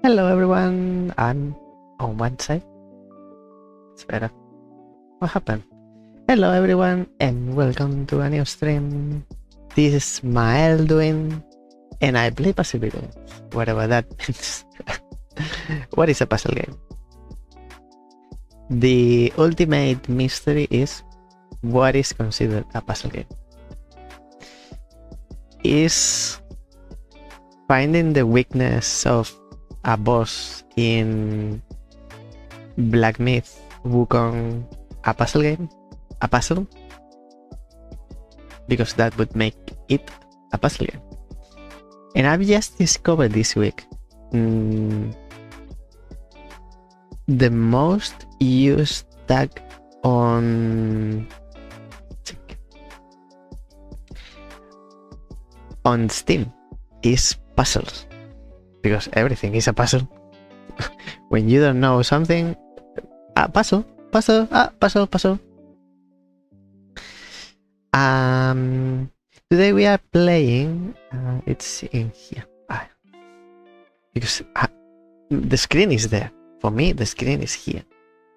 Hello everyone, I'm on one side. It's better. What happened? Hello everyone and welcome to a new stream. This is Mael doing and I play puzzle games, whatever that means. What is a puzzle game? The ultimate mystery is what is considered a puzzle game. Is finding the weakness of a boss in Black Myth Wukong a puzzle game? A puzzle? Because that would make it a puzzle game. And I've just discovered this week the most used tag on Steam is puzzles, because everything is a puzzle. When you don't know something, puzzle. Today we are playing. It's in here because the screen is there. For me, the screen is here,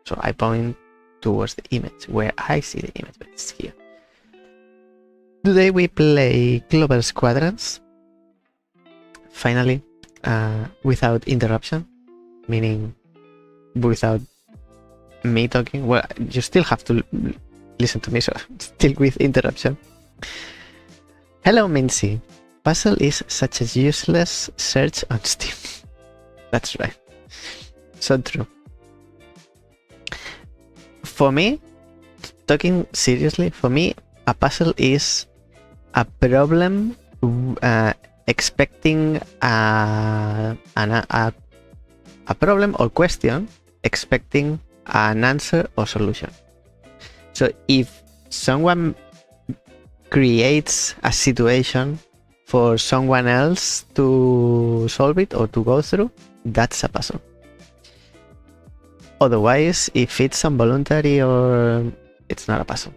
so I point towards the image where I see the image, but it's here. Today we play Clover's Quadrants. Finally, without interruption, meaning without me talking. Well, you still have to listen to me, so still with interruption. Hello, Mincy. Puzzle is such a useless search on Steam. That's right. So true. For me, talking seriously, for me, a puzzle is a problem expecting a problem or question, expecting an answer or solution. So if someone creates a situation for someone else to solve it or to go through, that's a puzzle. Otherwise, if it's involuntary or it's not a puzzle.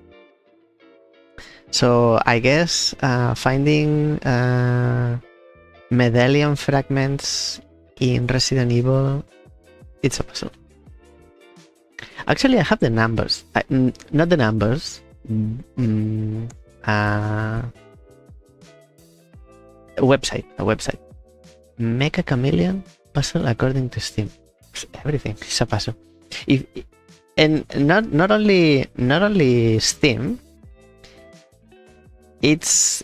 So I guess finding medallion fragments in Resident Evil, it's a puzzle. Actually, I have the numbers. Not the numbers. A website. Make a chameleon puzzle according to Steam. Everything is a puzzle. And not only Steam. It's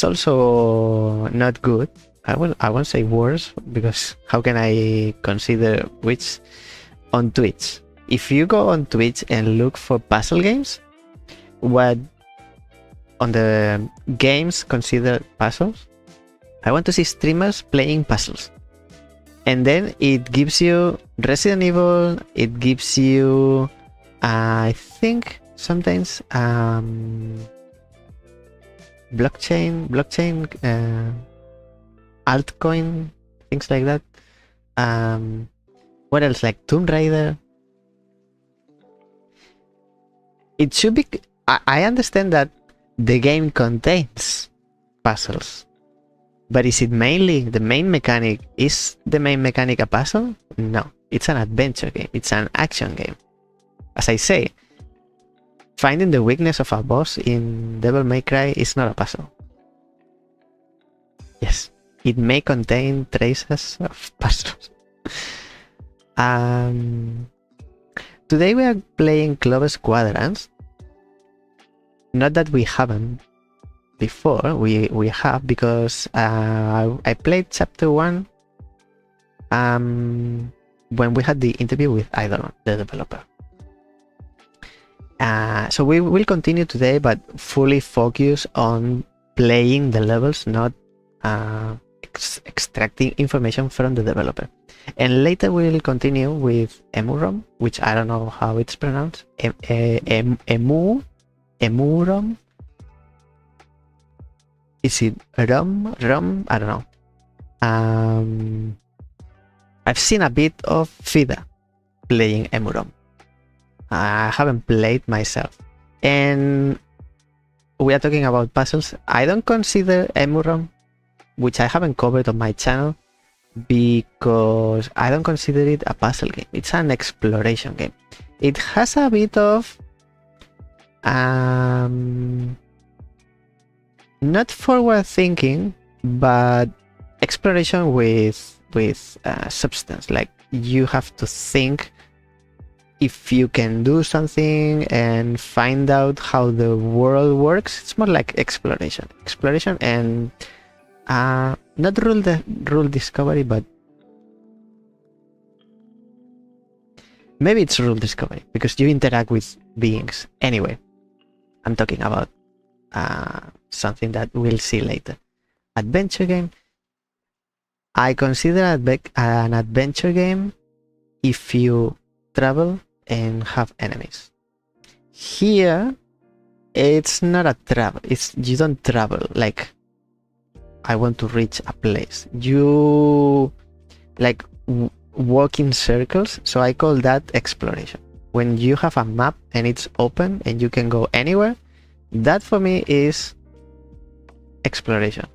also not good. I won't say worse, because how can I consider which? On Twitch. If you go on Twitch and look for puzzle games, what on the games considered puzzles, I want to see streamers playing puzzles. And then it gives you Resident Evil, it gives you I think sometimes blockchain, altcoin, things like that. What else? Like Tomb Raider. It should be. I understand that the game contains puzzles, but is it mainly the main mechanic? Is the main mechanic a puzzle? No, it's an adventure game. It's an action game. As I say, finding the weakness of a boss in Devil May Cry is not a puzzle. Yes, it may contain traces of puzzles. Today we are playing Clover's Quadrants. Not that we haven't before, we have, because I played chapter 1 when we had the interview with Eidolon, the developer. So we will continue today, but fully focus on playing the levels, not extracting information from the developer. And later we will continue with EMUUROM, which I don't know how it's pronounced. EMUUROM. Is it Rom? I don't know. I've seen a bit of Fida playing EMUUROM. I haven't played myself. And we are talking about puzzles. I don't consider EMUUROM, which I haven't covered on my channel, because I don't consider it a puzzle game. It's an exploration game. It has a bit of not forward thinking, but exploration with substance. Like you have to think if you can do something and find out how the world works. It's more like exploration and not rule discovery, but maybe it's rule discovery because you interact with beings. Anyway, I'm talking about something that we'll see later. Adventure game. I consider an adventure game if you travel and have enemies. Here, it's not a travel. You don't travel like I want to reach a place. You like walk in circles. So I call that exploration. When you have a map and it's open and you can go anywhere, that for me is exploration.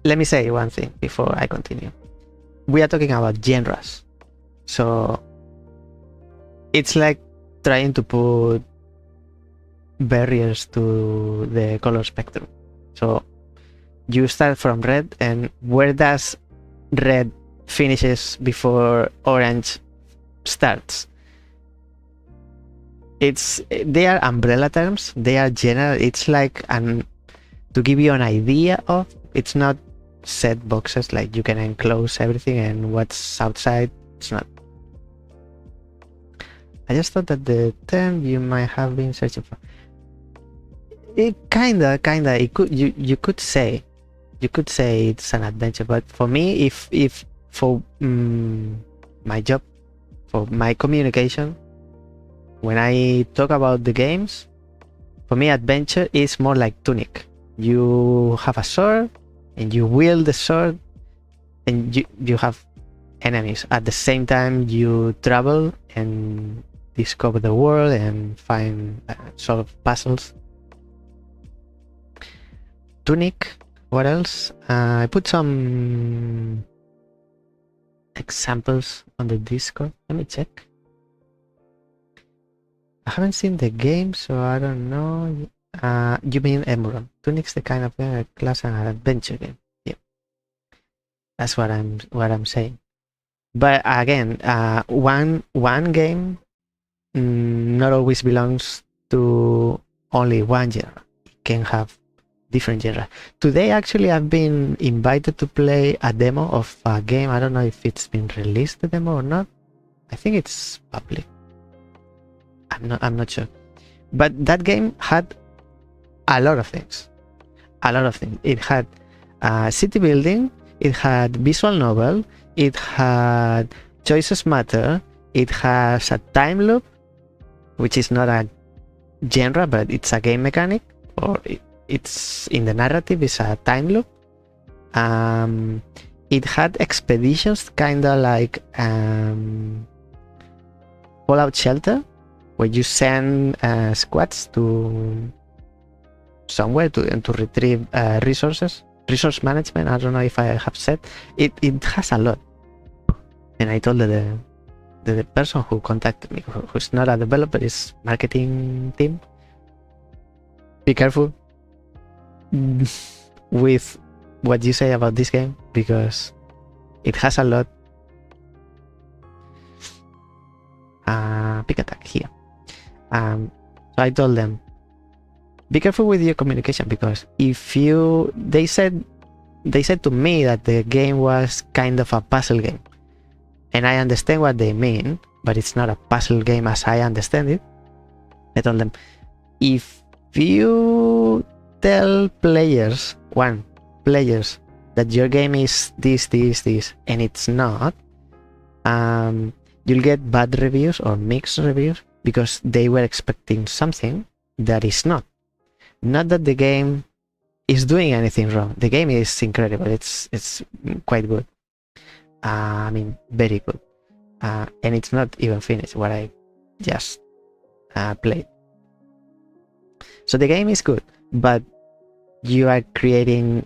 Let me say one thing before I continue. We are talking about genres. So it's like trying to put barriers to the color spectrum. So you start from red, and where does red finishes before orange starts? They are umbrella terms. They are general. It's like to give you an idea of. It's not set boxes like you can enclose everything and what's outside. It's not. I just thought that the term you might have been searching for. It kinda. You could say it's an adventure, but for me, if for my job, for my communication, when I talk about the games, for me, adventure is more like Tunic. You have a sword and you wield the sword, and you have enemies. At the same time, you travel and discover the world and find solve puzzles. Tunic. What else? I put some examples on the Discord. Let me check. I haven't seen the game, so I don't know. You mean EMUUROM? Tunic's the kind of class and an adventure game. Yeah, that's what I'm saying. But again, one game not always belongs to only one genre. It can have different genre. Today, actually, I've been invited to play a demo of a game. I don't know if it's been released, the demo, or not. I think it's public. I'm not sure. But that game had a lot of things. It had city building. It had visual novel. It had choices matter. It has a time loop, which is not a genre, but it's a game mechanic, or it's in the narrative. It's a time loop. It had expeditions, kind of like Fallout Shelter, where you send squads to somewhere to retrieve resource management. I don't know if I have said it. It has a lot, and I told the person who contacted me, who's not a developer, is marketing team. Be careful with what you say about this game, because it has a lot. Pick attack here. So I told them, be careful with your communication, because if they said to me that the game was kind of a puzzle game, and I understand what they mean, but it's not a puzzle game as I understand it. I told them, if you tell players that your game is this, and it's not, you'll get bad reviews or mixed reviews, because they were expecting something that is not. Not that the game is doing anything wrong. The game is incredible. It's quite good. I mean, very good. And it's not even finished what I just played. So the game is good, but you are creating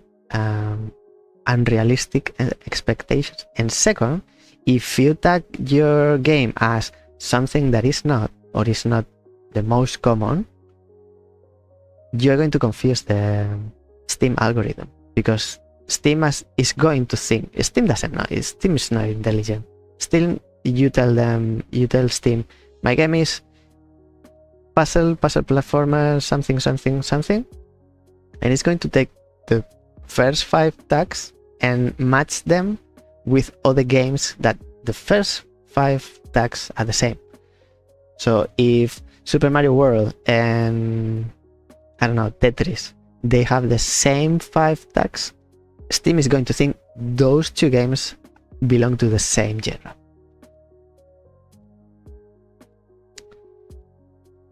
unrealistic expectations. And second, if you tag your game as something that is not, or is not the most common, you're going to confuse the Steam algorithm, because Steam is going to think. Steam doesn't know. Steam is not intelligent. Still, you tell Steam, my game is puzzle platformer, something, and it's going to take the first 5 tags and match them with other games that the first 5 tags are the same. So if Super Mario World and I don't know, Tetris, they have the same 5 tags, Steam is going to think those 2 games belong to the same genre.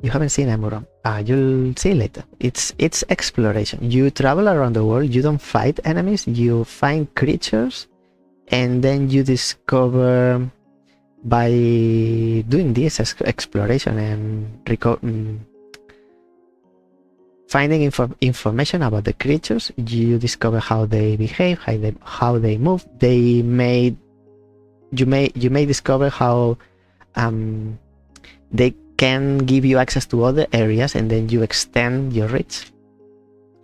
You haven't seen EMUUROM. You'll see later. It's exploration. You travel around the world. You don't fight enemies. You find creatures, and then you discover by doing this exploration and finding information about the creatures. You discover how they behave, how they move. You may discover how they can give you access to other areas, and then you extend your reach.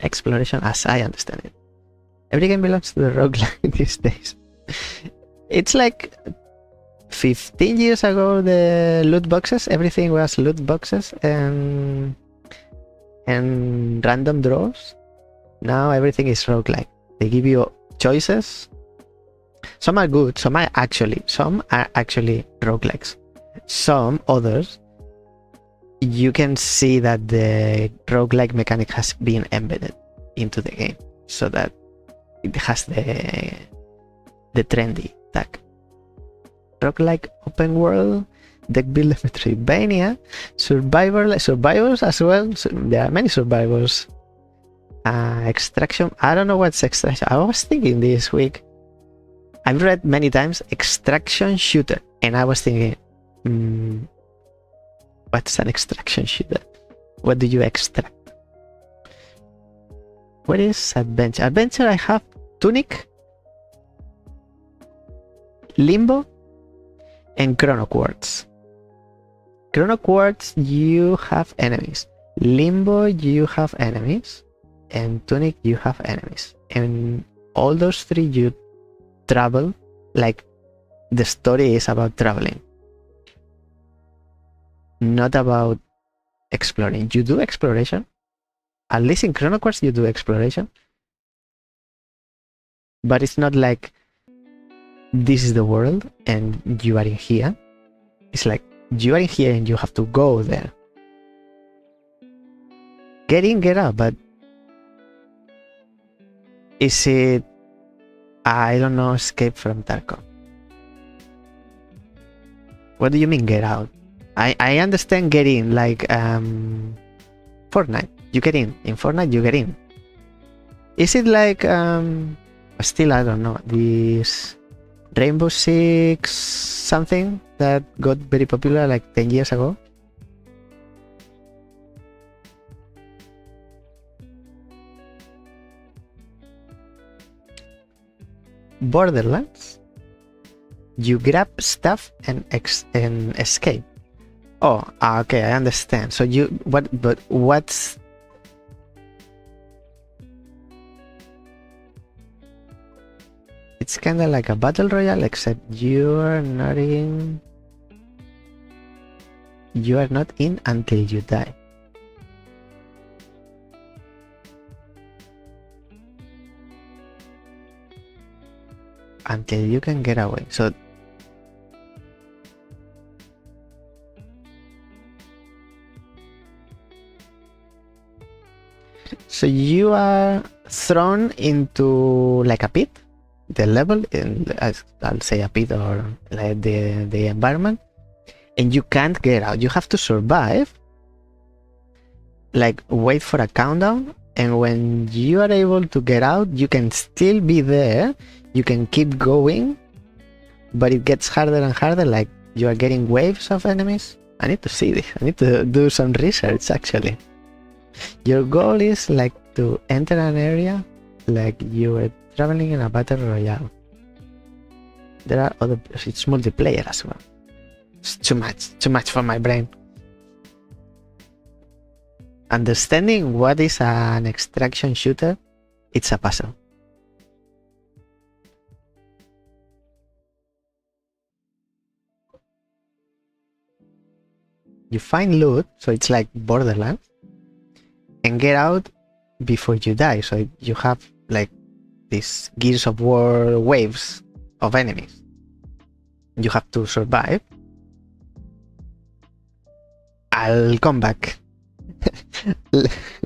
Exploration, as I understand it. Every game belongs to the roguelike these days. It's like 15 years ago, the loot boxes, everything was loot boxes and random draws. Now everything is roguelike. They give you choices. Some are good, some are actually roguelikes. Some others, you can see that the roguelike mechanic has been embedded into the game, so that it has the trendy tag. Roguelike open world, deck builder, metroidvania, survivors as well. So there are many survivors. Extraction. I don't know what's extraction. I was thinking this week. I've read many times extraction shooter, and I was thinking, what's an extraction shooter? What do you extract? What is adventure? Adventure, I have Tunic, Limbo, and Chrono Quartz. Chrono Quartz, you have enemies. Limbo, you have enemies. And Tunic, you have enemies. And all those 3, you travel. Like, the story is about traveling, not about exploring. You do exploration. At least in Chrono Quartz, you do exploration. But it's not like this is the world and you are in here. It's like you are in here and you have to go there. Get in, get out, but is it, I don't know, Escape from Tarkov? What do you mean get out? I understand get in, like Fortnite. You get in Fortnite, you get in. Is it like still I don't know, this Rainbow Six something that got very popular like 10 years ago? Borderlands, you grab stuff and escape. Oh, okay, I understand. So what's it's kind of like a battle royale, except you are not in until you die. Until you can get away. So you are thrown into like a pit, the level, in I'll say a pit, or like the environment, and you can't get out. You have to survive, like wait for a countdown, and when you are able to get out, you can still be there. You can keep going, but it gets harder and harder, like you are getting waves of enemies. I need to see this. I need to do some research, actually. Your goal is like to enter an area, like you were traveling in a battle royale. There are other. It's multiplayer as well. It's too much for my brain. Understanding what is an extraction shooter, it's a puzzle. You find loot, so it's like Borderlands, and get out before you die. So you have like these Gears of War waves of enemies. You have to survive. I'll come back.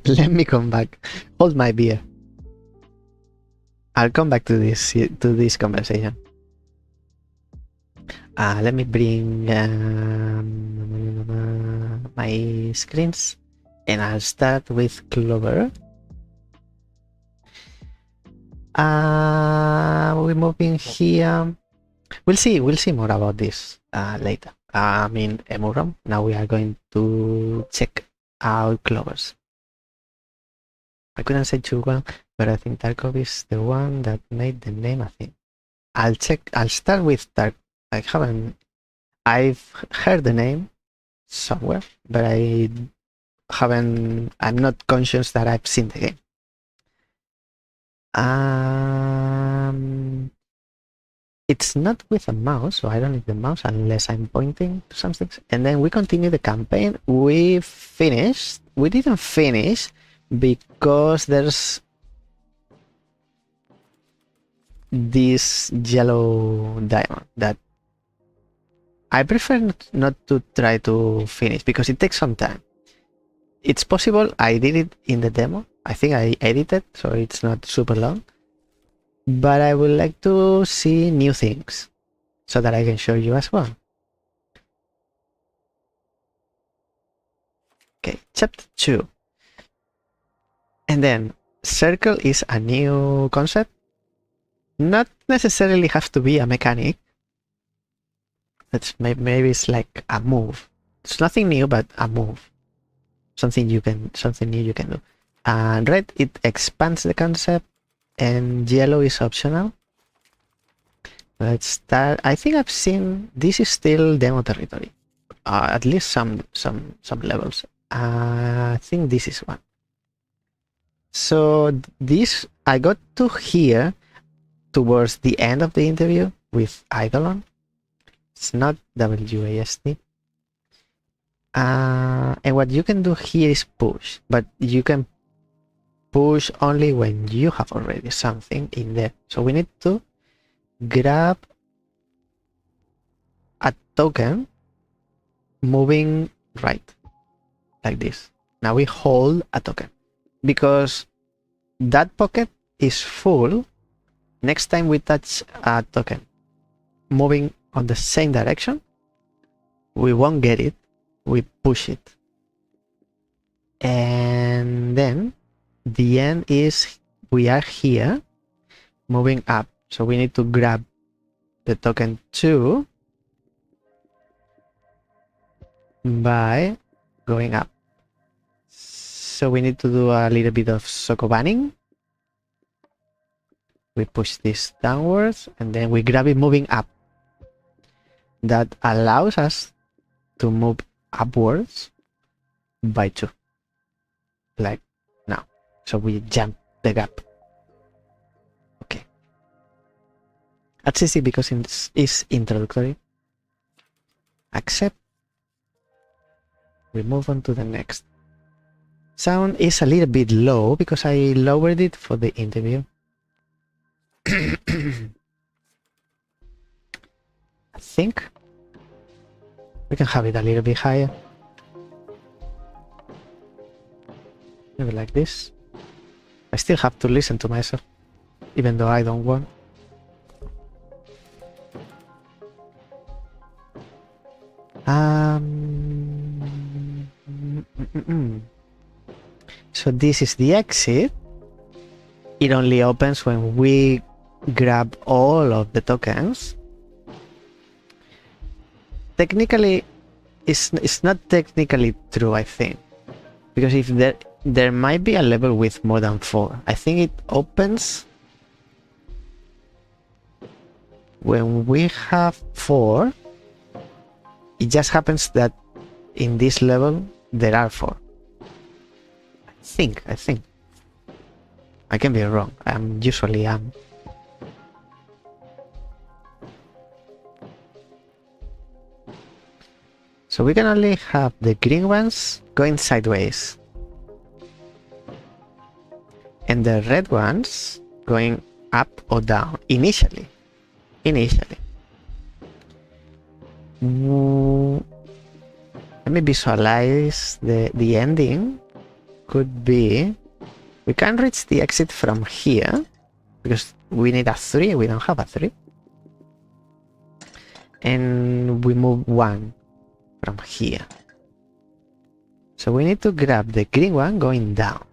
Let me come back. Hold my beer. I'll come back to this conversation. Let me bring my screens, and I'll start with Clover. We're moving here. We'll see more about this later. In EMUUROM. Now we are going to check out Clovers. I couldn't say too well, but I think Tarkov is the one that made the name, I think. I'll start with Tarkov. I've heard the name somewhere, but I'm not conscious that I've seen the game. It's not with a mouse, so I don't need the mouse unless I'm pointing to something. And then we continue the campaign. We finished. We didn't finish because there's this yellow diamond that I prefer not to try to finish because it takes some time. It's possible I did it in the demo. I think I edited, so it's not super long. But I would like to see new things so that I can show you as well. Okay, chapter 2. And then circle is a new concept. Not necessarily have to be a mechanic. Maybe it's like a move. It's nothing new, but a move. Something new you can do. And red, it expands the concept, and yellow is optional. Let's start. I think I've seen this is still demo territory. At least some levels. I think this is one. So this I got to here towards the end of the interview with Eidolon. It's not WASD. And what you can do here is push, but you can push only when you have already something in there. So we need to grab a token moving right, like this. Now we hold a token because that pocket is full. Next time we touch a token moving on the same direction, we won't get it. We push it, and then the end is we are here moving up, so we need to grab the token 2 by going up. So we need to do a little bit of sokobanning. We push this downwards and then we grab it moving up. That allows us to move upwards by 2, like now. So we jump the gap. Okay. That's easy because it is introductory. Accept. We move on to the next. Sound is a little bit low because I lowered it for the interview. I think we can have it a little bit higher. Maybe like this. I still have to listen to myself, even though I don't want. So this is the exit. It only opens when we grab all of the tokens. Technically, it's not technically true, I think, because if there might be a level with more than 4. I think it opens when we have 4, it just happens that in this level there are 4. I think. I can be wrong. I usually am. So we can only have the green ones going sideways, and the red ones going up or down initially. Let me visualize the ending. Could be we can reach the exit from here because we need a 3. We don't have a 3, and we move 1 from here. So we need to grab the green one going down.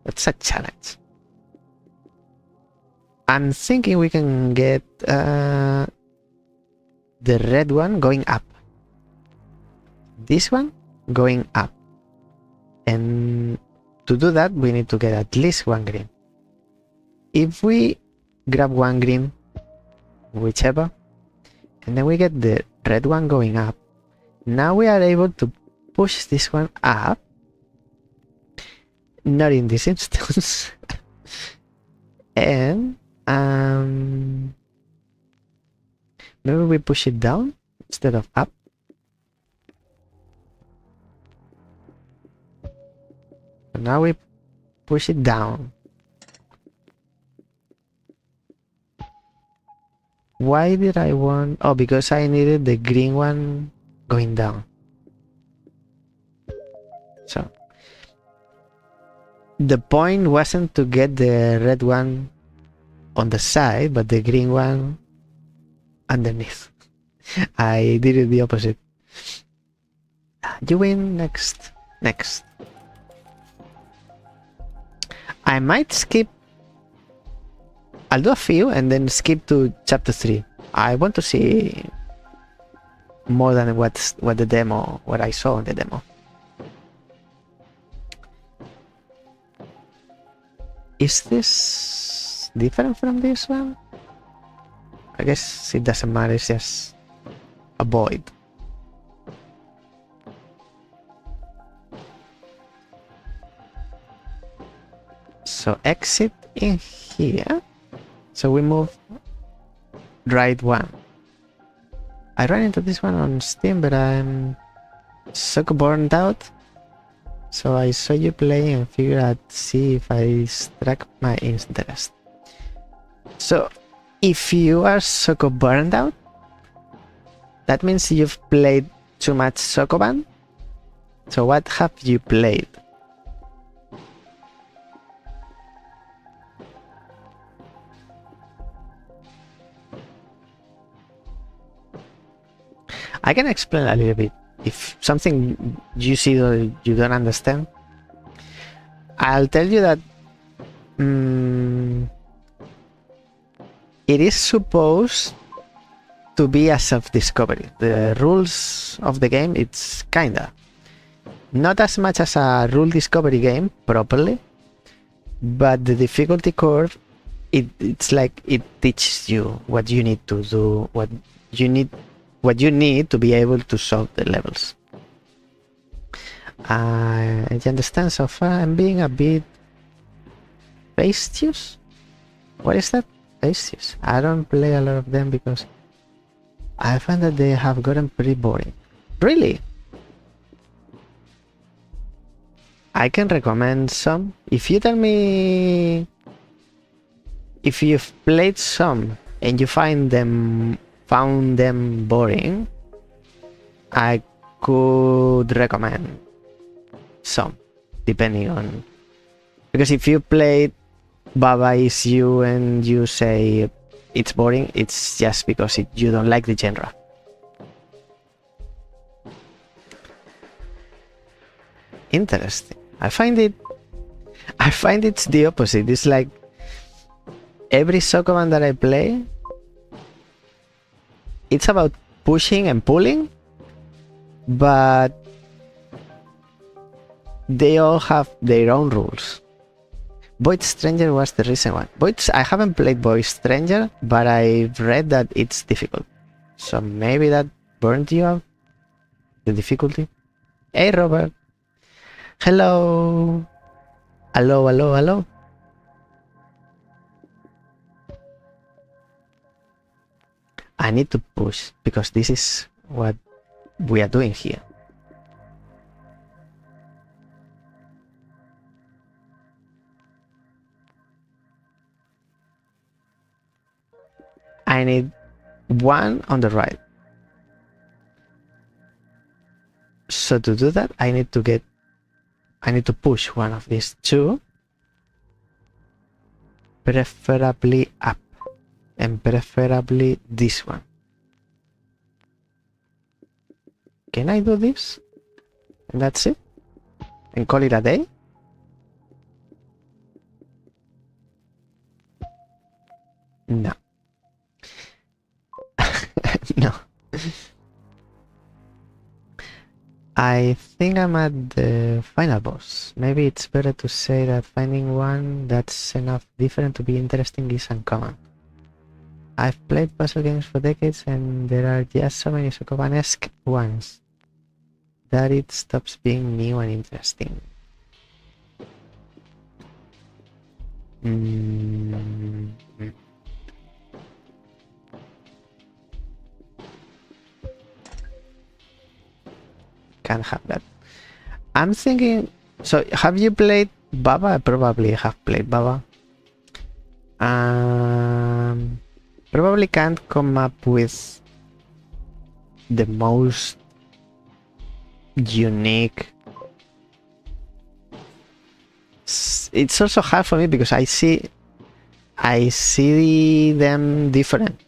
That's a challenge. I'm thinking we can get the red one going up, this one going up, and to do that we need to get at least 1 green. If we grab 1 green, whichever, and then we get the red one going up, now we are able to push this one up. Not in this instance. And maybe we push it down instead of up. So now we push it down. Why did I want... Oh, because I needed the green one going down. So the point wasn't to get the red one on the side, but the green one underneath. I did it the opposite. You win. Next. I might skip. I'll do a few and then skip to chapter 3. I want to see more than what I saw in the demo. Is this different from this one? I guess it doesn't matter, it's just a void. So exit in here. So we move right 1. I ran into this one on Steam, but I'm so burned out. So I saw you play and figured I'd see if I struck my interest. So if you are Soko burned out, that means you've played too much Sokoban. So what have you played? I can explain a little bit. If something you see or you don't understand, I'll tell you that it is supposed to be a self-discovery. The rules of the game, it's kinda not as much as a rule discovery game properly, but the difficulty curve, it's like it teaches you what you need to do, what you need to be able to solve the levels. You understand so far? I'm being a bit fastidious. What is that? Fastidious. I don't play a lot of them because I find that they have gotten pretty boring. Really? I can recommend some. If you tell me if you've played some and you found them boring, I could recommend some, depending on, because if you played Baba Is You and you say it's boring, it's just because you don't like the genre. Interesting. I find it's the opposite. It's like every Sokoban that I play, it's about pushing and pulling, but they all have their own rules. Void Stranger was the recent one. I haven't played Void Stranger, but I've read that it's difficult. So maybe that burned you out? The difficulty? Hey, Robert. Hello. Hello, hello, hello. I need to push because this is what we are doing here. I need one on the right. So to do that, I need to push one of these two, preferably up, and preferably this one. Can I do this? And that's it? And call it a day? No. No. I think I'm at the final boss. Maybe it's better to say that finding one that's enough different to be interesting is uncommon. I've played puzzle games for decades and there are just so many Sokoban-esque ones that it stops being new and interesting. Can't have that. I'm thinking, so have you played Baba? I probably have played Baba. Probably can't come up with the most unique. It's also hard for me because I see them different.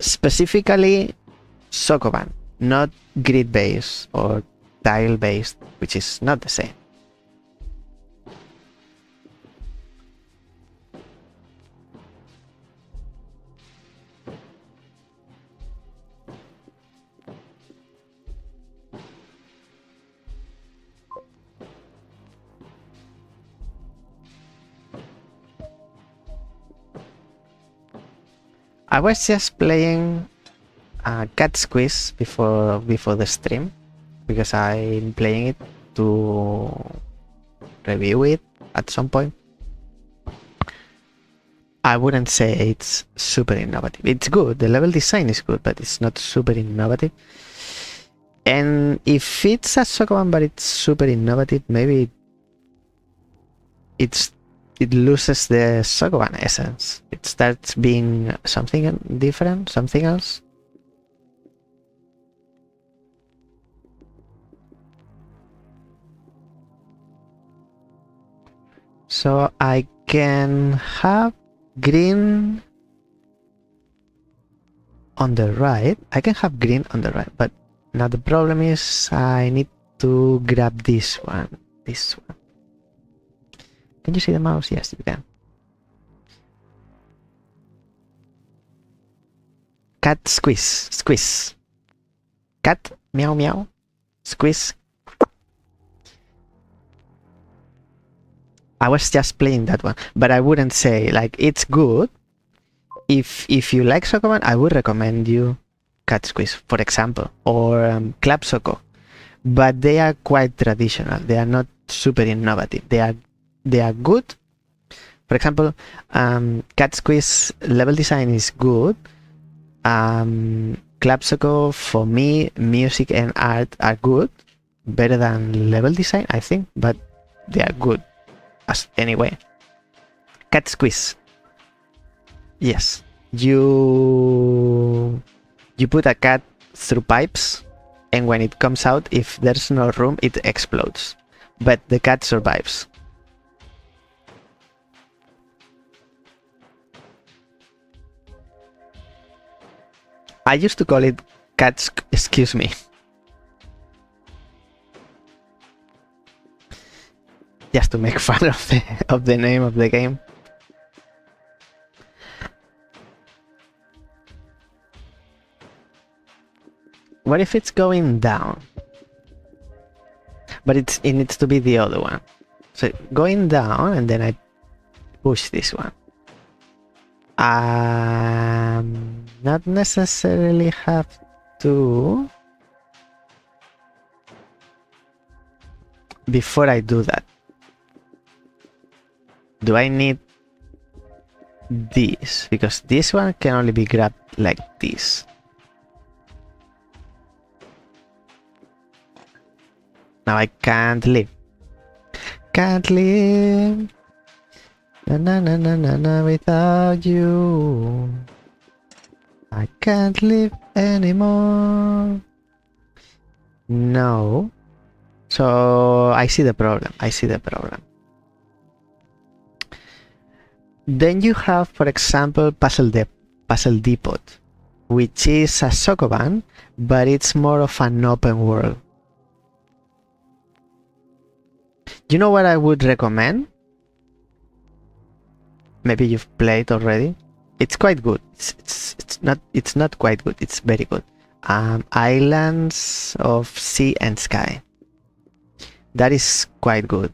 Specifically Sokoban, not grid based or tile based, which is not the same. I was just playing Cat Squeeze before the stream because I'm playing it to review it at some point. I wouldn't say it's super innovative. It's good. The level design is good, but it's not super innovative. And if it's a Sokoban but it's super innovative, maybe it loses the Sokoban essence. It starts being something different, something else. So I can have green on the right. I can have green on the right, but now the problem is I need to grab this one. This one. Can you see the mouse? Yes, you can. Cat squeeze, squeeze. Cat meow meow, squeeze. I was just playing that one, but I wouldn't say like it's good. If you like Sokoban, I would recommend you Cat Squeeze, for example, or Club Soko. But they are quite traditional. They are not super innovative. They are good. For example, Cat Squeeze level design is good. Club Soko, for me, music and art are good. Better than level design, I think, but they are good. Anyway, Cat Squeeze. Yes, you put a cat through pipes, and when it comes out, if there's no room, it explodes. But the cat survives. I used to call it cat. Excuse me. Just to make fun of the name of the game. What if it's going down? but it needs to be the other one. So going down, and then I push this one. Not necessarily have to. Before I do that, do I need this? Because this one can only be grabbed like this. Now I can't leave. Can't live. Na na na na na na without you. I can't live anymore. No. So I see the problem. I see the problem. Then you have, for example, Puzzle Depot, which is a Sokoban, but it's more of an open world. You know what I would recommend? Maybe you've played already. It's quite good. It's not quite good. It's very good. Islands of Sea and Sky. That is quite good.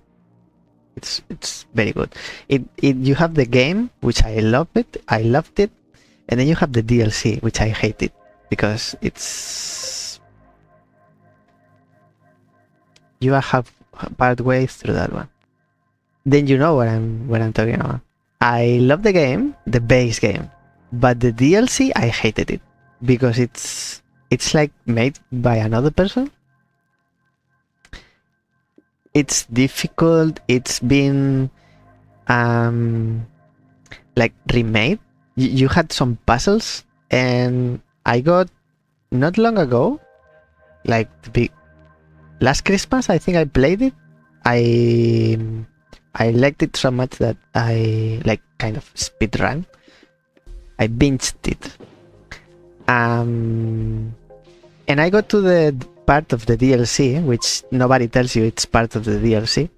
It's very good. You have the game, which I loved it, and then you have the DLC, which I hated because you have part way through that one. Then you know what I'm talking about. I love the game, the base game, but the DLC I hated it because it's like made by another person. It's difficult. It's been like remade. You had some puzzles, and I got not long ago, like last Christmas, I think I played it. I liked it so much that I like kind of speedrun. I binged it. And I got to the part of the DLC, which nobody tells you it's part of the DLC.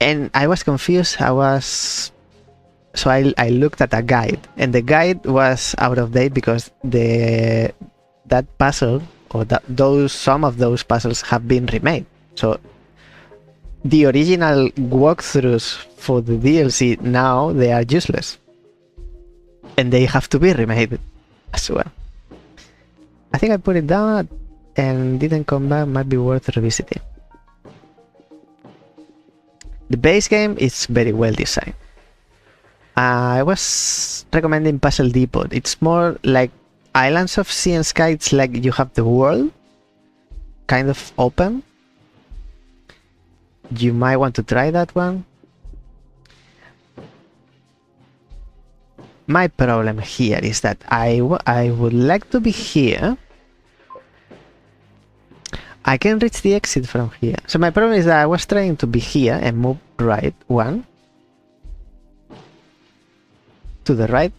And I was confused. So I looked at a guide, and the guide was out of date because that puzzle or some of those puzzles have been remade. So the original walkthroughs for the DLC now they are useless, and they have to be remade as well. I think I put it down and didn't come back. Might be worth revisiting. The base game is very well designed. I was recommending Puzzle Depot. It's more like Islands of Sea and Sky. It's like you have the world kind of open. You might want to try that one. My problem here is that I would like to be here. I can reach the exit from here. So my problem is that I was trying to be here and move right one to the right,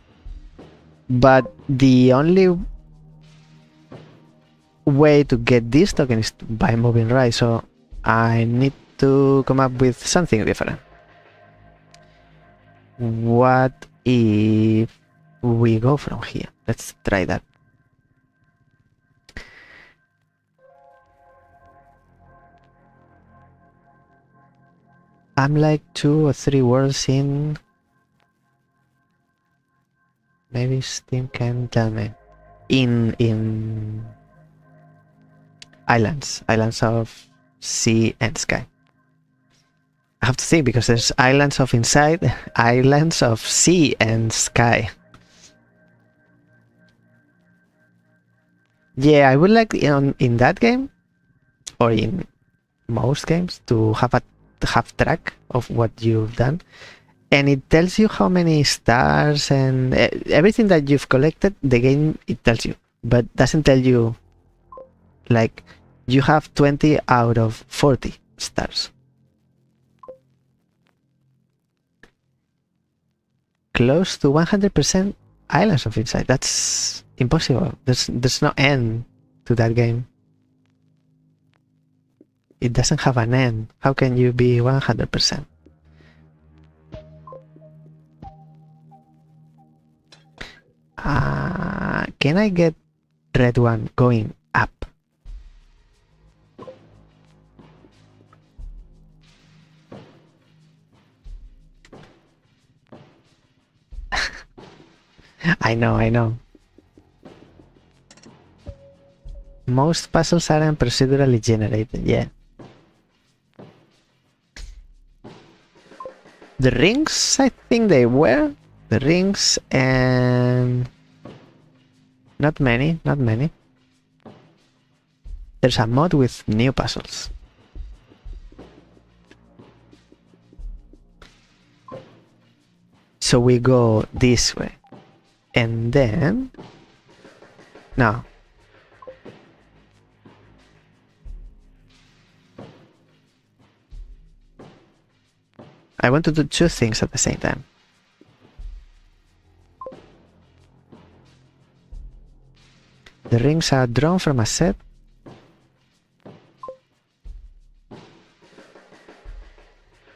but the only way to get this token is by moving right, so I need to come up with something different. What if we go from here? Let's try that. I'm like 2 or 3 worlds in. Maybe Steam can tell me. In islands of sea and sky. I have to think because there's islands of inside, islands of sea and sky. Yeah, I would like in that game, or in most games, to have track of what you've done, and it tells you how many stars and everything that you've collected. The game, it tells you, but doesn't tell you like you have 20 out of 40 stars. Close to 100% islands of inside. That's impossible. There's no end to that game. It doesn't have an end. How can you be 100%? Can I get red one going up? I know, I know. Most puzzles aren't procedurally generated, yeah. The rings, I think they were. The rings and... Not many, not many. There's a mod with new puzzles. So we go this way. And then... No. I want to do two things at the same time. The rings are drawn from a set.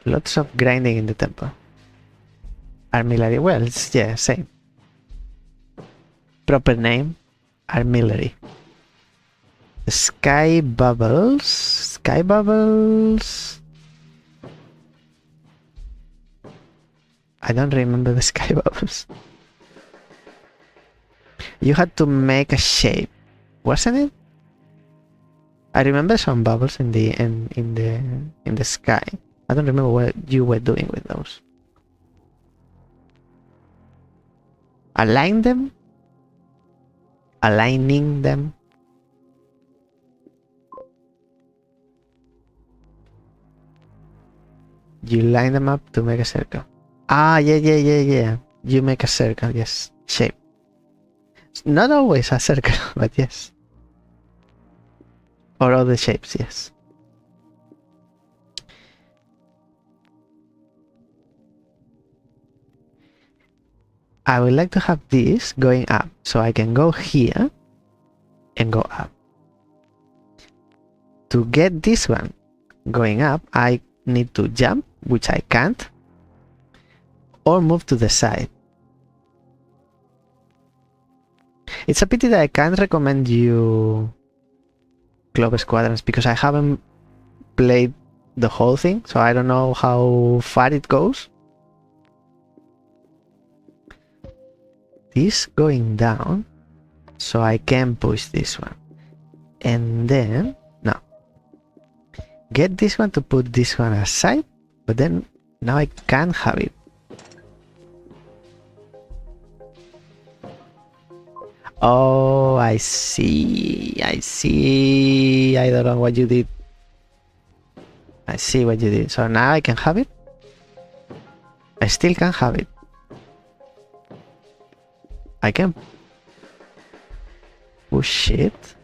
Lots of grinding in the temple. Armillary, well, it's, yeah, same. Proper name, Armillary. The sky bubbles. Sky bubbles. I don't remember the sky bubbles. You had to make a shape, wasn't it? I remember some bubbles in the sky. I don't remember what you were doing with those. Align them? Aligning them? You line them up to make a circle. Ah, yeah. You make a circle, yes. Shape. It's not always a circle, but yes. Or other shapes, yes. I would like to have this going up, so I can go here and go up. To get this one going up, I need to jump, which I can't, or move to the side. It's a pity that I can't recommend you Clover's Quadrants because I haven't played the whole thing, so I don't know how far it goes. This going down, so I can push this one. And then, no. Get this one to put this one aside, but then now I can't have it. Oh, I see. I don't know what you did. I see what you did. So now I can have it. I still can't have it. I can push it.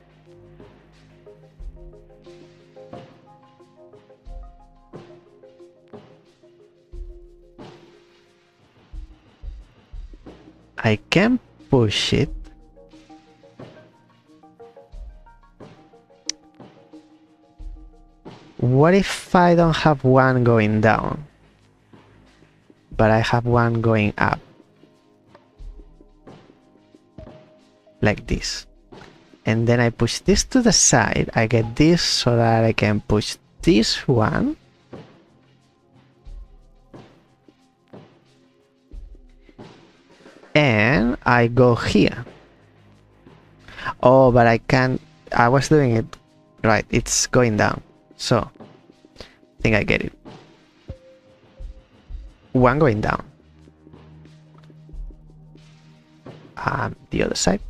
I can push it. What if I don't have one going down, but I have one going up? Like this. And then I push this to the side. I get this so that I can push this one. And I go here. Oh, but I can't. I was doing it right. It's going down. So, I think I get it. One going down. The other side.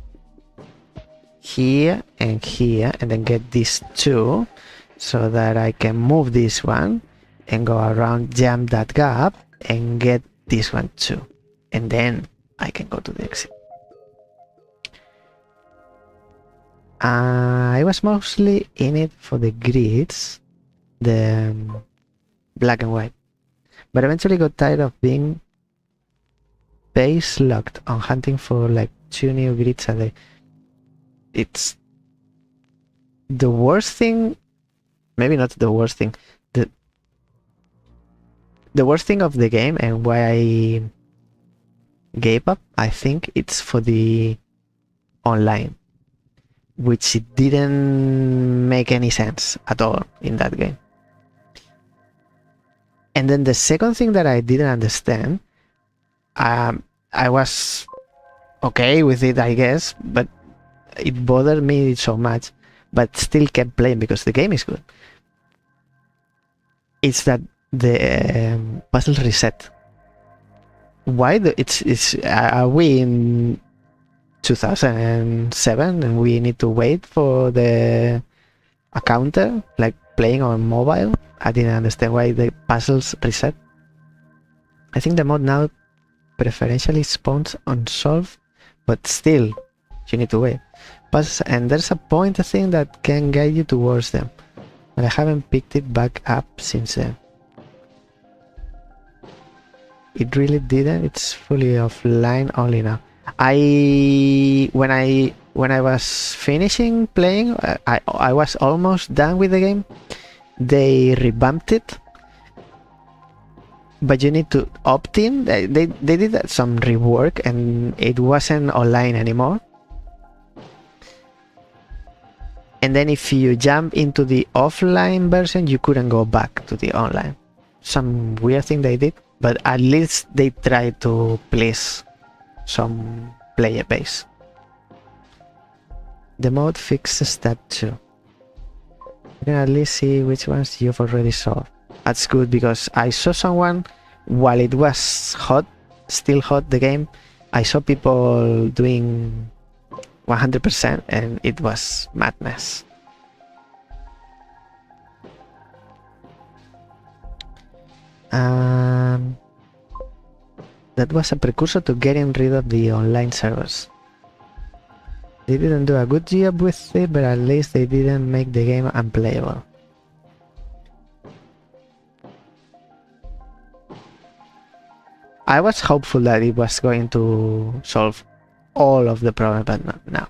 Here, and then get these two so that I can move this one and go around, jump that gap and get this one too. And then I can go to the exit. I was mostly in it for the grids, the black and white, but eventually got tired of being base locked on hunting for like 2 new grids a day. It's the worst thing, maybe not the worst thing, the worst thing of the game, and why I gave up, I think it's for the online, which it didn't make any sense at all in that game. And then the second thing that I didn't understand, I was okay with it, I guess, but it bothered me so much, but still kept playing because the game is good. It's that the puzzle reset. Why are we in 2007 and we need to wait for a counter like playing on mobile? I didn't understand why the puzzles reset. I think the mod now preferentially spawns unsolved, but still you need to wait. And there's a point, I think, that can guide you towards them, but I haven't picked it back up since then. It really didn't. It's fully offline only now. When I was finishing playing, I was almost done with the game. They revamped it, but you need to opt in. They did some rework and it wasn't online anymore. And then if you jump into the offline version, you couldn't go back to the online. Some weird thing they did, but at least they tried to please some player base. The mod fixes that too. You can at least see which ones you've already solved. That's good, because I saw someone while it was hot, still hot, the game. I saw people doing 100% and it was madness. That was a precursor to getting rid of the online servers. They didn't do a good job with it, but at least they didn't make the game unplayable. I was hopeful that it was going to solve all of the problems, but no.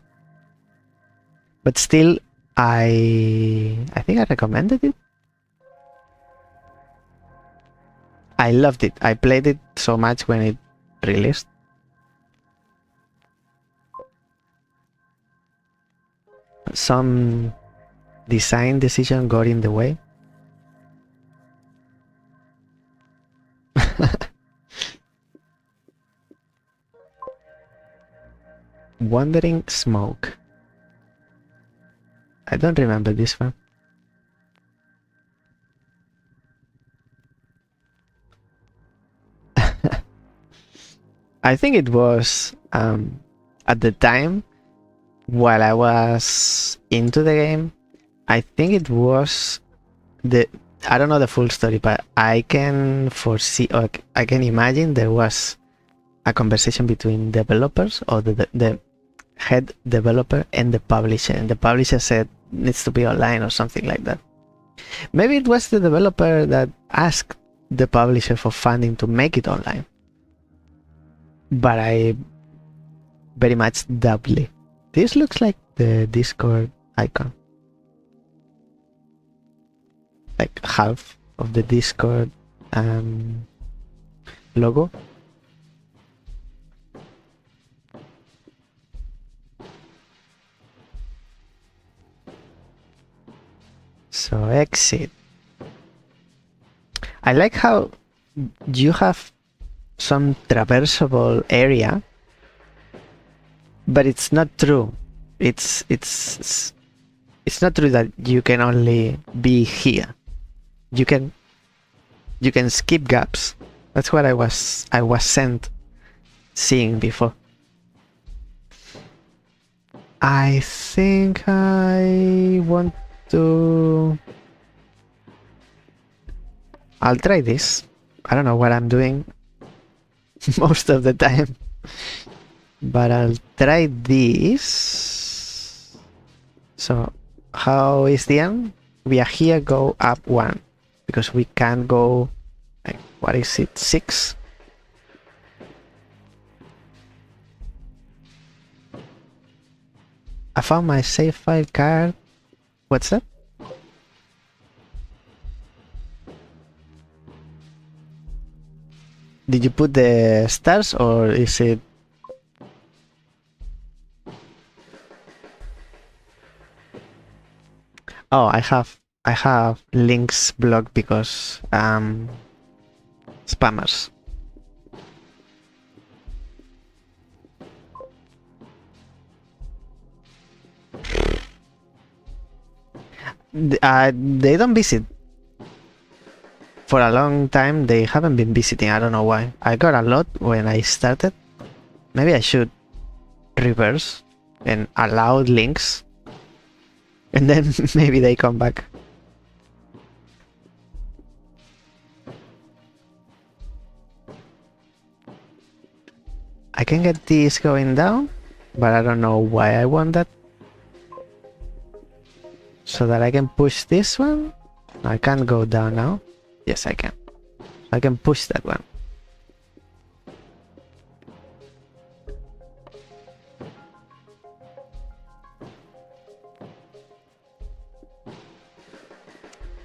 But still, I think I recommended it. I loved it. I played it so much when it released. Some design decision got in the way. Wandering Smoke. I don't remember this one. I think it was at the time while I was into the game, I think it was I don't know the full story, but I can foresee, or I can imagine there was a conversation between developers, or the head developer and the publisher, and the publisher said needs to be online or something like that. Maybe it was the developer that asked the publisher for funding to make it online, but I very much doubt it. This looks like the Discord icon, like half of the Discord logo. So exit. I like how you have some traversable area, but it's not true. It's not true that you can only be here. You can skip gaps. That's what I was seeing before. I think I want to. I'll try this. I don't know what I'm doing most of the time, but I'll try this. So how is the end? We are here, go up 1, because we can't go, like, what is it, 6? I found my save file card. What's that? Did you put the stars, or is it? Oh, I have links blocked because spammers. They don't visit. For a long time, they haven't been visiting. I don't know why. I got a lot when I started. Maybe I should reverse and allow links. And then maybe they come back. I can get this going down, but I don't know why I want that. So that I can push this one. I can't go down now. Yes, I can. I can push that one.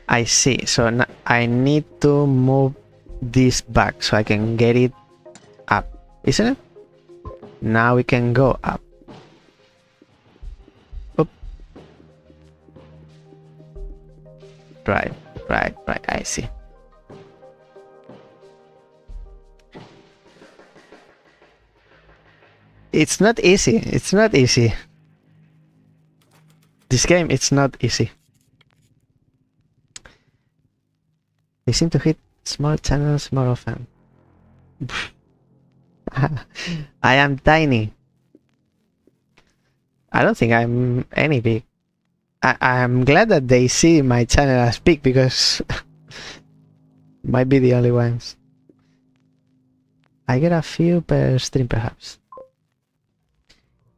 I see. So now I need to move this back so I can get it up, isn't it? Now we can go up. Oop. Right. I see. It's not easy. It's not easy. This game, it's not easy. They seem to hit small channels more often. I am tiny. I don't think I'm any big. I'm glad that they see my channel as big because might be the only ones. I get a few per stream perhaps.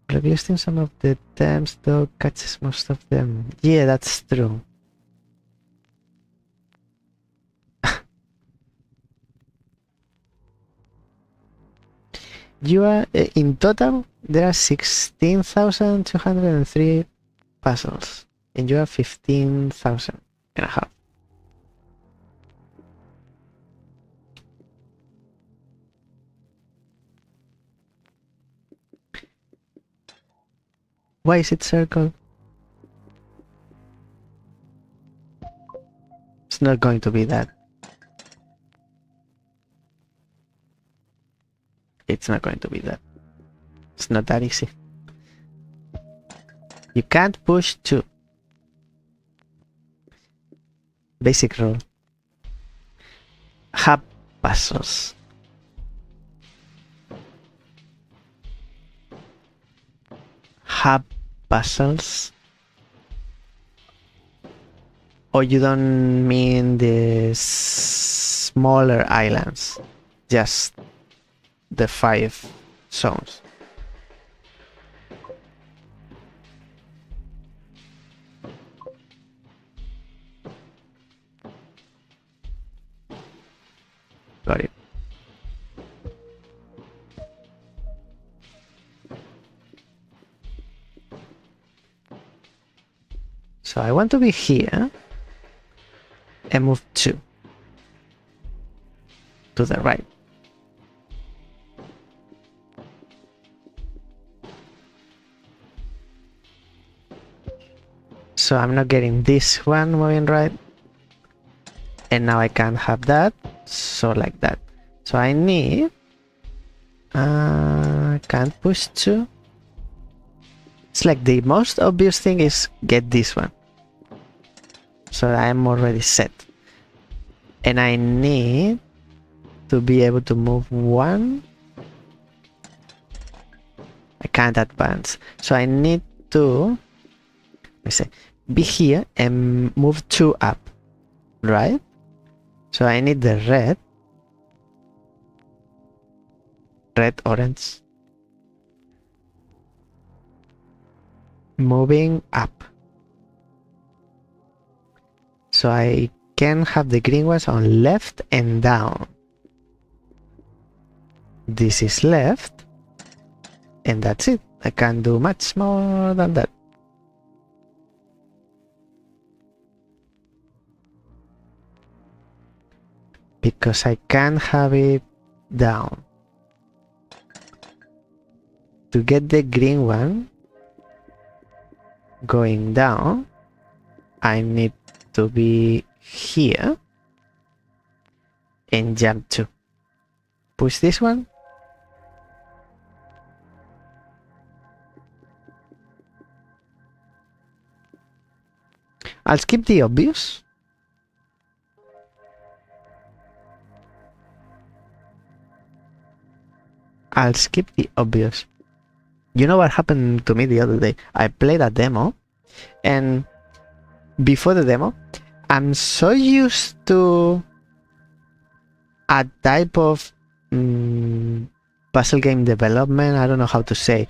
Blacklisting some of the terms though catches most of them. Yeah, that's true. You are in total there are 16,203 puzzles and you have 15,000 and a half. Why is it circle? It's not going to be that. It's not going to be that. It's not that easy. You can't push two. Basic rule. Hub puzzles. Hub puzzles. Or you don't mean the smaller islands, just the 5 zones. Got it. So I want to be here and move 2 to the right. So I'm not getting this one moving right. And now I can't have that. So like that. So I need... can't push 2. It's like the most obvious thing is get this one. So I'm already set. And I need to be able to move 1. I can't advance. So I need to... let's say, be here and move 2 up, right? So I need the red, orange, moving up. So I can have the green ones on left and down. This is left, and that's it. I can't do much more than that. Because I can't have it down. To get the green one going down, I need to be here and jump 2. Push this one. I'll skip the obvious. I'll skip the obvious. You know what happened to me the other day? I played a demo, and before the demo, I'm so used to a type of puzzle game development. I don't know how to say.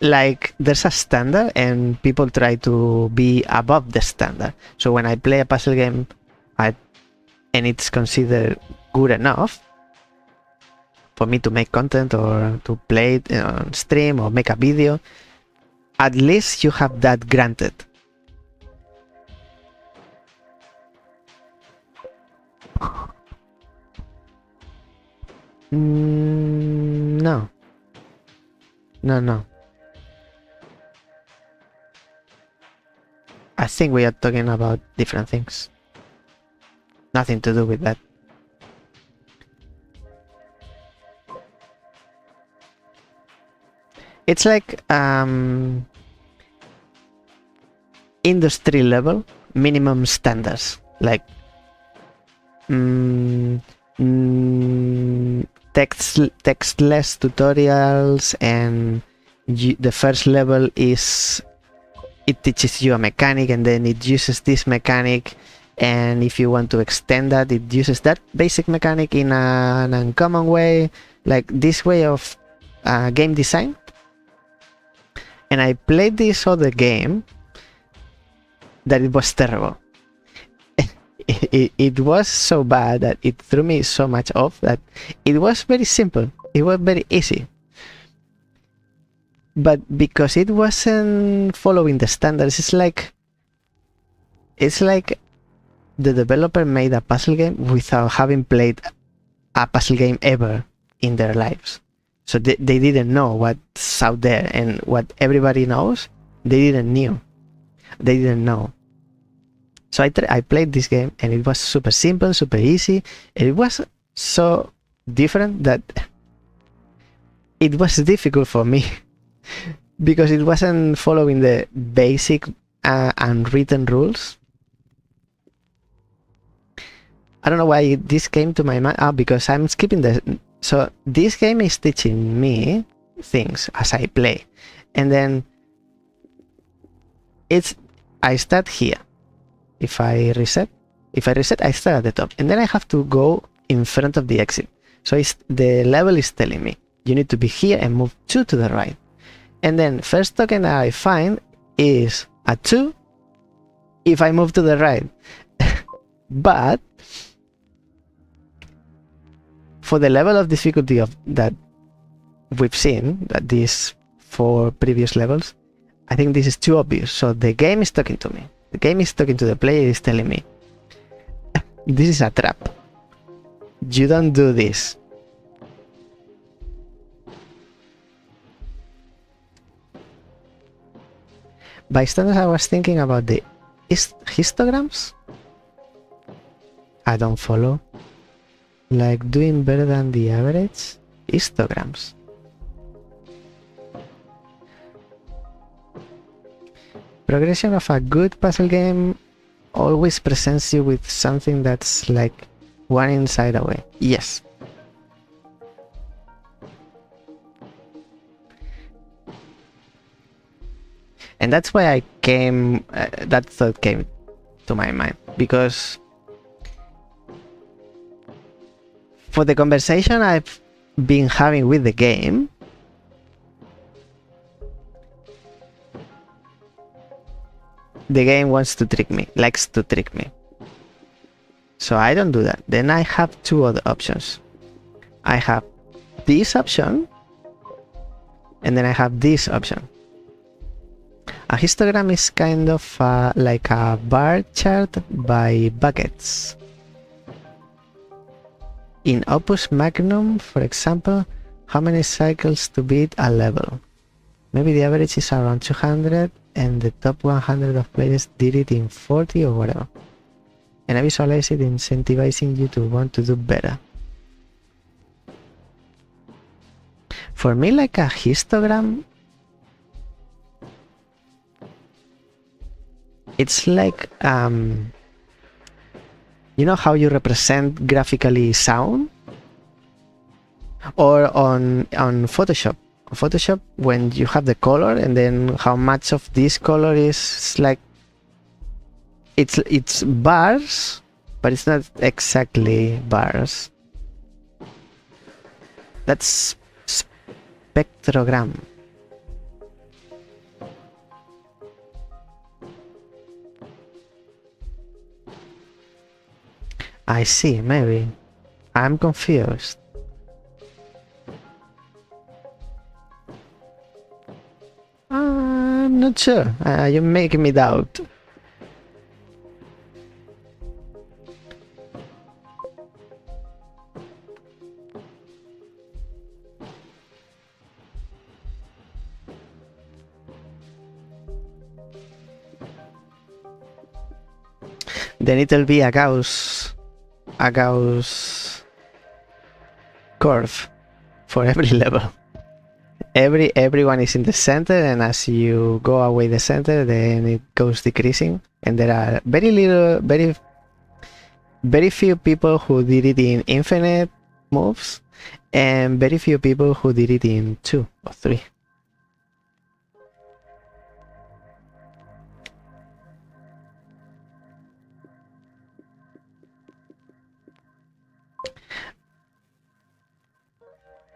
Like, there's a standard and people try to be above the standard. So when I play a puzzle game and it's considered good enough for me to make content or to play it on stream or make a video, at least you have that granted. No. I think we are talking about different things. Nothing to do with that. It's like industry level minimum standards, like textless tutorials, and the first level is it teaches you a mechanic and then it uses this mechanic, and if you want to extend that, it uses that basic mechanic in an uncommon way, like this way of game design. And I played this other game that it was terrible. It was so bad that it threw me so much off that it was very simple. It was very easy. But because it wasn't following the standards, it's like the developer made a puzzle game without having played a puzzle game ever in their lives. So they didn't know what's out there, and what everybody knows, they didn't know. So I played this game and it was super simple, super easy. And it was so different that it was difficult for me because it wasn't following the basic unwritten rules. I don't know why this came to my mind. Because I'm skipping the... So this game is teaching me things as I play. And then I start here. If I reset, I start at the top. And then I have to go in front of the exit. So the level is telling me, you need to be here and move 2 to the right. And then first token I find is a 2 if I move to the right. But for the level of difficulty that we've seen, that these 4 previous levels, I think this is too obvious. So the game is talking to me. The game is talking to the player, is telling me, this is a trap. You don't do this. By standards, I was thinking about the histograms. I don't follow. Like doing better than the average histograms. Progression of a good puzzle game always presents you with something that's like one inside away. Yes. And that's why I came, that thought came to my mind, because for the conversation I've been having with the game, the game wants to trick me, likes to trick me. So I don't do that. Then I have 2 other options. I have this option, and then I have this option. A histogram is kind of like a bar chart by buckets. In Opus Magnum, for example, how many cycles to beat a level? Maybe the average is around 200 and the top 100 of players did it in 40 or whatever. And I visualize it incentivizing you to want to do better. For me, like a histogram, It's like you know how you represent graphically sound, or on Photoshop. Photoshop, when you have the color and then how much of this color is like it's bars, but it's not exactly bars. That's spectrogram. I see, maybe. I'm confused. I'm not sure. You're making me doubt. Then it'll be a Gauss curve for every level. Everyone is in the center, and as you go away the center, then it goes decreasing. And there are very few people who did it in infinite moves, and very few people who did it in 2 or 3.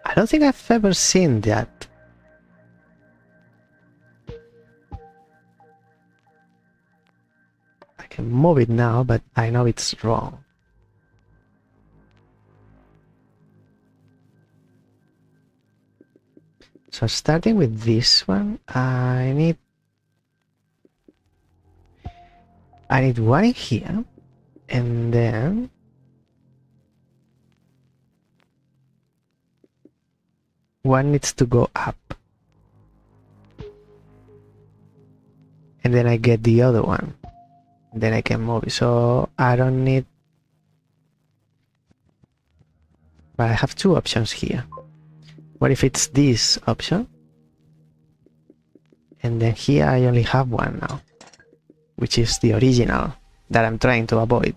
I don't think I've ever seen that. I can move it now, but I know it's wrong. So starting with this one, I need one in here, and then one needs to go up, and then I get the other one, then I can move it. So I don't need, but I have 2 options here. What if it's this option, and then here I only have one now, which is the original that I'm trying to avoid.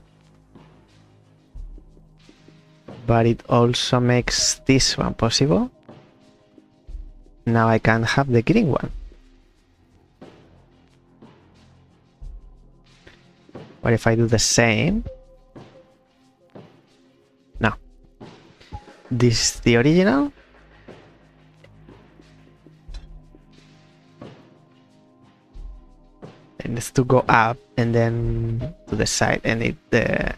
But it also makes this one possible. Now I can't have the green one. What if I do the same? No. This is the original. It needs to go up and then to the side, and the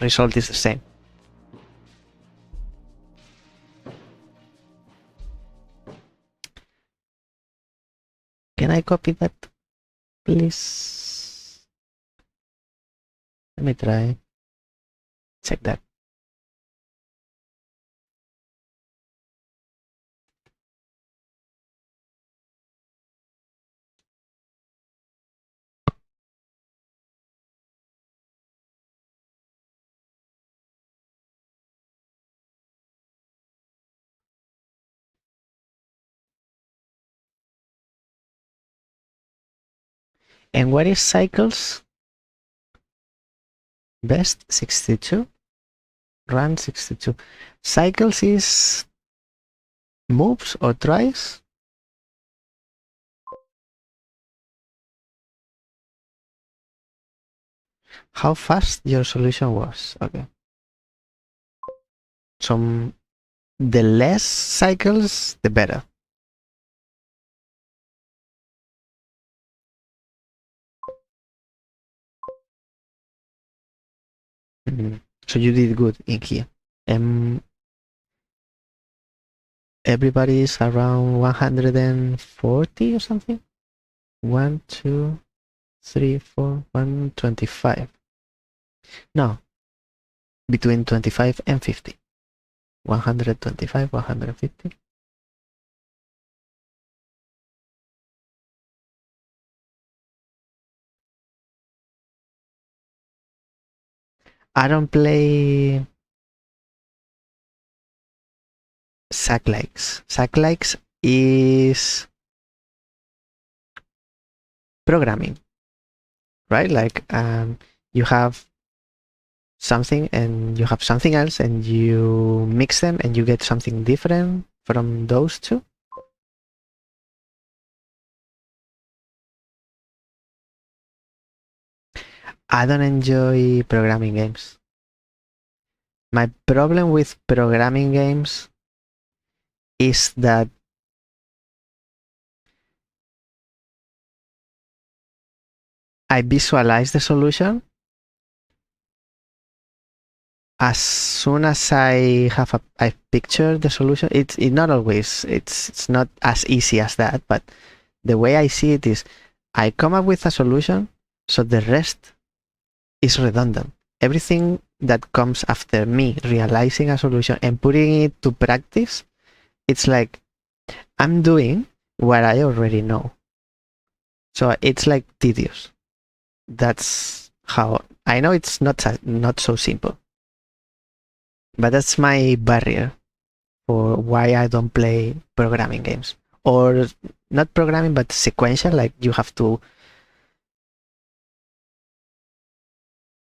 result is the same. Can I copy that, please? Let me try. Check that. And what is cycles? Best 62. Run 62. Cycles is moves or tries. How fast your solution was. Okay. So the less cycles, the better. So you did good in here. Everybody is around 140 or something. 1, 2, 3, 4, 125. No, between 25 and 50. 125, 150. I don't play Sacklikes. Sacklikes is programming. right? Like you have something and you have something else and you mix them and you get something different from those two. I don't enjoy programming games. My problem with programming games is that I visualize the solution as soon as I have I picture the solution. It's not always, it's not as easy as that, but the way I see it is I come up with a solution, so the rest is redundant. Everything that comes after me realizing a solution and putting it to practice, it's like I'm doing what I already know. So it's like tedious. That's how I know it's not so simple. But that's my barrier for why I don't play programming games. Or not programming, but sequential, like you have to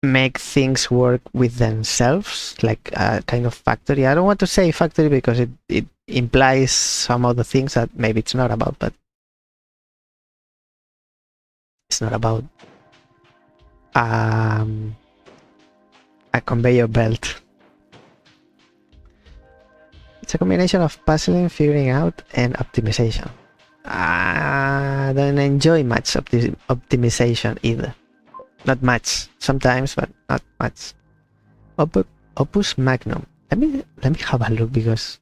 make things work with themselves, like a kind of factory. I don't want to say factory because it implies some other things that maybe it's not about, but it's not about a conveyor belt. It's a combination of puzzling, figuring out, and optimization. I don't enjoy much optimization either. Not much. Sometimes, but not much. Opus Magnum. Let me have a look because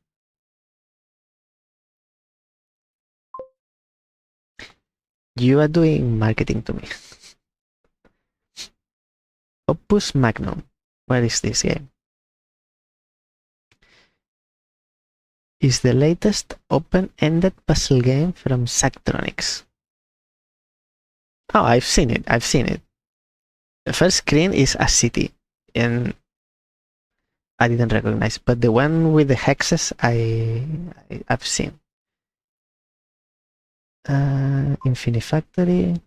you are doing marketing to me. Opus Magnum. Where is this game? Is the latest open-ended puzzle game from Zachtronics. Oh, I've seen it. I've seen it. The first screen is a city, and I didn't recognize. But the one with the hexes, I've seen. Infinifactory.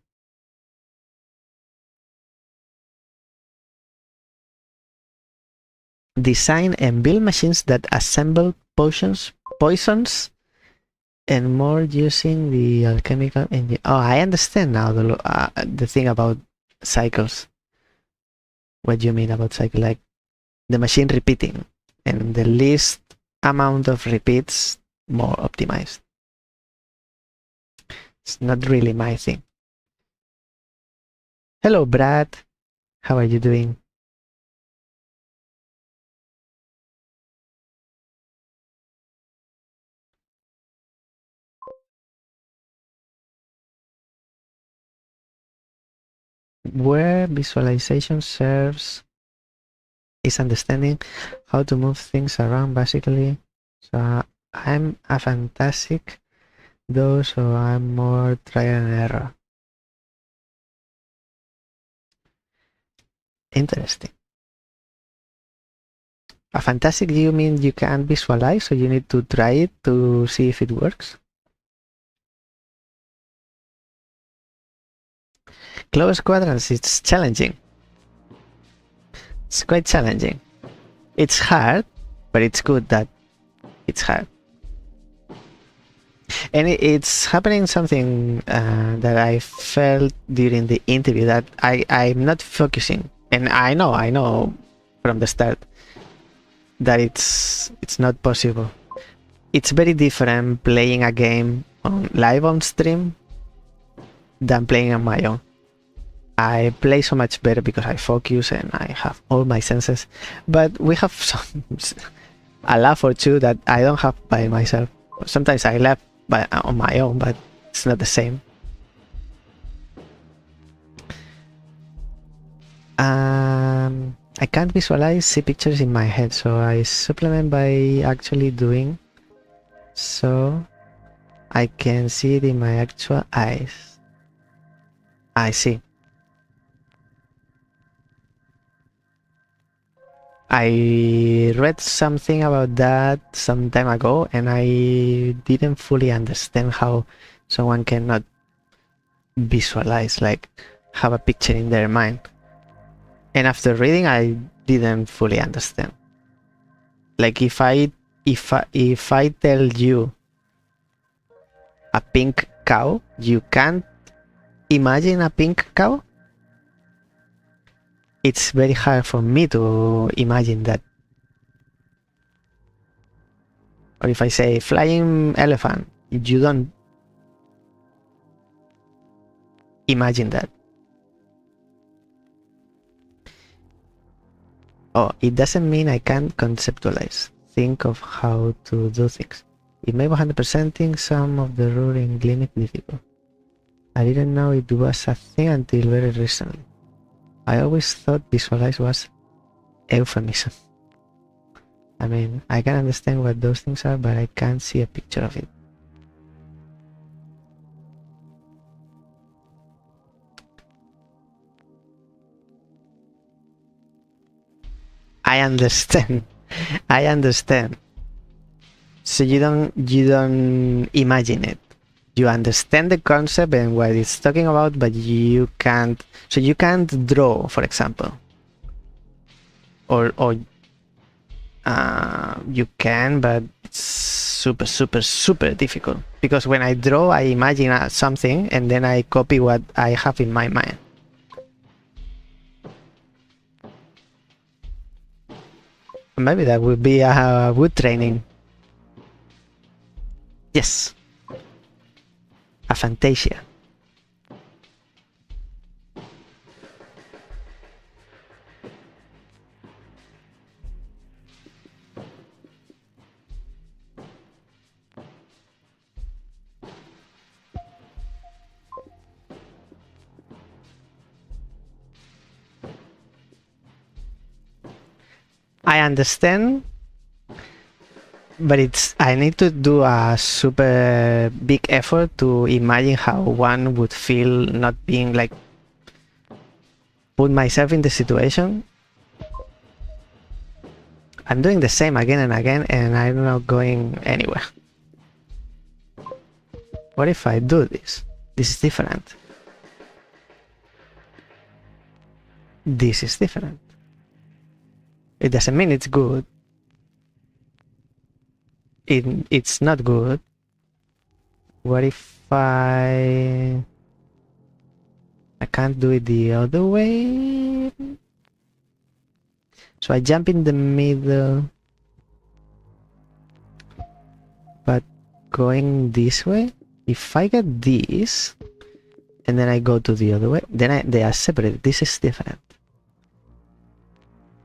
Design and build machines that assemble poisons, and more using the alchemical engine. Oh, I understand now the thing about cycles. What do you mean about cycle? Like the machine repeating, and the least amount of repeats, more optimized. It's not really my thing. Hello, Brad. How are you doing? Where visualization serves is understanding how to move things around, basically. So I'm a fantastic though, so I'm more trial and error. Interesting. A fantastic, do you mean you can't visualize, so you need to try it to see if it works? Clover Quadrants, it's challenging. It's quite challenging. It's hard, but it's good that it's hard. And it's happening something that I felt during the interview, that I'm not focusing. And I know from the start that it's not possible. It's very different playing a game live on stream than playing on my own. I play so much better because I focus and I have all my senses, but we have a laugh or two that I don't have by myself. Sometimes I laugh on my own, but it's not the same. I can't visualize, see pictures in my head, so I supplement by actually doing so I can see it in my actual eyes. I see. I read something about that some time ago, and I didn't fully understand how someone cannot visualize. Like, have a picture in their mind. And after reading, I didn't fully understand. Like if I tell you a pink cow, you can't imagine a pink cow. It's very hard for me to imagine that. Or if I say flying elephant, you don't imagine that. Oh, it doesn't mean I can't conceptualize. Think of how to do things. It may be 100%ing some of the ruling limit difficult. I didn't know it was a thing until very recently. I always thought visualize was euphemism. I mean, I can understand what those things are, but I can't see a picture of it. I understand. I understand. So you don't imagine it. You understand the concept and what it's talking about, but you can't. So you can't draw, for example, or you can, but it's super difficult, because when I draw, I imagine something and then I copy what I have in my mind. Maybe that would be a good training. Yes. A fantasia. I understand, but I need to do a super big effort to imagine how one would feel not being like, put myself in the situation. I'm doing the same again and again and I'm not going anywhere. What if I do this? This is different. This is different. It doesn't mean it's good. It's not good. What if I can't do it the other way? So I jump in the middle, but going this way. If I get this and then I go to the other way, then they are separated. This is different.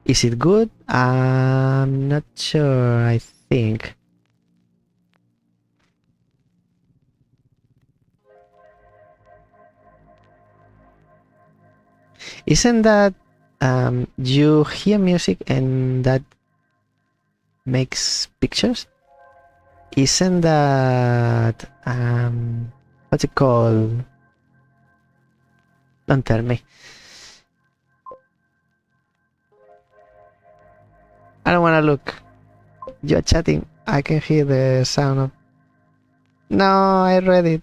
Is it good? I'm not sure. I think. Isn't that you hear music and that makes pictures? Isn't that what's it called? Don't tell me. I don't want to look. You're chatting. I can hear the sound of... No, I read it.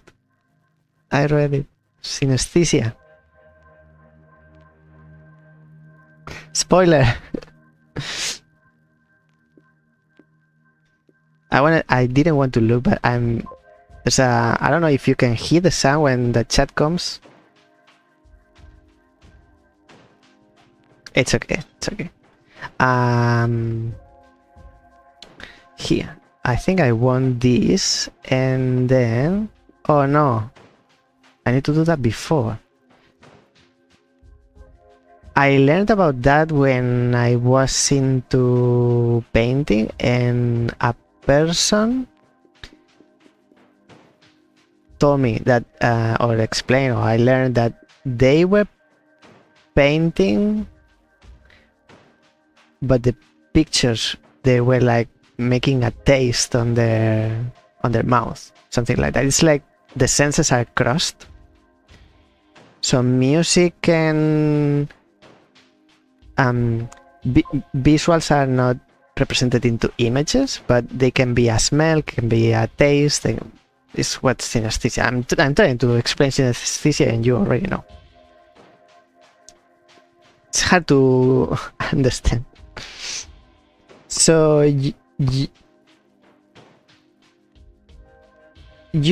I read it. Synesthesia. Spoiler. I didn't want to look, but there's a... I don't know if you can hear the sound when the chat comes. It's okay. It's okay. Here. I think I want this, and then... Oh no. I need to do that before. I learned about that when I was into painting, and a person told me that, or explained, or I learned that they were painting, but the pictures, they were like making a taste on their mouth, something like that. It's like the senses are crossed. So music and visuals are not represented into images, but they can be a smell, can be a taste. It's what synesthesia. I'm trying to explain synesthesia, and you already know. hard to understand. So you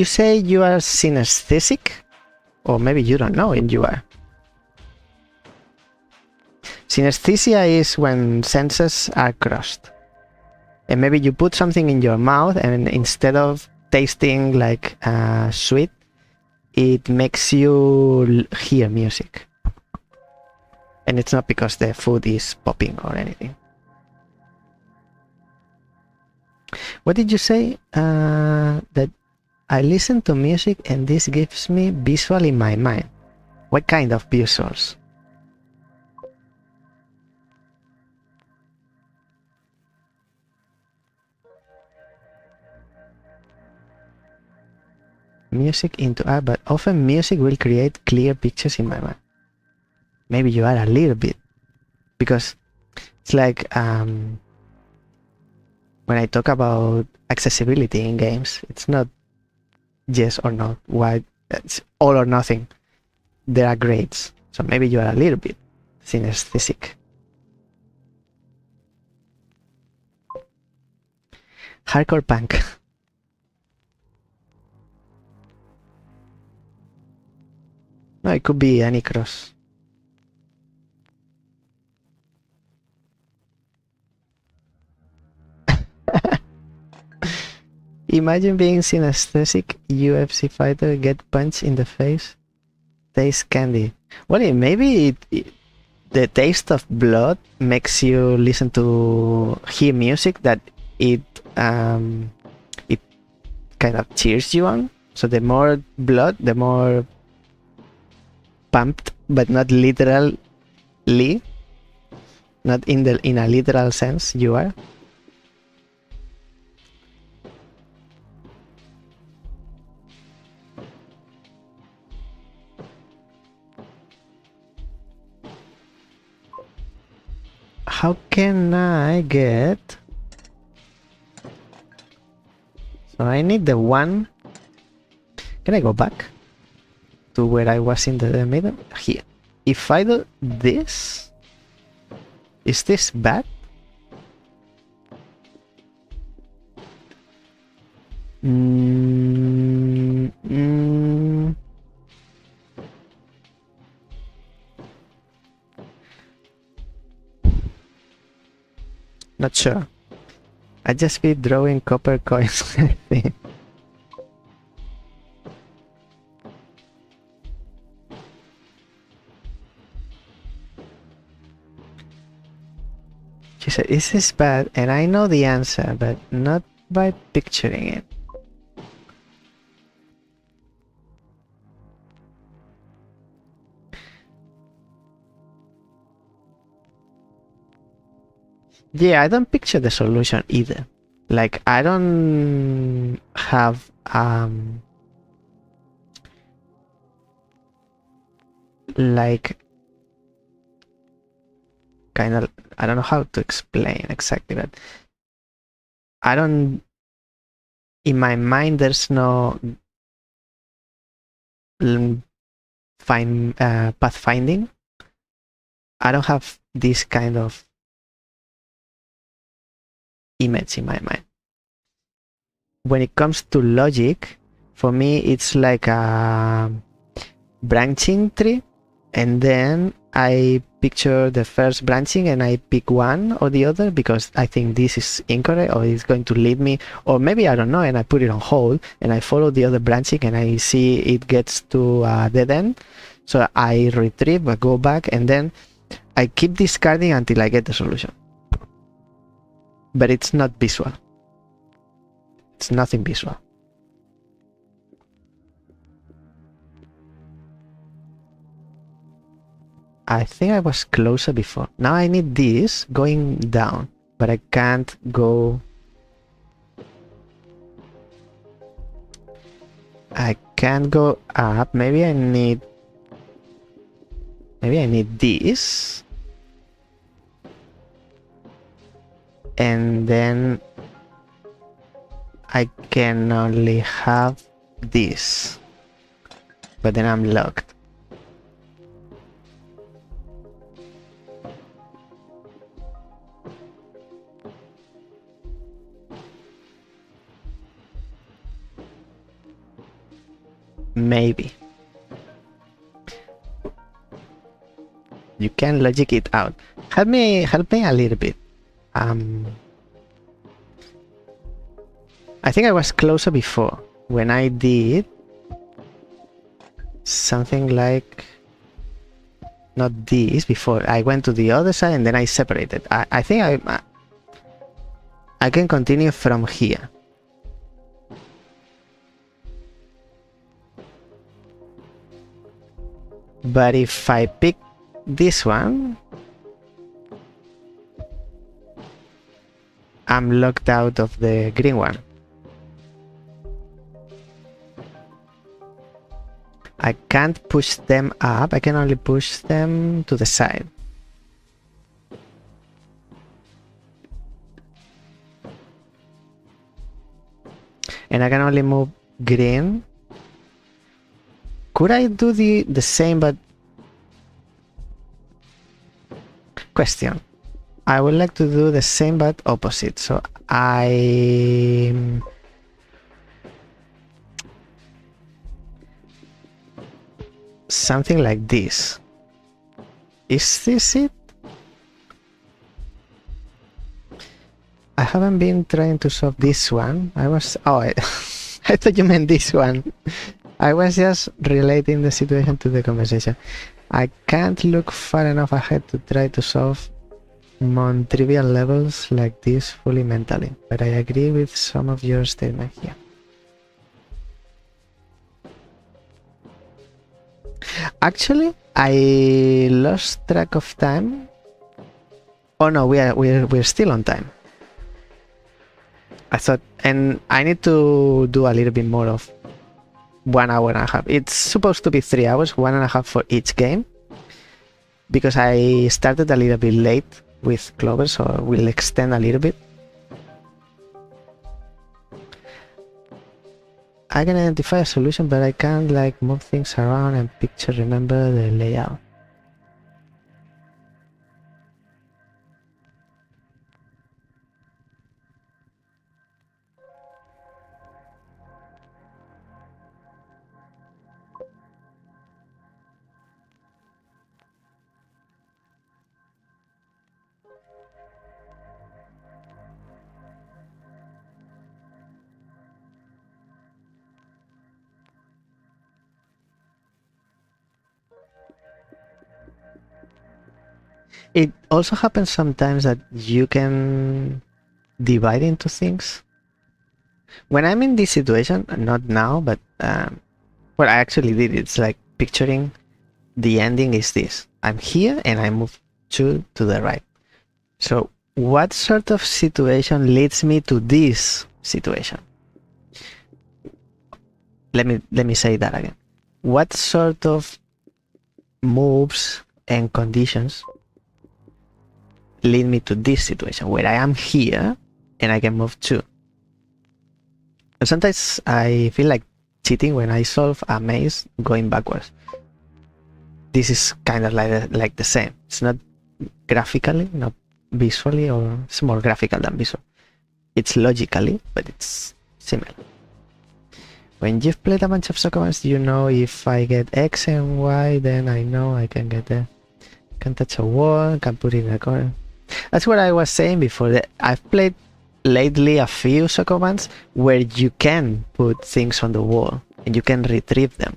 say you are synesthetic, or maybe you don't know and you are. Synesthesia is when senses are crossed. And maybe you put something in your mouth and instead of tasting like sweet, it makes you hear music. And it's not because the food is popping or anything. What did you say? That I listen to music and this gives me visual in my mind. What kind of visuals? Music into art, but often music will create clear pictures in my mind. Maybe you are a little bit, because it's like when I talk about accessibility in games, it's not yes or no, why, it's all or nothing. There are grades, so maybe you are a little bit synesthetic. Hardcore punk. No, it could be any cross. Imagine being synesthetic UFC fighter, get punched in the face, taste candy. Well, maybe the taste of blood makes you listen to hear music that it kind of cheers you on. So the more blood, the more pumped, but not literally, not in a literal sense you are. How can I get? So I need the one. Can I go back to where I was in the middle? Here. If I do this, is this bad? Not sure. I just be drawing copper coins. She said, "Is this bad?" And I know the answer, but not by picturing it. Yeah, I don't picture the solution either. Like, I don't have like kind of, I don't know how to explain exactly, but I don't, in my mind there's no pathfinding. I don't have this kind of image in my mind. When it comes to logic, for me it's like a branching tree, and then I picture the first branching and I pick one or the other because I think this is incorrect or it's going to lead me, or maybe I don't know, and I put it on hold and I follow the other branching and I see it gets to a dead end, so I retrieve, I go back, and then I keep discarding until I get the solution. But it's not visual. It's nothing visual. I think I was closer before. Now I need this going down, but I can't go. I can't go up. Maybe I need this. And then I can only have this, but then I'm locked. Maybe. You can logic it out. Help me a little bit. I think I was closer before when I did something like not this before. I went to the other side and then I separated. I think I can continue from here. But if I pick this one, I'm locked out of the green one. I can't push them up, I can only push them to the side. And I can only move green. Could I do the same but... Question. I would like to do the same but opposite. So something like this. Is this it? I haven't been trying to solve this one. I thought you meant this one. I was just relating the situation to the conversation. I can't look far enough ahead to try to solve non-trivial levels like this fully mentally, but I agree with some of your statement here. Actually, I lost track of time. Oh no, we're still on time. I thought, and I need to do a little bit more of 1 hour and a half. It's supposed to be 3 hours, 1.5 for each game, because I started a little bit late with Clover, so we'll extend a little bit. I can identify a solution, but I can't like move things around and remember the layout. It also happens sometimes that you can divide into things. When I'm in this situation, not now, but what I actually did, it's like picturing the ending is this. I'm here and I move 2 to the right. So what sort of situation leads me to this situation? Let me say that again. What sort of moves and conditions lead me to this situation where I am here and I can move 2? And sometimes I feel like cheating when I solve a maze going backwards. This is kind of like the same. It's not graphically, not visually, or it's more graphical than visual. It's logically, but it's similar. When you've played a bunch of Sokomans, you know if I get X and Y, then I know I can get there. Can touch a wall, can put it in a corner. That's what I was saying before. That I've played lately a few Sokomans where you can put things on the wall and you can retrieve them.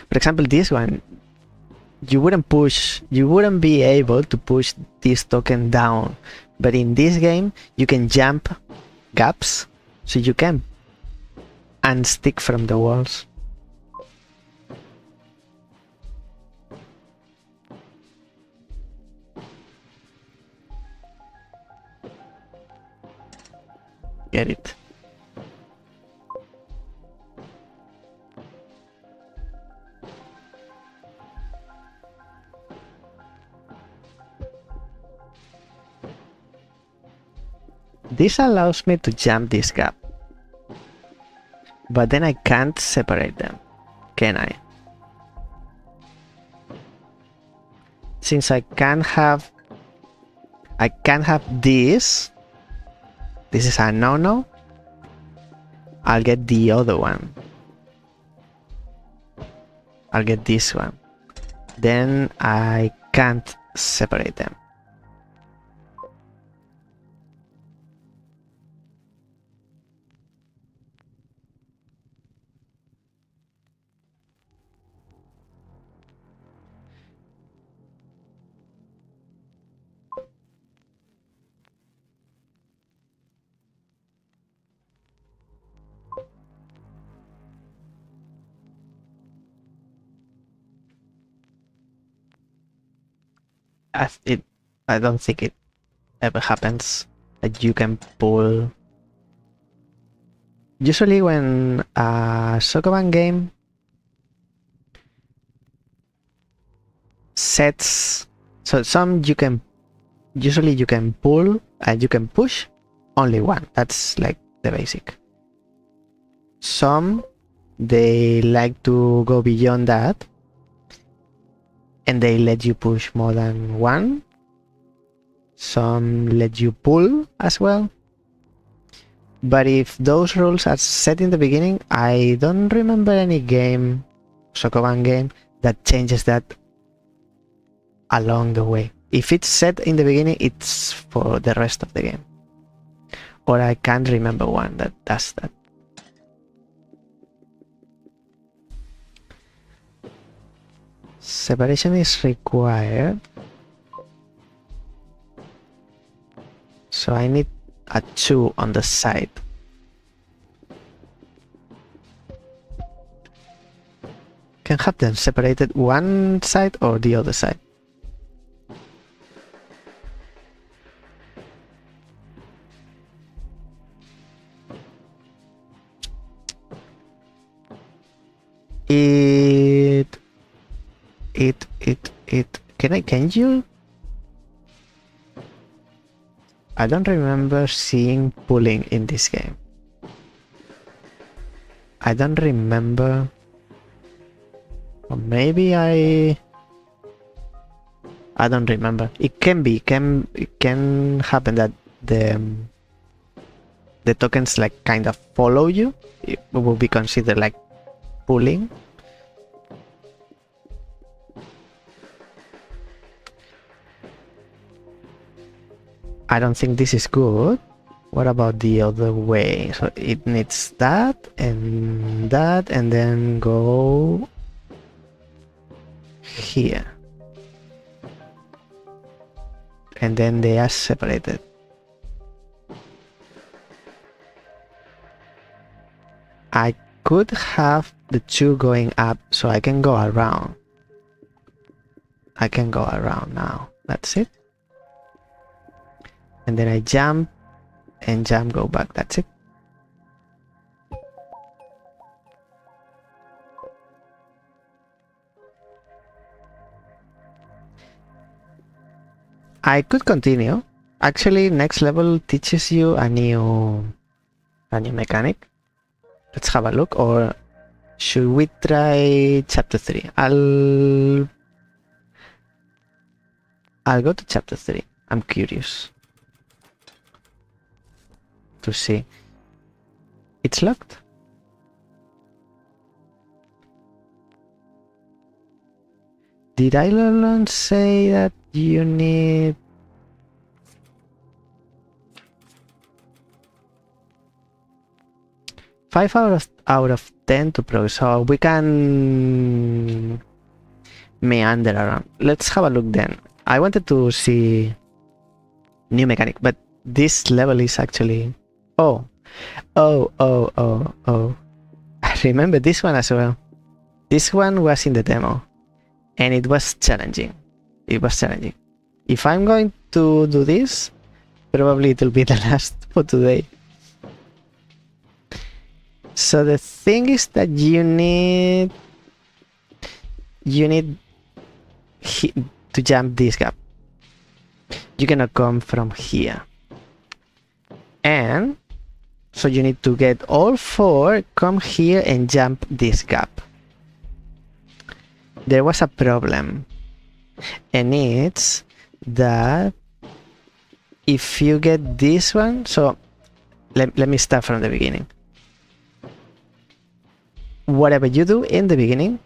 For example, this one, you wouldn't be able to push this token down, but in this game you can jump gaps, so you can unstick from the walls. Get it? This allows me to jump this gap, but then I can't separate them, can I? Since I can't have this is a no-no, I'll get the other one. I'll get this one. Then I can't separate them. I don't think it ever happens that you can pull. Usually when a Sokoban game sets, so some usually you can pull and you can push only one. That's like the basic. Some they like to go beyond that and they let you push more than one. Some let you pull as well. But if those rules are set in the beginning, I don't remember any game, Sokoban game, that changes that along the way. If it's set in the beginning, it's for the rest of the game. Or I can't remember one that does that. Separation is required. So I need a 2 on the side. Can have them separated one side or the other side. Can you? I don't remember seeing pulling in this game. I don't remember. Or maybe I don't remember. It can happen that the tokens like kind of follow you. It will be considered like pulling. I don't think this is good. What about the other way? So it needs that, and then go here. And then they are separated. I could have the 2 going up so I can go around. I can go around now. That's it. And then I jump and jump, go back. That's it. I could continue. Actually, next level teaches you a new mechanic. Let's have a look. Or should we try chapter 3? I'll go to chapter 3. I'm curious to see. It's locked. Did I learn say that you need five out of 10 to progress? So we can meander around. Let's have a look then. I wanted to see new mechanic, but this level is actually oh. I remember this one as well. This one was in the demo and it was challenging. If I'm going to do this, probably it will be the last for today. So the thing is that you need to jump this gap. You cannot come from here. And so you need to get all 4, come here and jump this gap. There was a problem, and it's that if you get this one, so let me start from the beginning. Whatever you do in the beginning,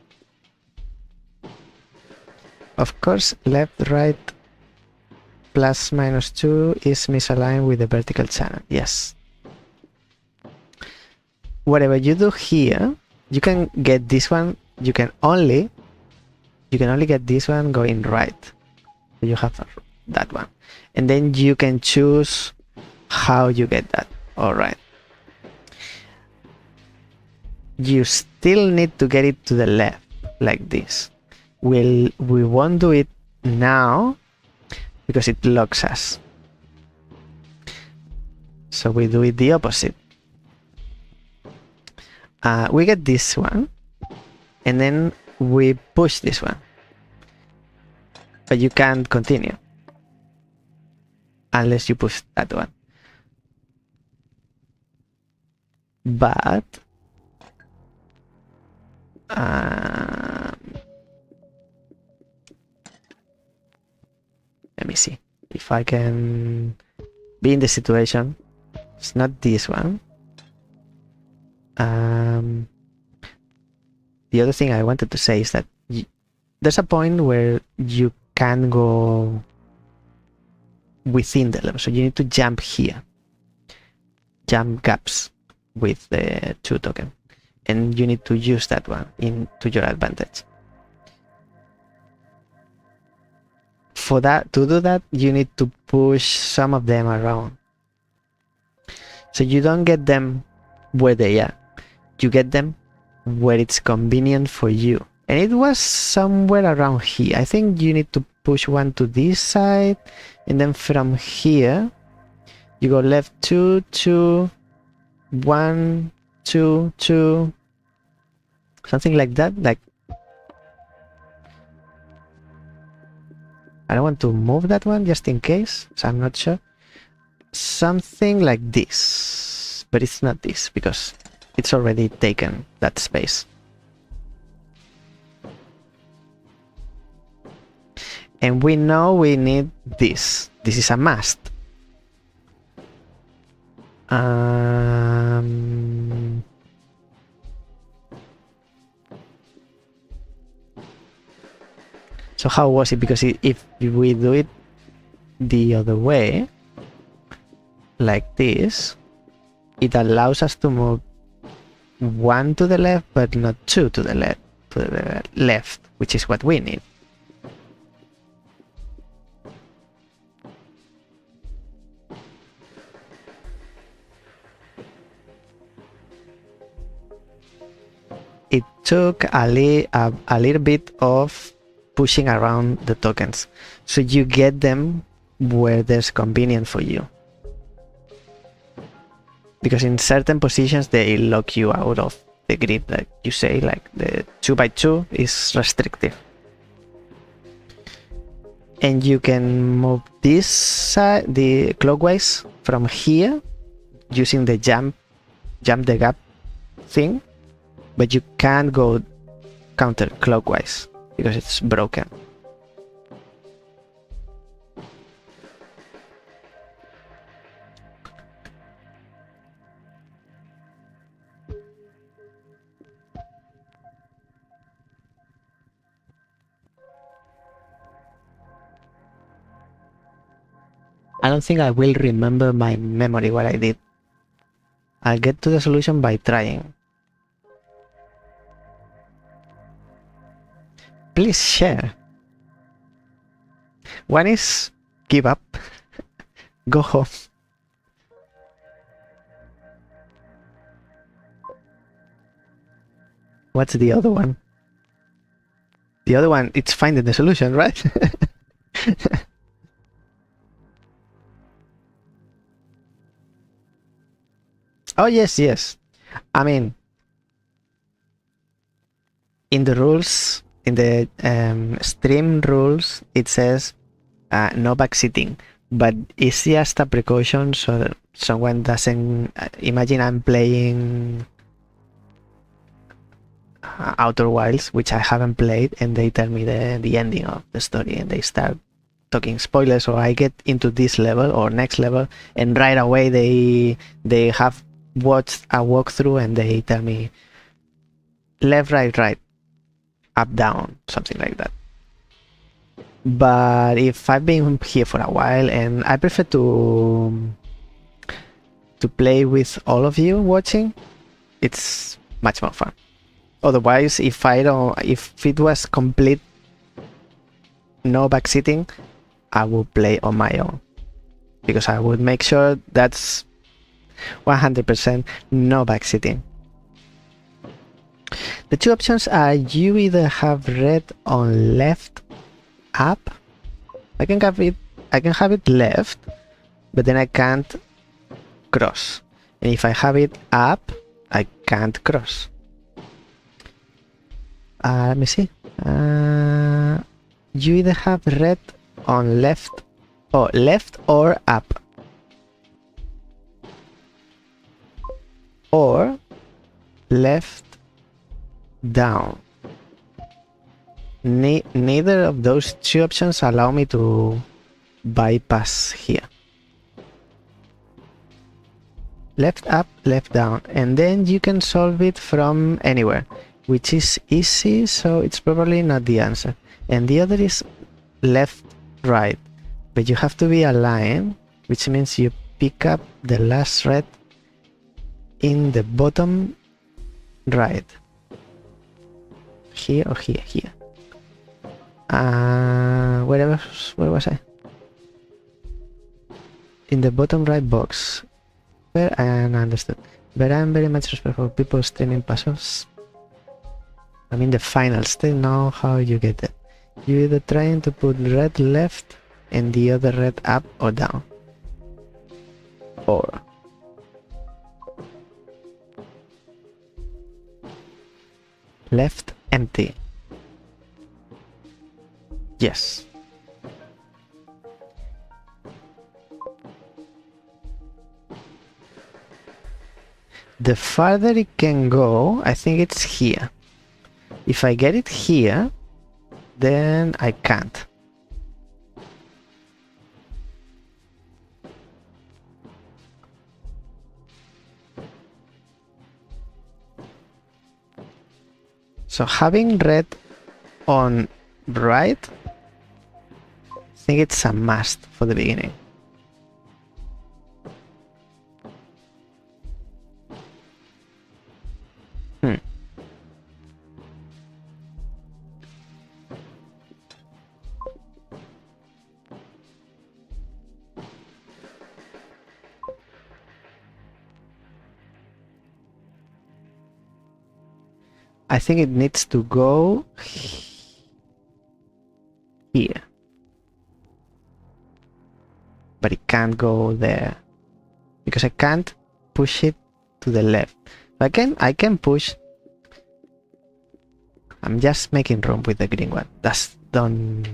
Of course, left, right, plus minus 2 is misaligned with the vertical channel. Yes. Whatever you do here, you can get this one. You can only get this one going right. You have that one, and then you can choose how you get that. All right. You still need to get it to the left like this. We won't do it now because it locks us. So we do it the opposite. We get this one, and then we push this one. But you can't continue unless you push that one. But let me see if I can be in the situation. It's not this one. The other thing I wanted to say is that there's a point where you can go within the level, so you need to jump here, jump gaps with the 2 token, and you need to use that one to your advantage. For that, to do that, you need to push some of them around, so you don't get them where they are, you get them where it's convenient for you. And it was somewhere around here. I think you need to push one to this side, and then from here you go left 2, 2, 1, 2, 2, something like that. Like, I don't want to move that one just in case, so I'm not sure. Something like this, but it's not this because it's already taken that space. And we know we need this. This is a must. So how was it? Because if we do it the other way, like this, it allows us to move 1 to the left, but not 2 to the left, which is what we need. It took a little bit of pushing around the tokens, so you get them where there's convenient for you. Because in certain positions they lock you out of the grid, like you say, like the 2x2 is restrictive. And you can move this side, the clockwise from here, using the jump the gap thing, but you can't go counterclockwise because it's broken. I don't think I will remember my memory what I did. I'll get to the solution by trying. Please share. One is give up, go home. What's the other one? The other one, it's finding the solution, right? Oh, yes, yes. I mean, in the rules, in the stream rules, it says no backseating, but it's just a precaution so someone doesn't imagine I'm playing Outer Wilds, which I haven't played, and they tell me the ending of the story and they start talking spoilers, or I get into this level or next level and right away they have watched a walkthrough and they tell me left, right, right, up, down, something like that. But if I've been here for a while and I prefer to play with all of you watching, it's much more fun. Otherwise, if it was complete no backseating, I would play on my own, because I would make sure that's 100% no backseating. The two options are, you either have red on left up. I can have it left, but then I can't cross. And if I have it up, I can't cross. Let me see. You either have red on left or up, or left down. Neither of those two options allow me to bypass here. Left up, left down, and then you can solve it from anywhere, which is easy, so it's probably not the answer. And the other is left, right, but you have to be aligned, which means you pick up the last red in the bottom right. Here or here, here. Where was I? In the bottom right box. Where I understood. But I'm very much respectful of people streaming puzzles. I mean the finals, they know how you get it. You're either trying to put red left and the other red up or down. Or left empty. Yes. The farther it can go, I think it's here. If I get it here, then I can't. So having red on right, I think it's a must for the beginning. I think it needs to go here, but it can't go there because I can't push it to the left. I can push. I'm just making room with the green one. Don't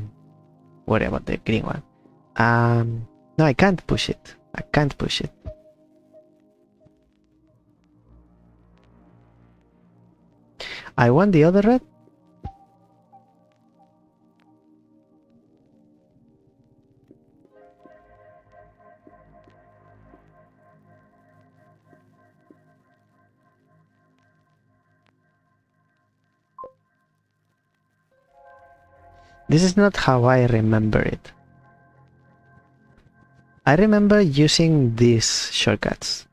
worry about the green one. No, I can't push it. I can't push it. I want the other red. This is not how I remember it. I remember using these shortcuts.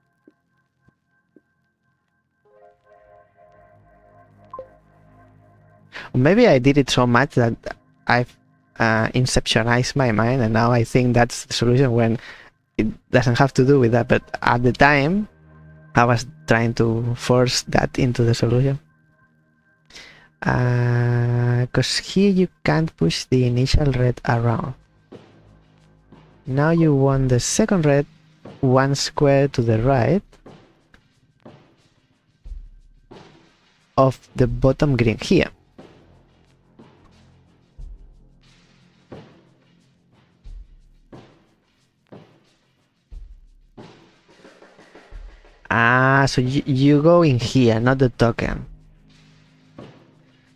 Maybe I did it so much that I've inceptionized my mind, and now I think that's the solution when it doesn't have to do with that. But at the time, I was trying to force that into the solution. Because here you can't push the initial red around. Now you want the second red one square to the right of the bottom green here. So you go in here, not the token.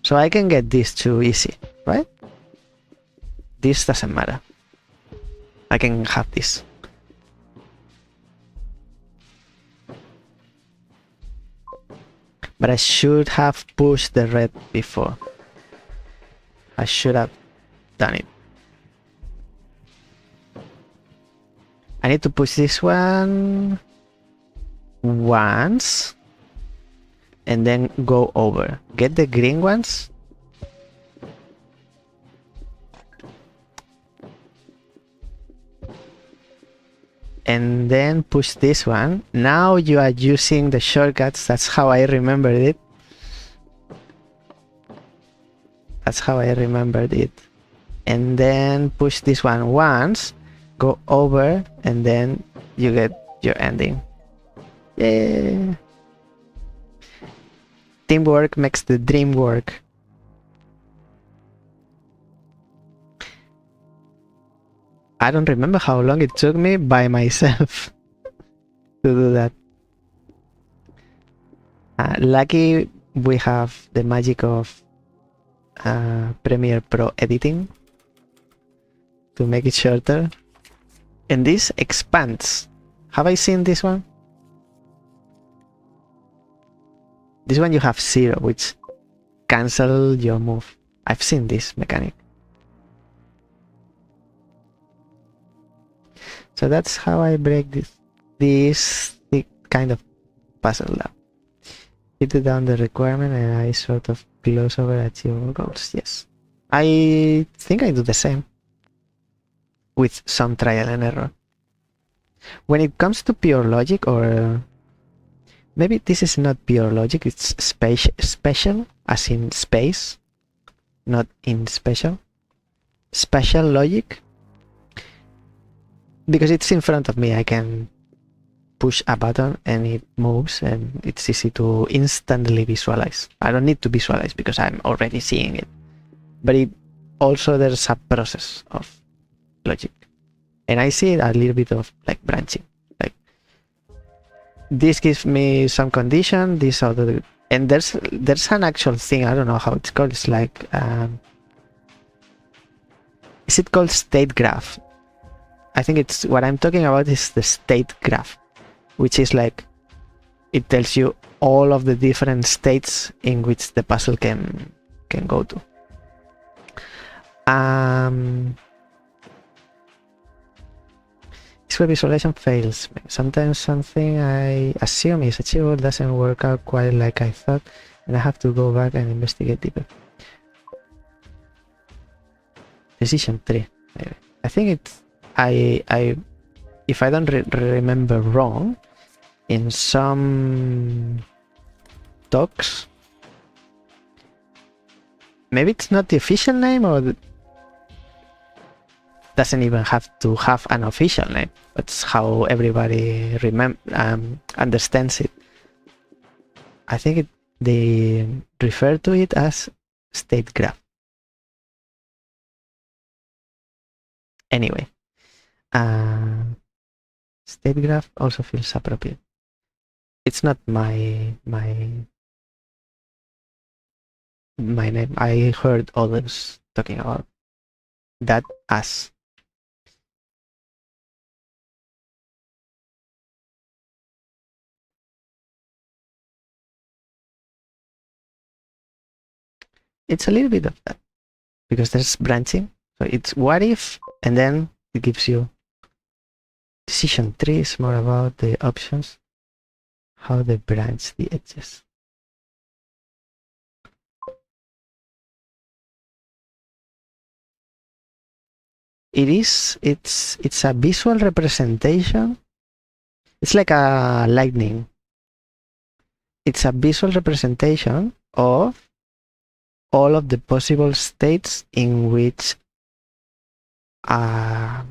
So I can get this too easy, right? This doesn't matter. I can have this. But I should have pushed the red before. I should have done it. I need to push this one once and then go over. Get the green ones. And then push this one. Now you are using the shortcuts. That's how I remembered it. That's how I remembered it. And then push this one once, go over, and then you get your ending. Yeah. Teamwork makes the dream work. I don't remember how long it took me by myself to do that. Lucky we have the magic of Premiere Pro editing to make it shorter. And this expands. Have I seen this one? This one you have 0, which cancel your move. I've seen this mechanic. So that's how I break this kind of puzzle now. Hit down the requirement and I sort of gloss over achievable goals. Yes. I think I do the same with some trial and error. When it comes to pure logic, or maybe this is not pure logic, it's special, as in space, not in special. Special logic. Because it's in front of me, I can push a button and it moves, and it's easy to instantly visualize. I don't need to visualize because I'm already seeing it. But it also, there's a process of logic. And I see a little bit of like branching. Like this gives me some condition, this other, and there's an actual thing, I don't know how it's called. It's like is it called state graph? I think it's what I'm talking about is the state graph, which is like it tells you all of the different states in which the puzzle can go to. This web visualization fails. Sometimes something I assume is achievable doesn't work out quite like I thought, and I have to go back and investigate deeper. Decision 3. Maybe. I think it's if I don't remember wrong, in some talks, maybe it's not the official name, or doesn't even have to have an official name. That's how everybody understands it. I think they refer to it as state graph. Anyway. State graph also feels appropriate. It's not my name. I heard others talking about that as. It's a little bit of that because there's branching. So it's what if, and then it gives you. Decision 3 is more about the options, how they branch the edges. It's a visual representation. It's like a lightning. It's a visual representation of all of the possible states in which a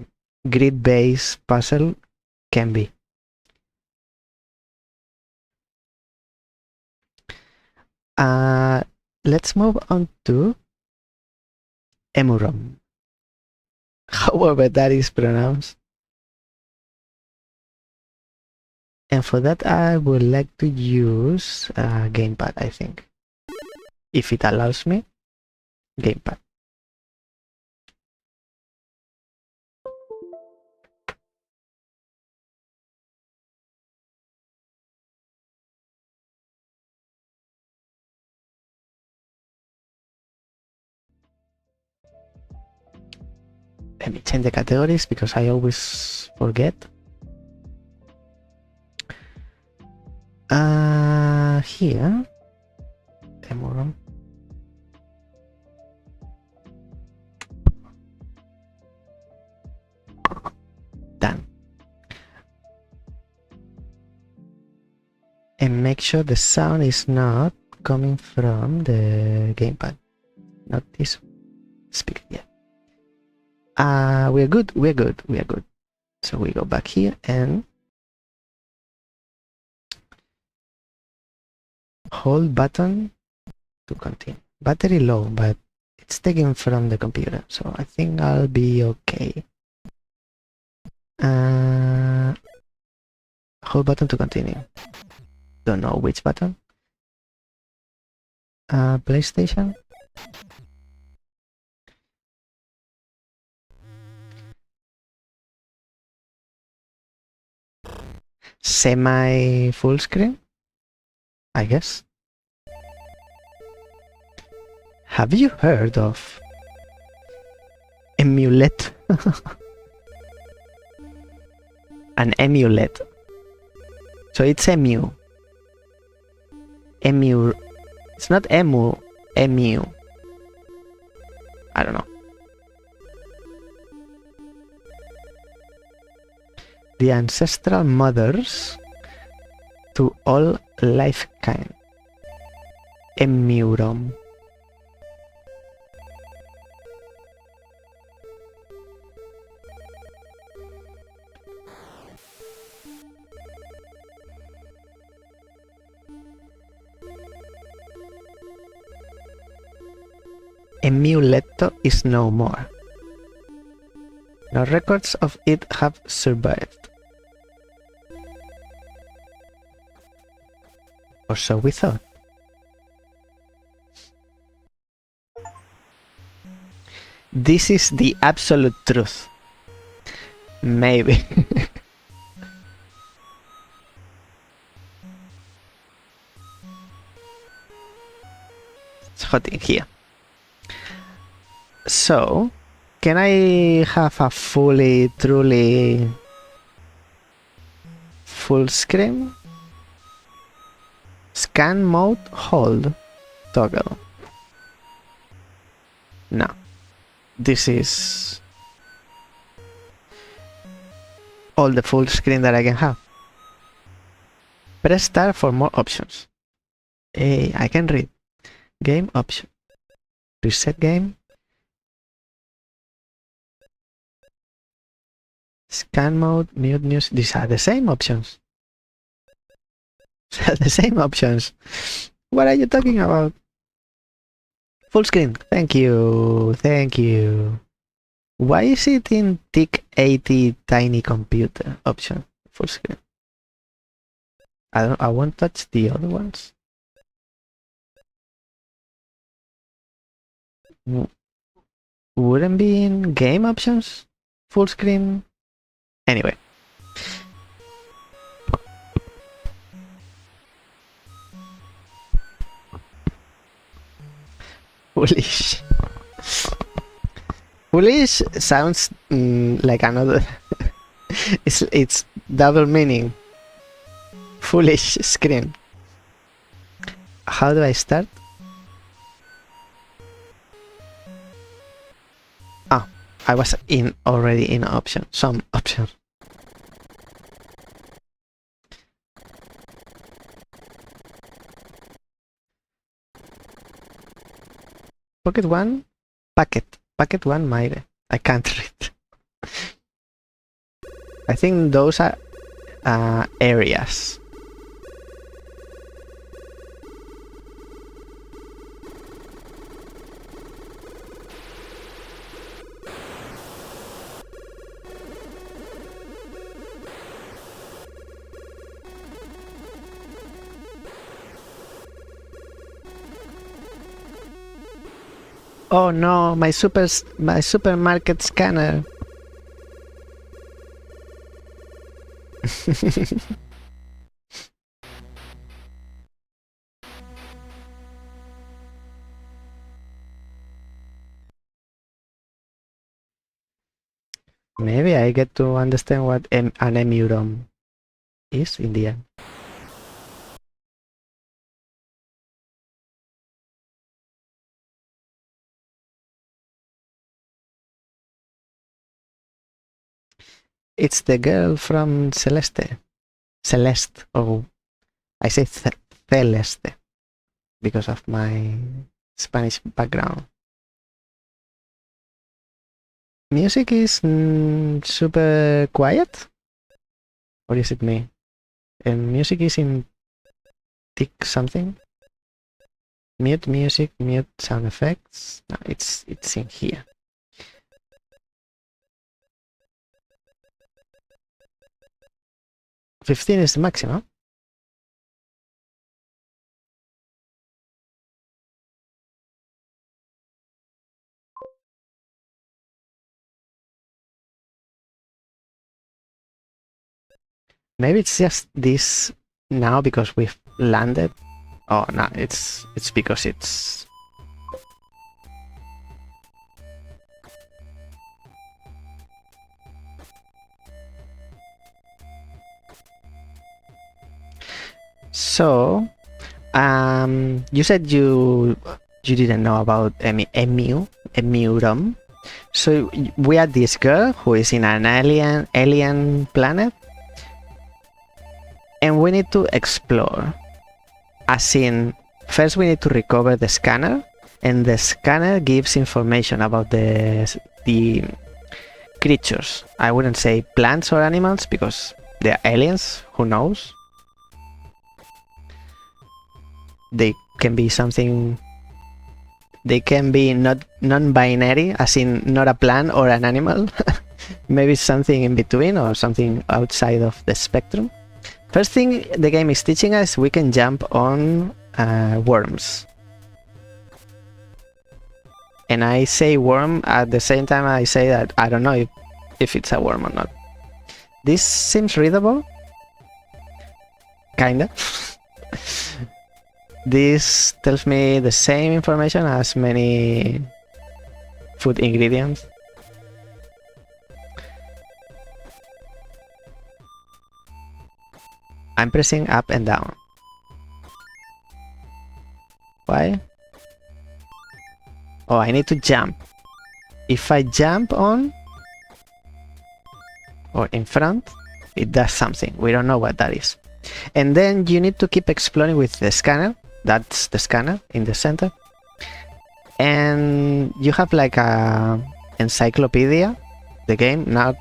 grid-based puzzle can be. Let's move on to EMUUROM. However that is pronounced. And for that I would like to use gamepad, I think. If it allows me, gamepad. Let me change the categories because I always forget. here. EMUUROM. Done. And make sure the sound is not coming from the gamepad. Not this speaker. Yeah. We're good. We're good. We are good. So we go back here and hold button to continue. Battery low, but it's taken from the computer, so I think I'll be okay. Hold button to continue. Don't know which button. PlayStation. Semi full screen, I guess. Have you heard of emulate? An emulate. So it's emu. Emu. It's not emu. Emu. I don't know. The ancestral mothers to all life kind. EMUUROM. Emuletto is no more. No records of it have survived. Or so we thought. This is the absolute truth. Maybe. It's hot in here. So, can I have a fully, truly full screen? Scan mode, hold, toggle. No. This is all the full screen that I can have. Press start for more options. Hey, I can read. Game option. Reset game. Scan mode, mute news. These are the same options. The same options. What are you talking about? Full screen. Thank you. Thank you. Why is it in TIC 80 tiny computer option? Full screen. I won't touch the other ones. Wouldn't be in game options? Full screen? Anyway. Foolish. Foolish sounds like another. it's double meaning. Foolish screen. How do I start? Ah, I was already in option. Some option. Pocket one, packet one, Maire. I can't read. I think those are areas. Oh no, my supermarket scanner. Maybe I get to understand what an EMUUROM is in the end. it's the girl from Celeste. Celeste, or I say Celeste because of my Spanish background. Music is super quiet, or is it me? And music is in tick something. Mute music, mute sound effects. No, it's in here. $15 is the maximum. Maybe it's just this now because we've landed. Oh no, it's because it's so. You said you didn't know about EMUUROM. So we are this girl who is in an alien planet, and we need to explore. As in, first we need to recover the scanner, and the scanner gives information about the creatures. I wouldn't say plants or animals because they're aliens. Who knows? They can be something. They can be not non-binary, as in not a plant or an animal. Maybe something in between or something outside of the spectrum. First thing the game is teaching us, we can jump on worms. And I say worm at the same time I say that I don't know if it's a worm or not. This seems readable. Kinda. This tells me the same information as many food ingredients. I'm pressing up and down. Why? Oh, I need to jump. If I jump on or in front, it does something. We don't know what that is. And then you need to keep exploring with the scanner. That's the scanner in the center. And you have like a encyclopedia, the game. Not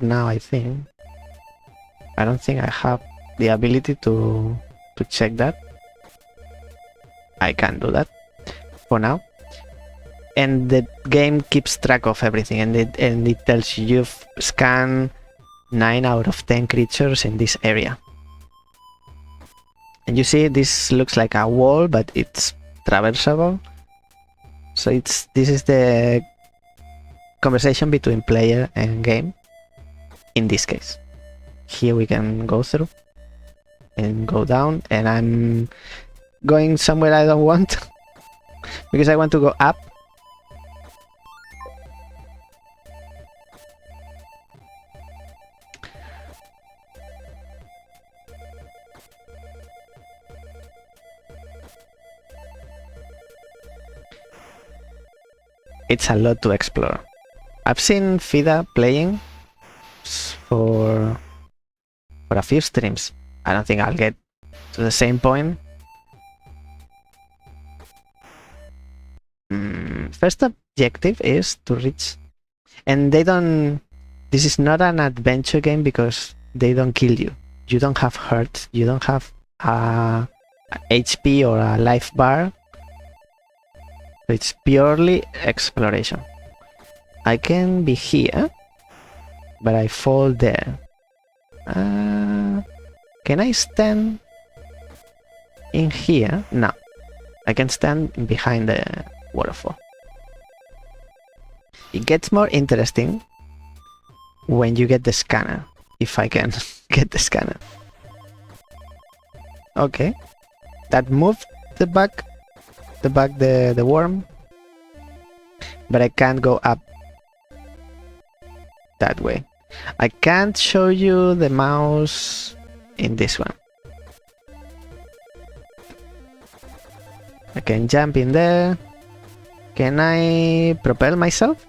now, I think. I don't think I have the ability to check that. I can't do that for now. And the game keeps track of everything, and it tells you you've scanned 9 out of 10 creatures in this area. And you see this looks like a wall, but it's traversable. So this is the conversation between player and game in this case. Here we can go through and go down, and I'm going somewhere I don't want because I want to go up. It's a lot to explore. I've seen Fida playing for a few streams. I don't think I'll get to the same point. First objective is to reach, and they don't. This is not an adventure game because they don't kill you. You don't have hurt. You don't have a HP or a life bar. It's purely exploration. I can be here, but I fall there. Can I stand in here? No. I can stand behind the waterfall. It gets more interesting when you get the scanner. If I can get the scanner. Okay. That moved the worm. But I can't go up that way. I can't show you the mouse in this one. I can jump in there. Can I propel myself?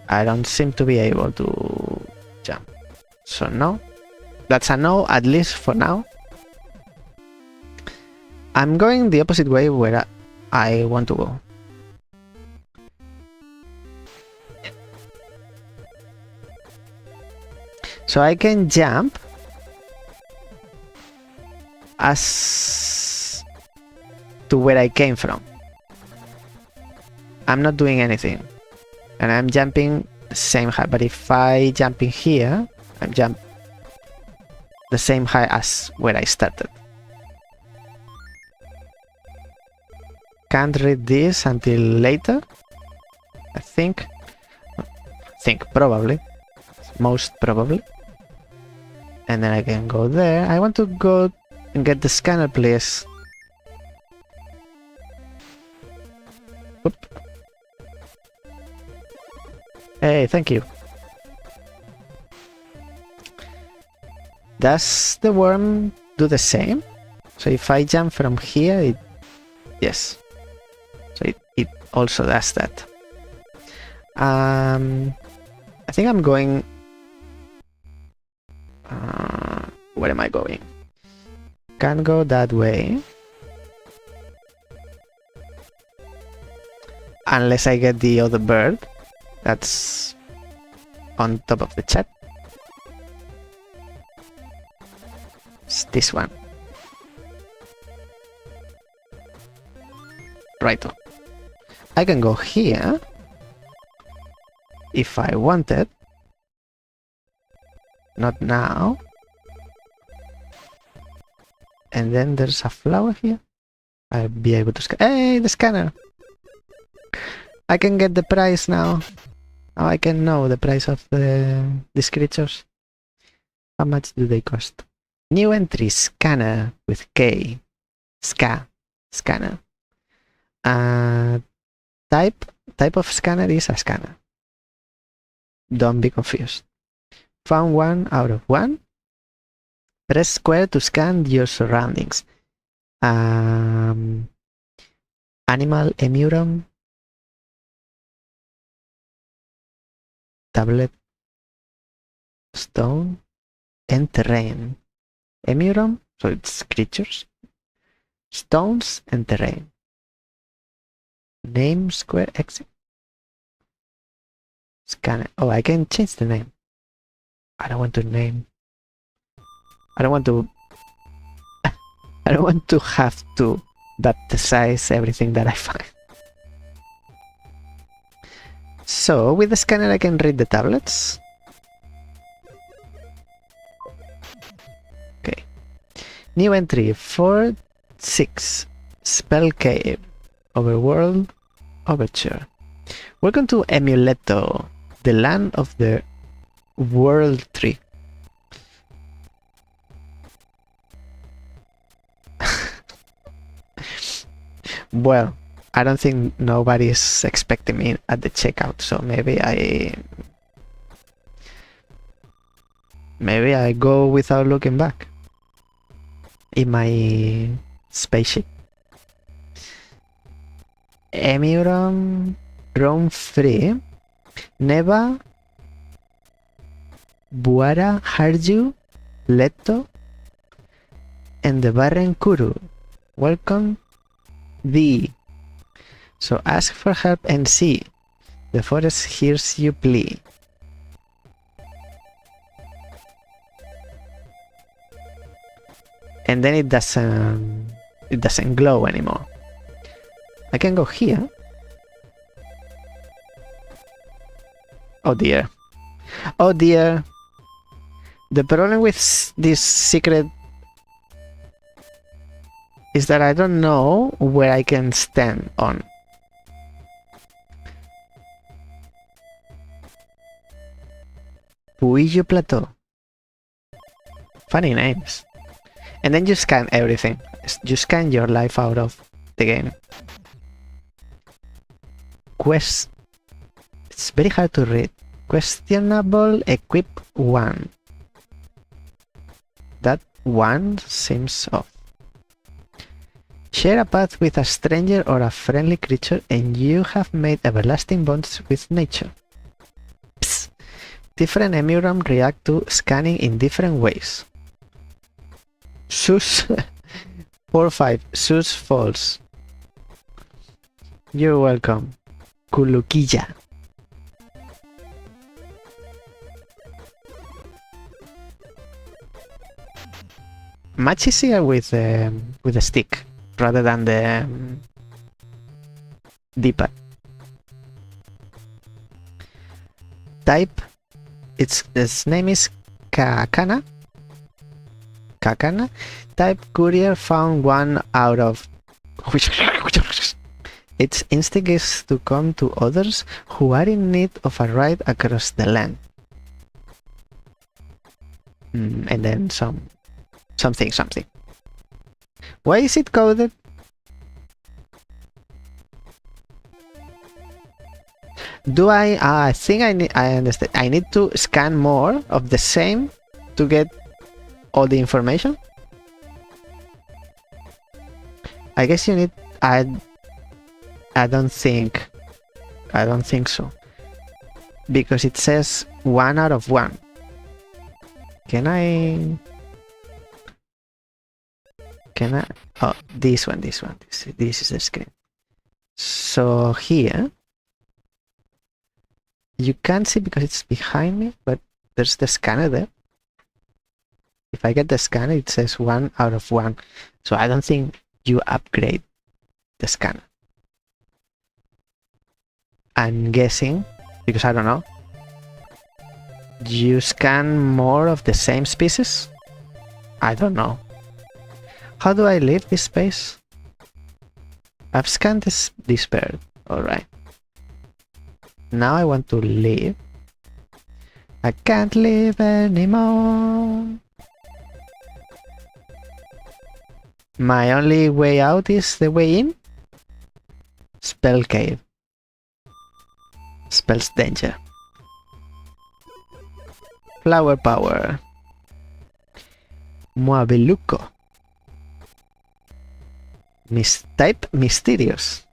I don't seem to be able to jump. So no. That's a no, at least for now. I'm going the opposite way where I want to go. So I can jump as to where I came from. I'm not doing anything. And I'm jumping the same height. But if I jump in here, I jump the same height as where I started. Can't read this until later. I think. Probably. Most probably. And then I can go there. I want to go and get the scanner, please. Oop. Hey, thank you. Does the worm do the same? So if I jump from here, yes. So it also does that. I think I'm going... where am I going? Can't go that way. Unless I get the other bird. That's on top of the chat. It's this one. Righto. I can go here if I wanted. Not now. And then there's a flower here. I'll be able to scan. Hey, the scanner! I can get the price now. Now I can know the price of these creatures. How much do they cost? New entry, scanner with K. Scanner. Type of scanner is a scanner. Don't be confused. Found 1 out of 1. Press square to scan your surroundings. Animal EMUUROM. Tablet. Stone. And terrain. EMUUROM, so it's creatures. Stones and terrain. Name square exit. Scanner. Oh, I can change the name. I don't want to name. I don't want to. I don't want to have to baptize everything that I find. So with the scanner, I can read the tablets. Okay. New entry 4-6. Spell Cave. Overworld. Overture. Welcome to Emuleto, the land of the World Tree. Well, I don't think nobody's expecting me at the checkout, so maybe I go without looking back in my spaceship. EMUUROM roam free. Neva, Buara, Harju, Leto, and the Barren Kuru. Welcome thee. So ask for help and see. The forest hears you plea. And then it doesn't glow anymore. I can go here. Oh dear. Oh dear. The problem with this secret is that I don't know where I can stand on. Puillo Plateau. Funny names. And then you scan everything. You scan your life out of the game. Quest. It's very hard to read. Questionable equip 1. That 1 seems off. Share a path with a stranger or a friendly creature and you have made everlasting bonds with nature. Different EMUUROM react to scanning in different ways. Sus 45. Sus false. You're welcome. Kuluquilla. Much easier with the stick rather than the D-pad. Type. Its name is Kakana. Kakana. Type courier found 1 out of. Its instinct is to come to others who are in need of a ride across the land. And then something. Why is it coded? Do I think I understand. I need to scan more of the same to get all the information. I guess you need. I don't think so, because it says 1 out of 1. Can I? Oh, this one. This is the screen. So here you can't see because it's behind me, but there's the scanner there. If I get the scanner, it says 1 out of 1. So I don't think you upgrade the scanner. I'm guessing, because I don't know, you scan more of the same species? I don't know. How do I leave this space? I've scanned this bird. Alright. Now I want to leave. I can't leave anymore. My only way out is the way in? Spell cave. Spells danger. Flower power. Muabeluco. Type mysterious.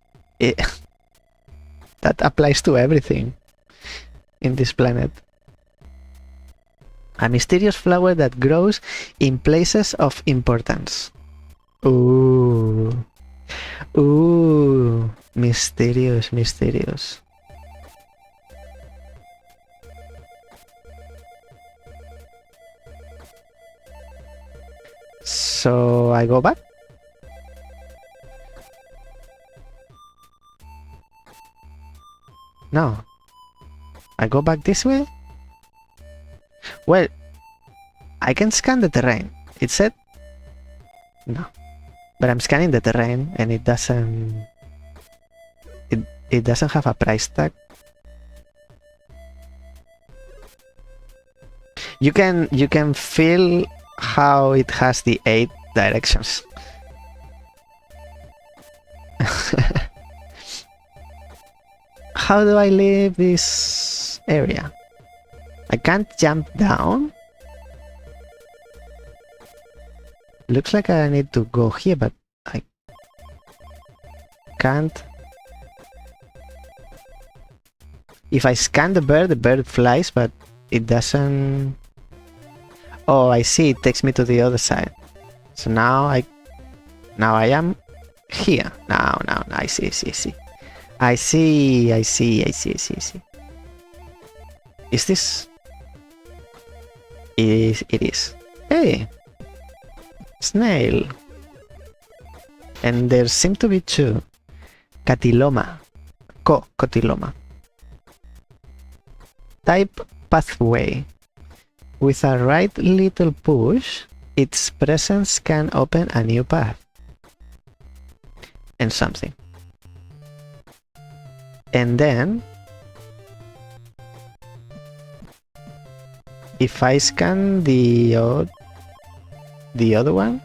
That applies to everything in this planet. A mysterious flower that grows in places of importance. Ooh. Mysterious. So I go back. No. I go back this way? Well, I can scan the terrain. It said? No. But I'm scanning the terrain and it doesn't... It doesn't have a price tag. You can feel how it has the 8 directions. How do I leave this area? I can't jump down. Looks like I need to go here, but I can't. If I scan the bird flies, but it doesn't. Oh, I see. It takes me to the other side. So now I am here. Now I see. I see. Is this? It is. Hey, snail. And there seem to be 2. Catyloma. Cotiloma. Type pathway. With a right little push, its presence can open a new path. And something. And then, if I scan the other one,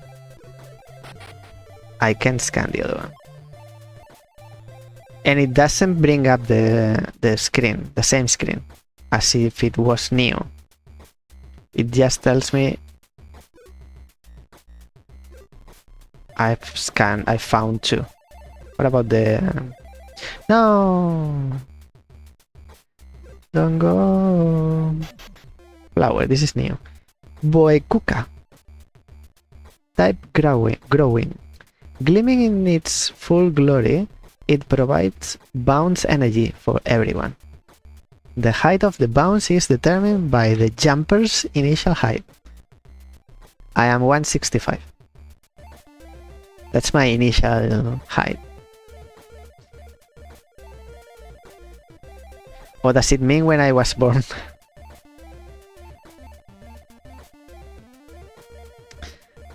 I can scan the other one. And it doesn't bring up the screen, the same screen, as if it was new. It just tells me I found 2. What about the... No! Don't go! flower. This is new. Boekuka. Type growing. Gleaming in its full glory, it provides bounce energy for everyone. The height of the bounce is determined by the jumper's initial height. I am 165. That's my initial height. What does it mean when I was born?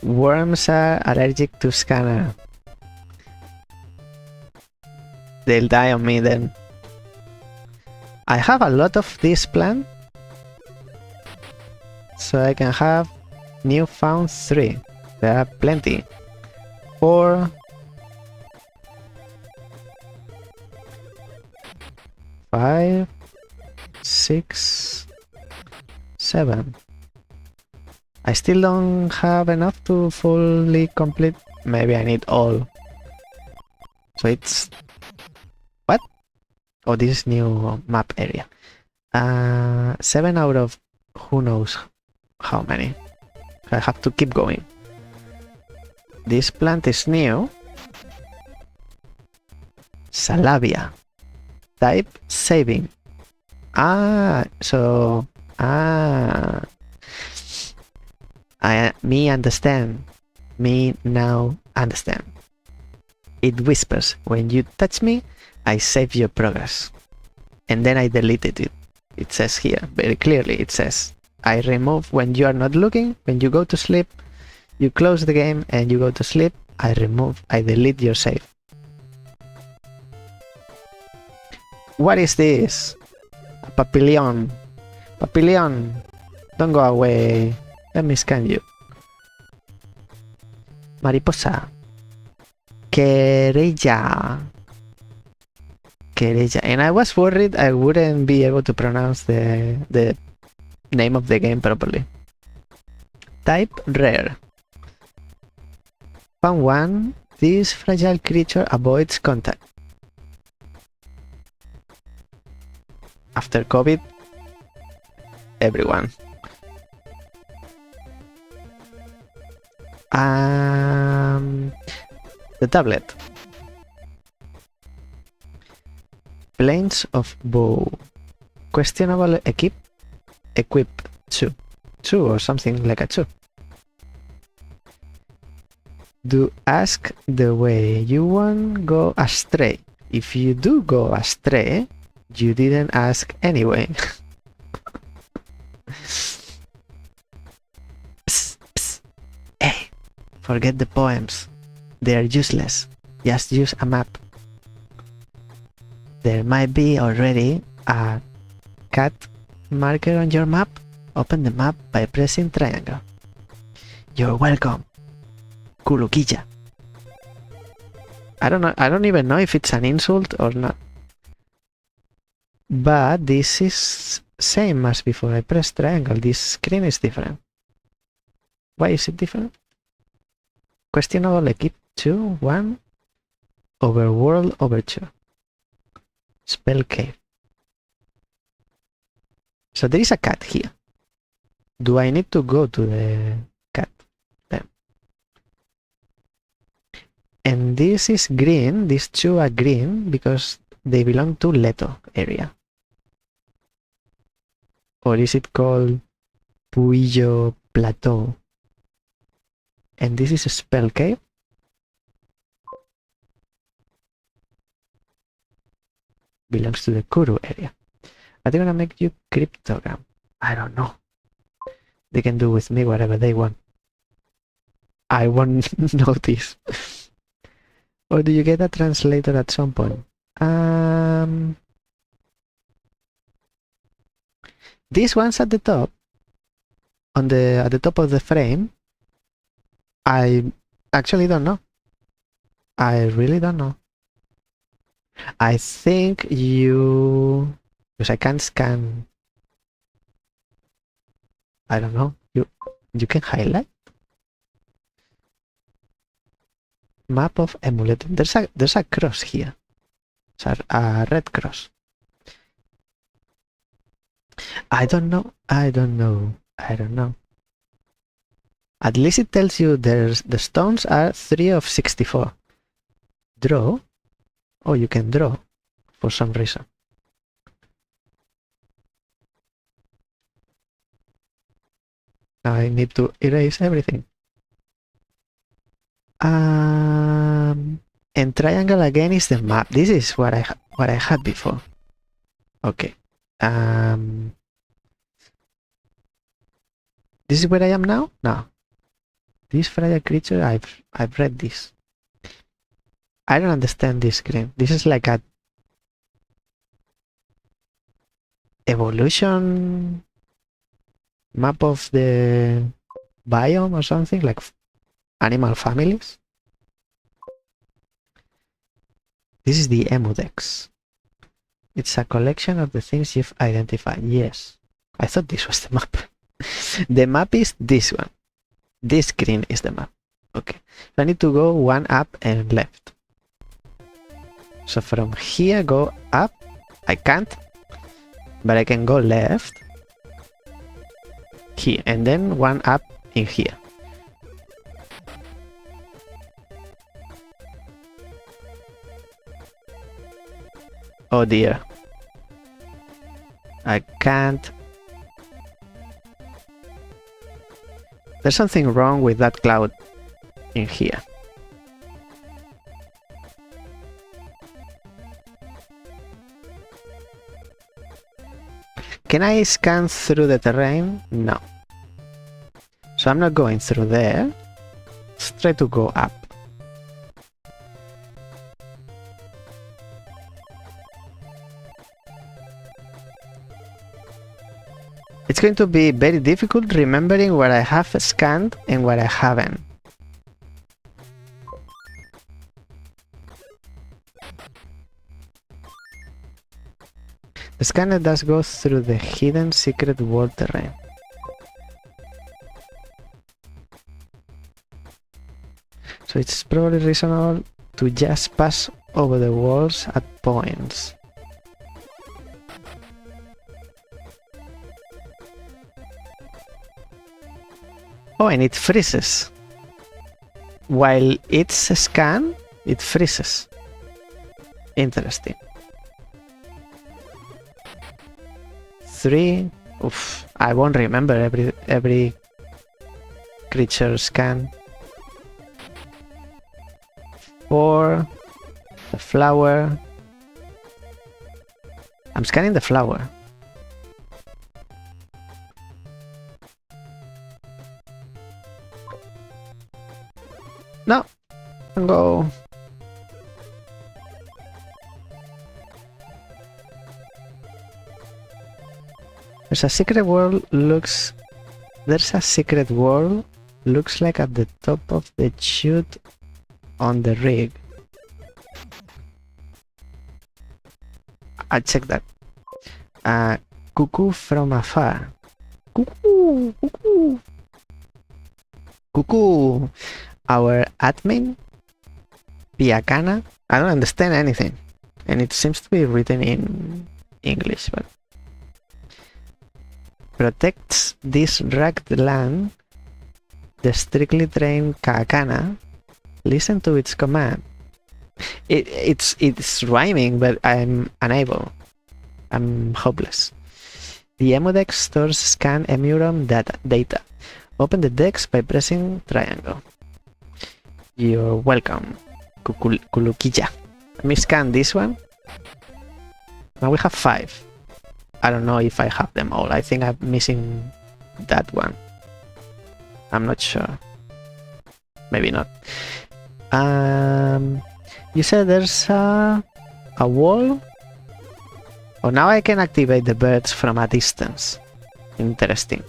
Worms are allergic to scanner. They'll die on me then. I have a lot of this plant, so I can have newfound 3. There are plenty. 4. 5. 6. 7. I still don't have enough to fully complete. Maybe I need all. So it's... What? Oh, this is new map area. 7 out of who knows how many. I have to keep going. This plant is new. Salavia. Type saving. Me understand. Me now understand. It whispers, when you touch me, I save your progress. And then I deleted it. It says here, very clearly, it says, I remove when you are not looking, when you go to sleep, you close the game and you go to sleep, I delete your save. What is this? A papillon. Papillon, don't go away. Let me scan you. Mariposa. Querella. Querella. And I was worried I wouldn't be able to pronounce the name of the game properly. Type rare. Found 1. This fragile creature avoids contact. After COVID, everyone. The tablet. Planes of bow. Questionable equip 2. 2 or something like a 2. Do ask the way you won't go astray. If you do go astray, you didn't ask anyway. Psst, psst. Hey, forget the poems. They are useless. Just use a map. There might be already a cat marker on your map. Open the map by pressing triangle. You're welcome. Kuruquilla. I don't know. I don't even know if it's an insult or not. But this is same as before. I press triangle. This screen is different. Why is it different? Questionable equip 2, 1. Overworld overture. Spell cave. So there is a cat here. Do I need to go to the cat then? And this is green. These 2 are green because they belong to Leto area. Or is it called Puillo Plateau? And this is a spell cave. Belongs to the Kuru area. Are they gonna make you cryptogram? I don't know. They can do with me whatever they want. I won't notice. Or do you get a translator at some point? These ones at the top, at the top of the frame, I actually don't know. I really don't know. I think because I can't scan. I don't know. You can highlight map of emulated. There's a cross here. It's a red cross. I don't know. I don't know. I don't know. At least it tells you there's the stones are 3 of 64. Draw? Oh, you can draw for some reason. Now I need to erase everything. And triangle again is the map. This is what I had before. Okay. This is where I am now? No. This fragile creature, I've read this. I don't understand this screen. This is like a evolution map of the biome or something, like animal families. This is the EMUUDEX. It's a collection of the things you've identified. Yes. I thought this was the map. The map is this one. This screen is the map. Okay. So I need to go one up and left. So from here, go up. I can't. But I can go left. Here. And then one up in here. Oh dear. I can't. There's something wrong with that cloud in here. Can I scan through the terrain? No. So I'm not going through there. Let's try to go up. It's going to be very difficult remembering what I have scanned and what I haven't. The scanner does go through the hidden secret world terrain. So it's probably reasonable to just pass over the walls at points. Oh, and it freezes. While it's a scan, it freezes. Interesting. 3. Oof, I won't remember every creature scan. 4. The flower. I'm scanning the flower. No. Go. There's a secret world looks like at the top of the chute on the rig. I'll check that. Cuckoo from afar. Cuckoo, cuckoo. Cuckoo. Our admin, Piacana. I don't understand anything. And it seems to be written in English, but protects this rugged land. The strictly trained Kaakana listen to its command. It's rhyming, but I'm unable. I'm hopeless. The EMUUDEX stores scan EMUUROM data. Open the DEX by pressing triangle. You're welcome, Kulukija. Let me scan this one. Now we have 5. I don't know if I have them all. I think I'm missing that one. I'm not sure. Maybe not. You said there's a wall? Oh, now I can activate the birds from a distance. Interesting.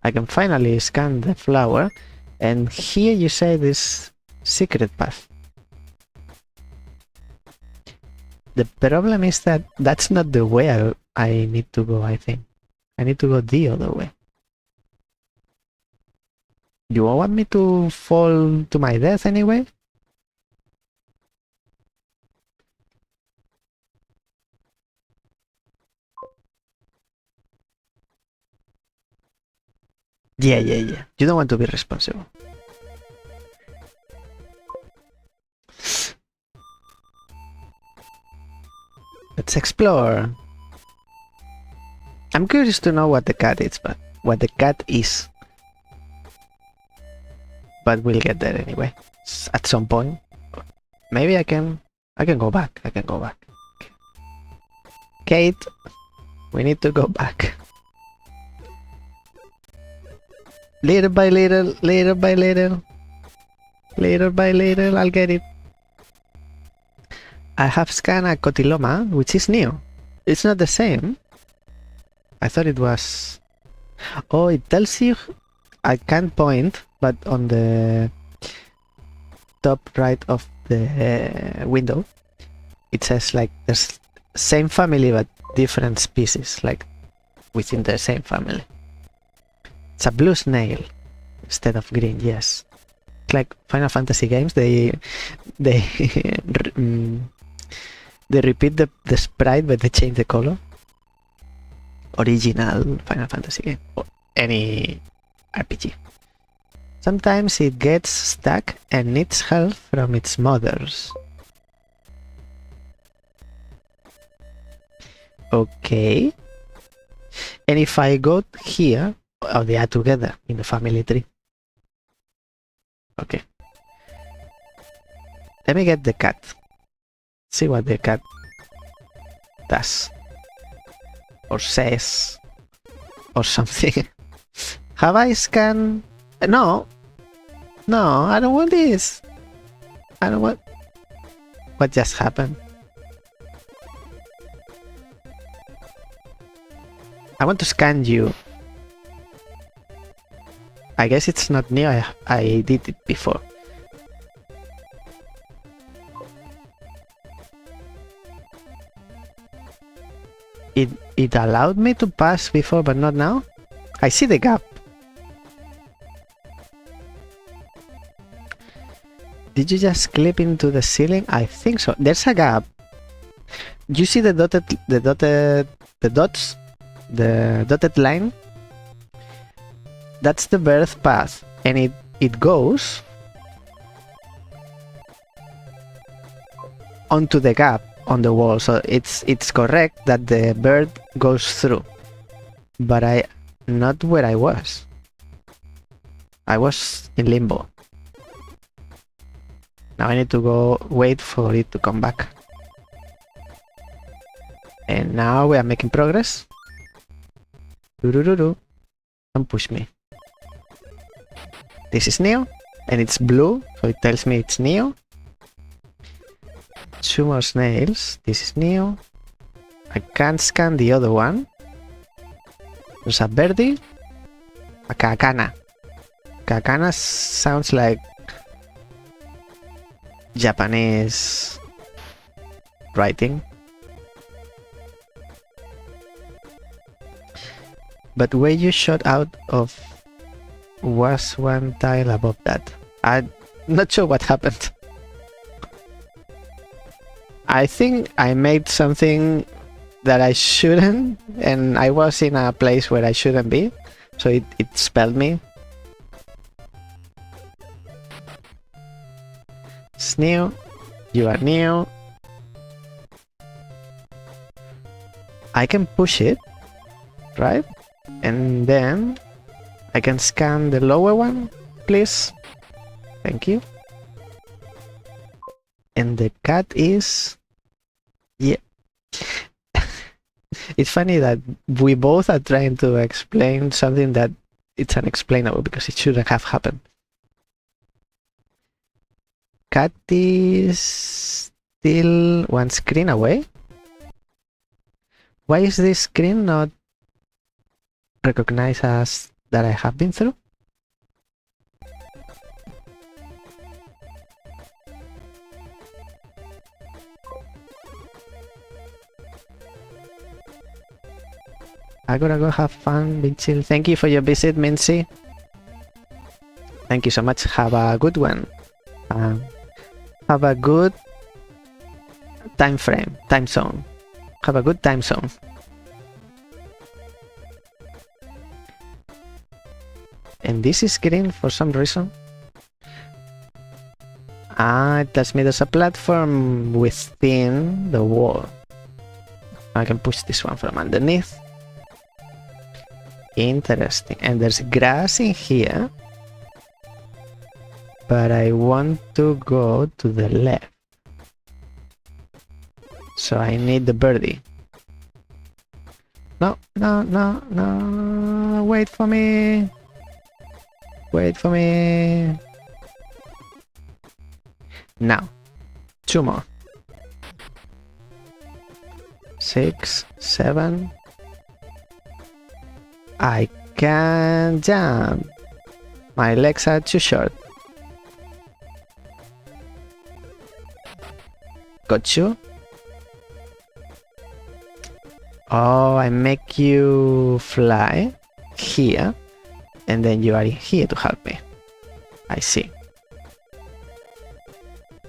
I can finally scan the flower. And here you say this secret path. The problem is that that's not the way I need to go, I think. I need to go the other way. You want me to fall to my death anyway? Yeah. You don't want to be responsible. Let's explore. I'm curious to know what the cat is, but what the cat is. But we'll get there anyway. At some point. Maybe I can go back. I can go back. Kate, we need to go back. Little by little, little by little. Little by little, I'll get it. I have scanned a cotiloma, which is new. It's not the same. I thought it was... Oh, it tells you... I can't point, but on the top right of the window, it says like there's same family but different species, like within the same family. It's a blue snail instead of green, yes. It's like Final Fantasy games, they repeat the sprite but they change the color. Original Final Fantasy game or any RPG. Sometimes it gets stuck and needs help from its mothers. Okay. And if I go here, oh, they are together in the family tree. Okay. Let me get the cat. See what the cat does. Or says. Or something. Have I scanned? No. No, I don't want this. I don't want... What just happened? I want to scan you. I guess it's not new. I did it before. It allowed me to pass before, but not now. I see the gap. Did you just clip into the ceiling? I think so. There's a gap. You see the dotted line? That's the birth path, and it goes onto the gap on the wall. So it's correct that the bird goes through, but not where I was. I was in limbo. Now I need to go wait for it to come back. And now we are making progress. Don't push me. This is Neo, and it's blue, so it tells me it's Neo. 2 more snails. This is Neo. I can't scan the other one. There's a birdie. A kakana. Kakana sounds like Japanese writing. But where you shot out of was one tile above that. I'm not sure what happened. I think I made something that I shouldn't, and I was in a place where I shouldn't be, so it spelled me. It's new. You are new. I can push it, right? And then I can scan the lower one, please. Thank you. And the cat is... yeah. It's funny that we both are trying to explain something that it's unexplainable because it shouldn't have happened. Cat is still one screen away. Why is this screen not recognized as that I have been through? I gotta go have fun, being chill. Thank you for your visit, Mincy. Thank you so much. Have a good one. Have a good time zone. Have a good time zone. And this is green for some reason. Ah, it tells me there's a platform within the wall. I can push this one from underneath. Interesting. And there's grass in here. But I want to go to the left. So I need the birdie. No, no, no, no. Wait for me. Wait for me. Now. 2 more. 6, 7. I can't jump. My legs are too short. Got you. Oh, I make you fly here, and then you are here to help me. I see.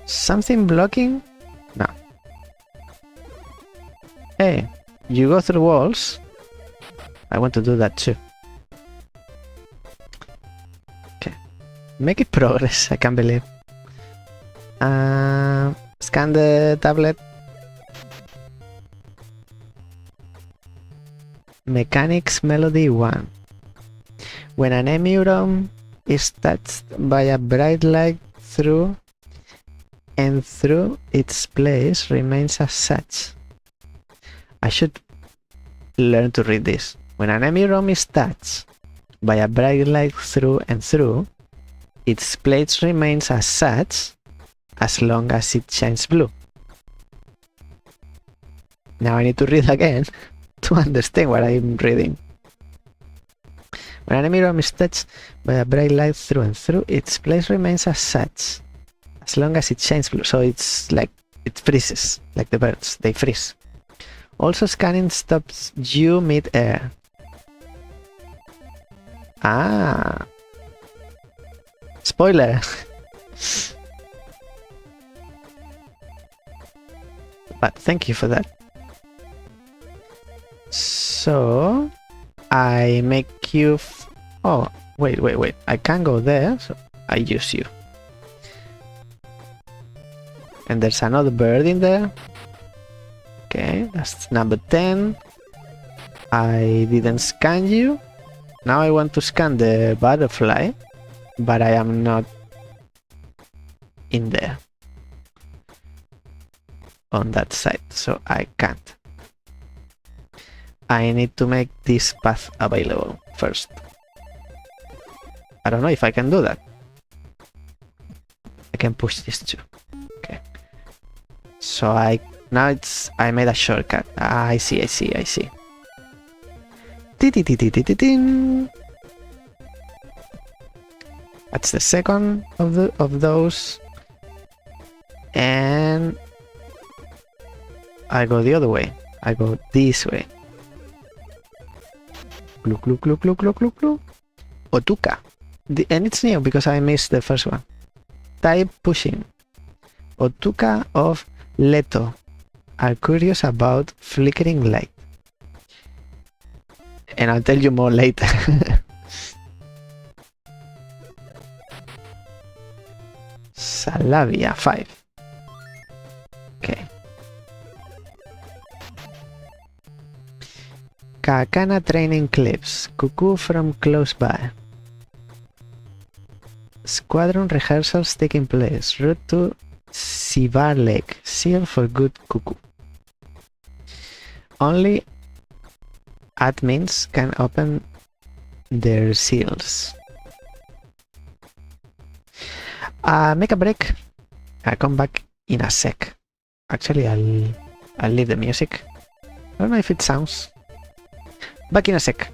Something blocking? No. Hey, you go through walls. I want to do that too. Okay. Make it progress, I can't believe. Scan the tablet. Mechanics Melody 1. When an EMUUROM is touched by a bright light through its place remains as such. I should learn to read this. When an EMUUROM is touched by a bright light through its place remains as such as long as it shines blue. Now I need to read again to understand what I'm reading. When an EMUUROM is touched by a bright light through its place remains as such as long as it shines blue. So it's like it freezes, like the birds, they freeze. Also, scanning stops you mid-air. Ah, spoiler. But thank you for that. So I make you oh, wait, I can't go there, so I use you. And there's another bird in there. Okay, that's number 10. I didn't scan you. Now I want to scan the butterfly, but I am not in there on that side, so I can't. I need to make this path available first. I don't know if I can do that. I can push this too. Okay. So I made a shortcut. Ah, I see. That's the second of those. And I go the other way. I go this way. Glue. Otuka. And it's new because I missed the first one. Type pushing. Otuka of Leto are curious about flickering light. And I'll tell you more later. Salavia 5. Okay. Kakana training clips. Cuckoo from close by. Squadron rehearsals taking place. Route to Sivar Lake. Seal for good cuckoo. Only admins can open their seals. Make a break. I'll come back in a sec. Actually, I'll leave the music. I don't know if it sounds. Back in a sec.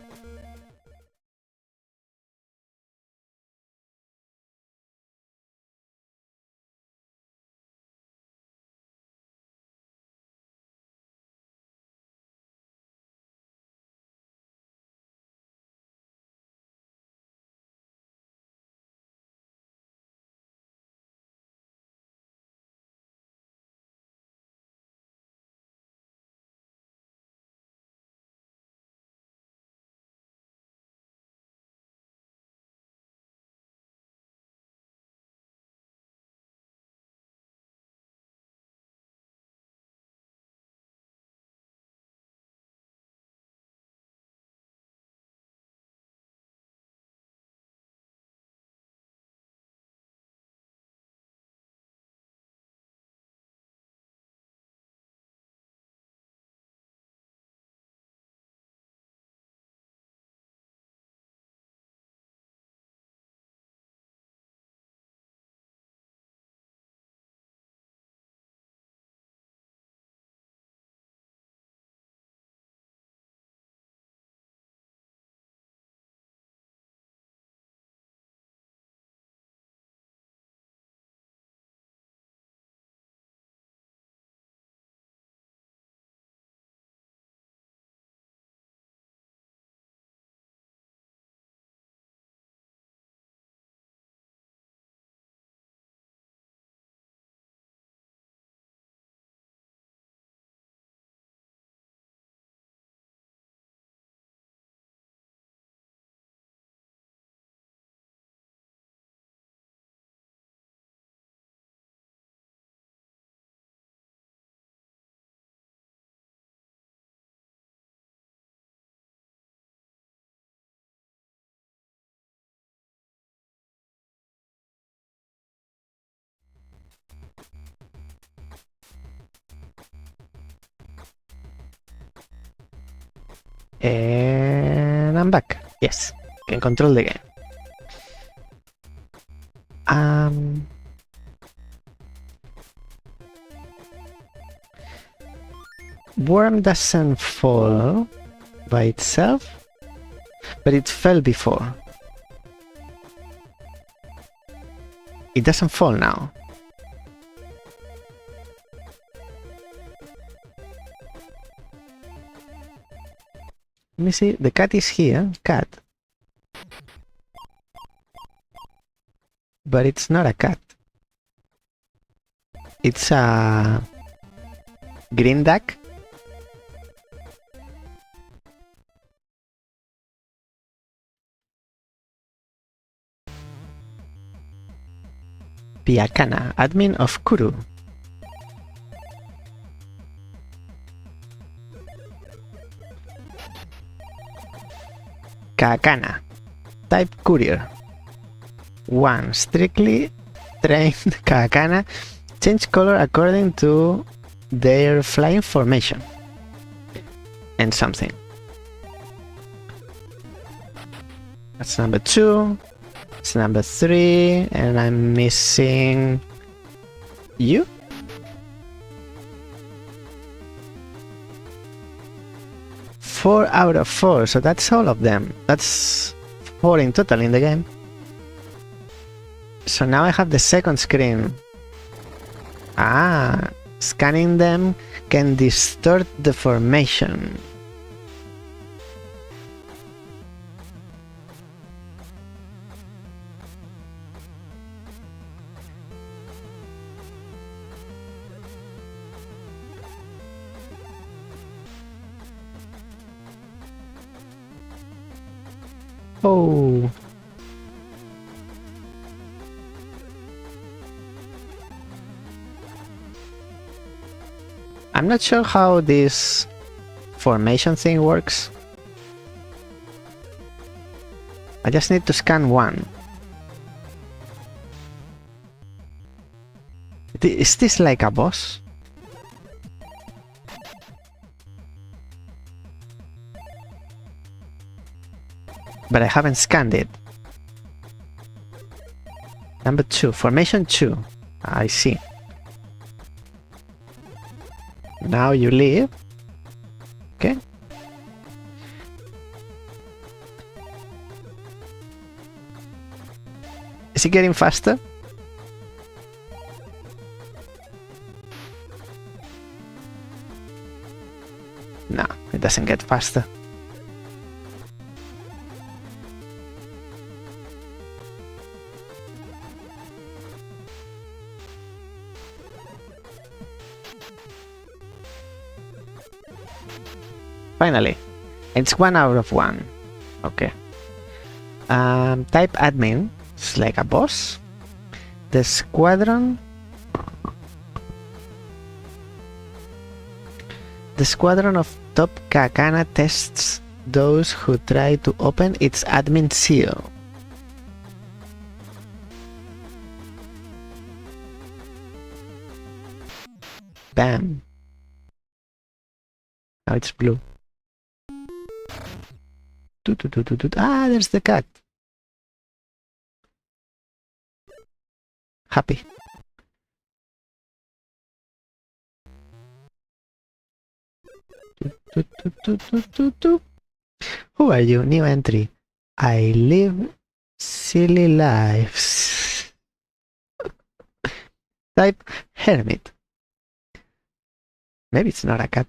And I'm back. Yes, can control the game. Worm doesn't fall by itself, but it fell before. It doesn't fall now. Let me see, the cat is here, cat. But it's not a cat. It's a green duck. Piakana, admin of Kuru. Kakana, type courier. 1. Strictly trained Kakana. Change color according to their flying formation. And something. That's number 2. It's number 3. And I'm missing you? Four out of 4, so that's all of them. That's 4 in total in the game. So now I have the second screen. Ah, scanning them can distort the formation. Oh. I'm not sure how this formation thing works. I just need to scan one. Is this like a boss? But I haven't scanned it. Number 2, formation 2. I see. Now you leave. Okay. Is it getting faster? No, it doesn't get faster. Finally, it's 1 out of 1. Okay. Type admin. It's like a boss. The squadron. The squadron of Top Kakana tests those who try to open its admin seal. Bam. Now it's blue. Ah, there's the cat. Happy. Who are you? New entry. I live silly lives. Type hermit. Maybe it's not a cat.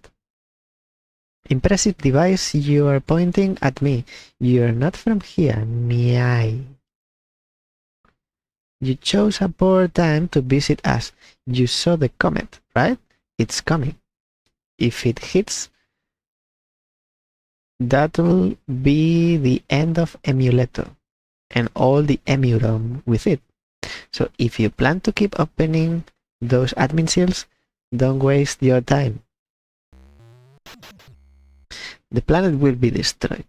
Impressive device, you are pointing at me. You're not from here, meow. You chose a poor time to visit us. You saw the comet, right? It's coming. If it hits, that'll be the end of Emulator and all the EMUUROM with it. So if you plan to keep opening those admin seals, don't waste your time. The planet will be destroyed,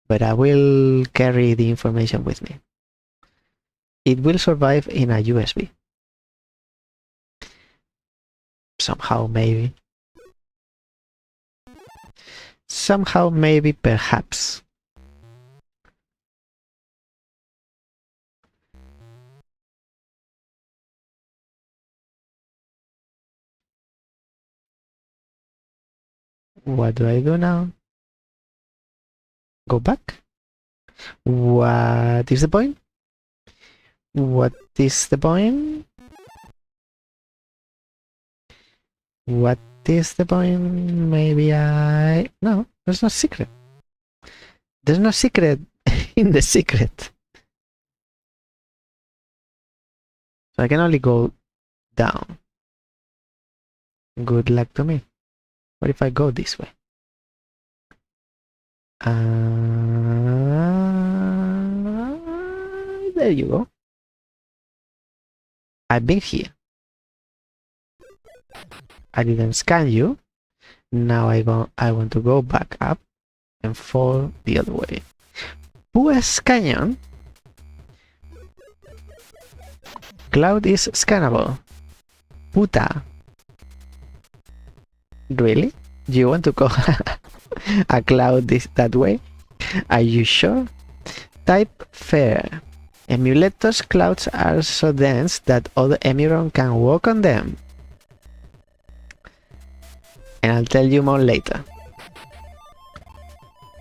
but I will carry the information with me. It will survive in a USB. Somehow, maybe. Somehow, maybe, perhaps. What do I do now? Go back? What is the point? What is the point? What is the point? Maybe I... No, there's no secret. There's no secret in the secret. So I can only go down. Good luck to me. What if I go this way? There you go. I've been here. I didn't scan you. Now I want to go back up and fall the other way. Pues Canyon. Cloud is scannable. Puta. Really? Do you want to go a cloud that way? Are you sure? Type fair. Emuletors clouds are so dense that other EMUUROM can walk on them. And I'll tell you more later.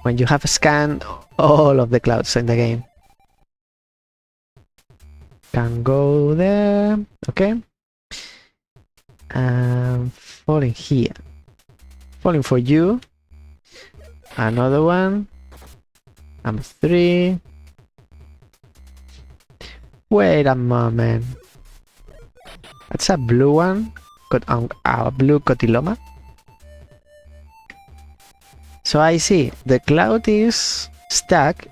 When you have scanned all of the clouds in the game. Can go there. Okay. And falling here. Falling for you. Another one. Number 3. Wait a moment. That's a blue one. Got a blue cotiloma. So I see the cloud is stuck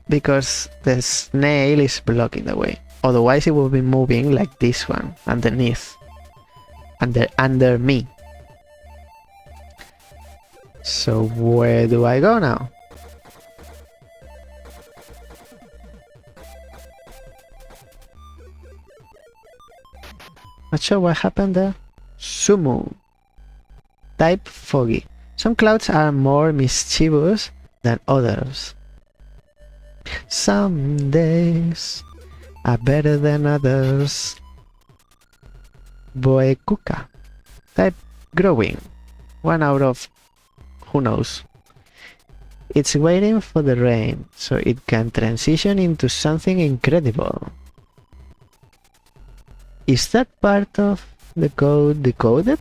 because the snail is blocking the way. Otherwise it will be moving like this one underneath. Under me. So where do I go now? Not sure what happened there. Sumu. Type foggy. Some clouds are more mischievous than others. Some days are better than others. Boekuka. Type growing. 1 out of who knows. It's waiting for the rain so it can transition into something incredible. Is that part of the code decoded?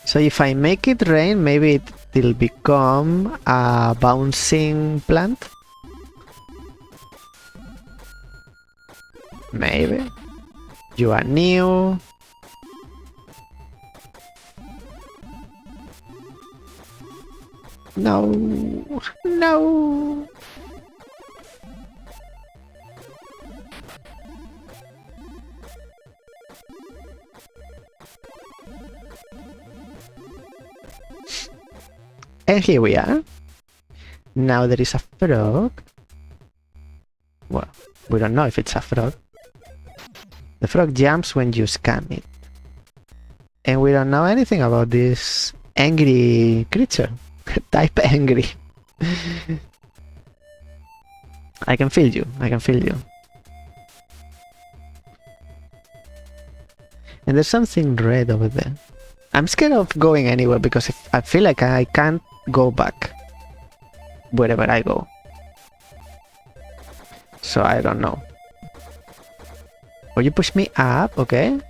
So if I make it rain, maybe it'll become a bouncing plant? Maybe. You are new. No. No. And here we are. Now there is a frog. Well, we don't know if it's a frog. The frog jumps when you scan it. And we don't know anything about this angry creature. Type angry. I can feel you. I can feel you. And there's something red over there. I'm scared of going anywhere because if I feel like I can't go back wherever I go. So I don't know. Or you push me up, okay?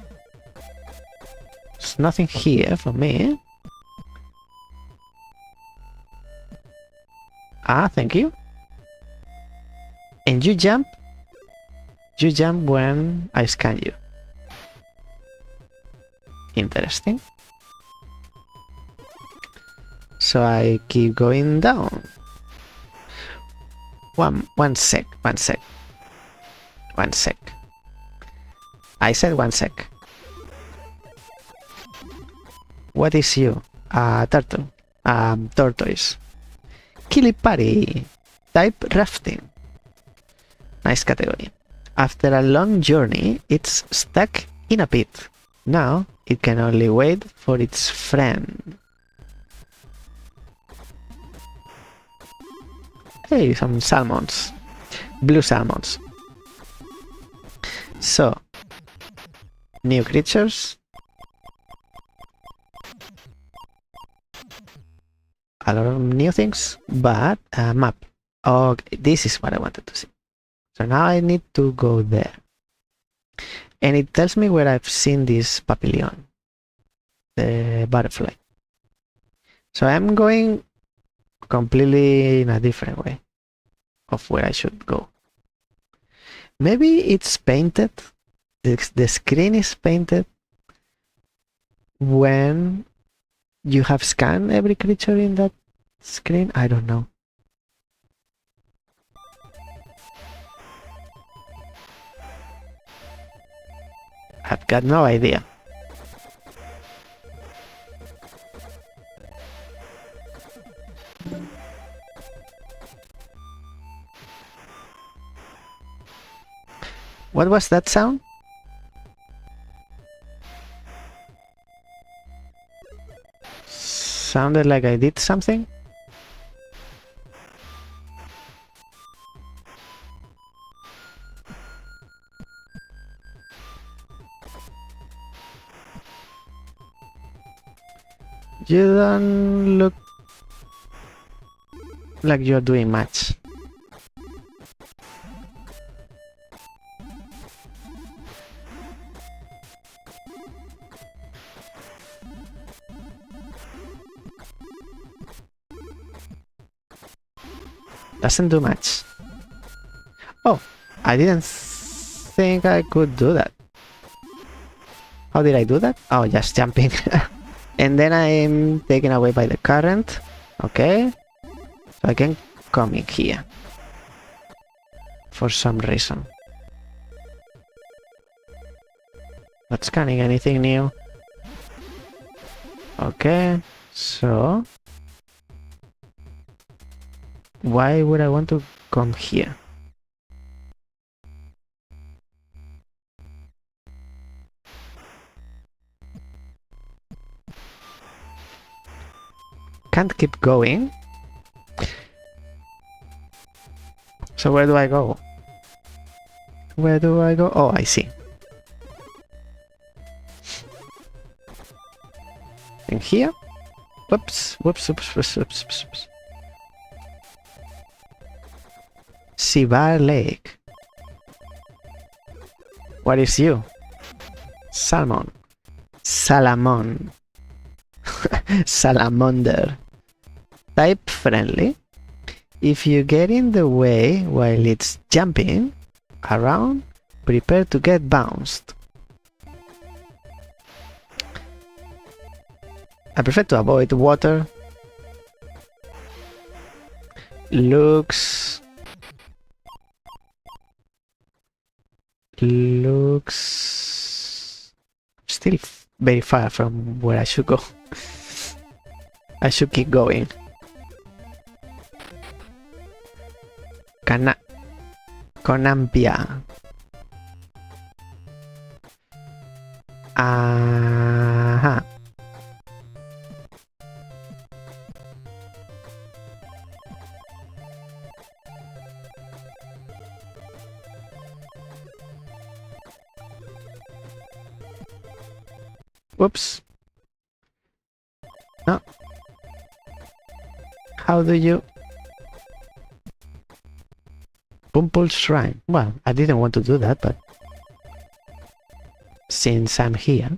There's nothing here for me. Ah, thank you. And you jump? You jump when I scan you. Interesting. So I keep going down. One sec. I said 1 sec. What is you? Turtle. Tortoise. Kilipari. Type rafting. Nice category. After a long journey, it's stuck in a pit. Now, it can only wait for its friend. Hey, some salmons. Blue salmons. So, new creatures. A lot of new things, but a map. Oh, this is what I wanted to see. So now I need to go there. And it tells me where I've seen this papillon, the butterfly. So I'm going completely in a different way of where I should go. Maybe it's painted, the screen is painted when you have scanned every creature in that screen. I don't know. I've got no idea. What was that sound? Sounded like I did something? You don't look like you're doing much. Doesn't do much. Oh, I didn't think I could do that. How did I do that? Oh, just jumping. And then I'm taken away by the current. Okay. So I can come in here. For some reason. Not scanning anything new. Okay. So why would I want to come here? Can't keep going. So where do I go? Where do I go? Oh, I see. In here? Whoops, whoops, whoops, whoops, whoops, whoops. Sibar Lake. What is you? Salmon. Salamon. Salamander. Type friendly. If you get in the way while it's jumping around, prepare to get bounced. I prefer to avoid water. Looks still very far from where I should go. I should keep going. Conampia. Aha. Whoops. No. How do you... Pumple Shrine. Well, I didn't want to do that, but since I'm here...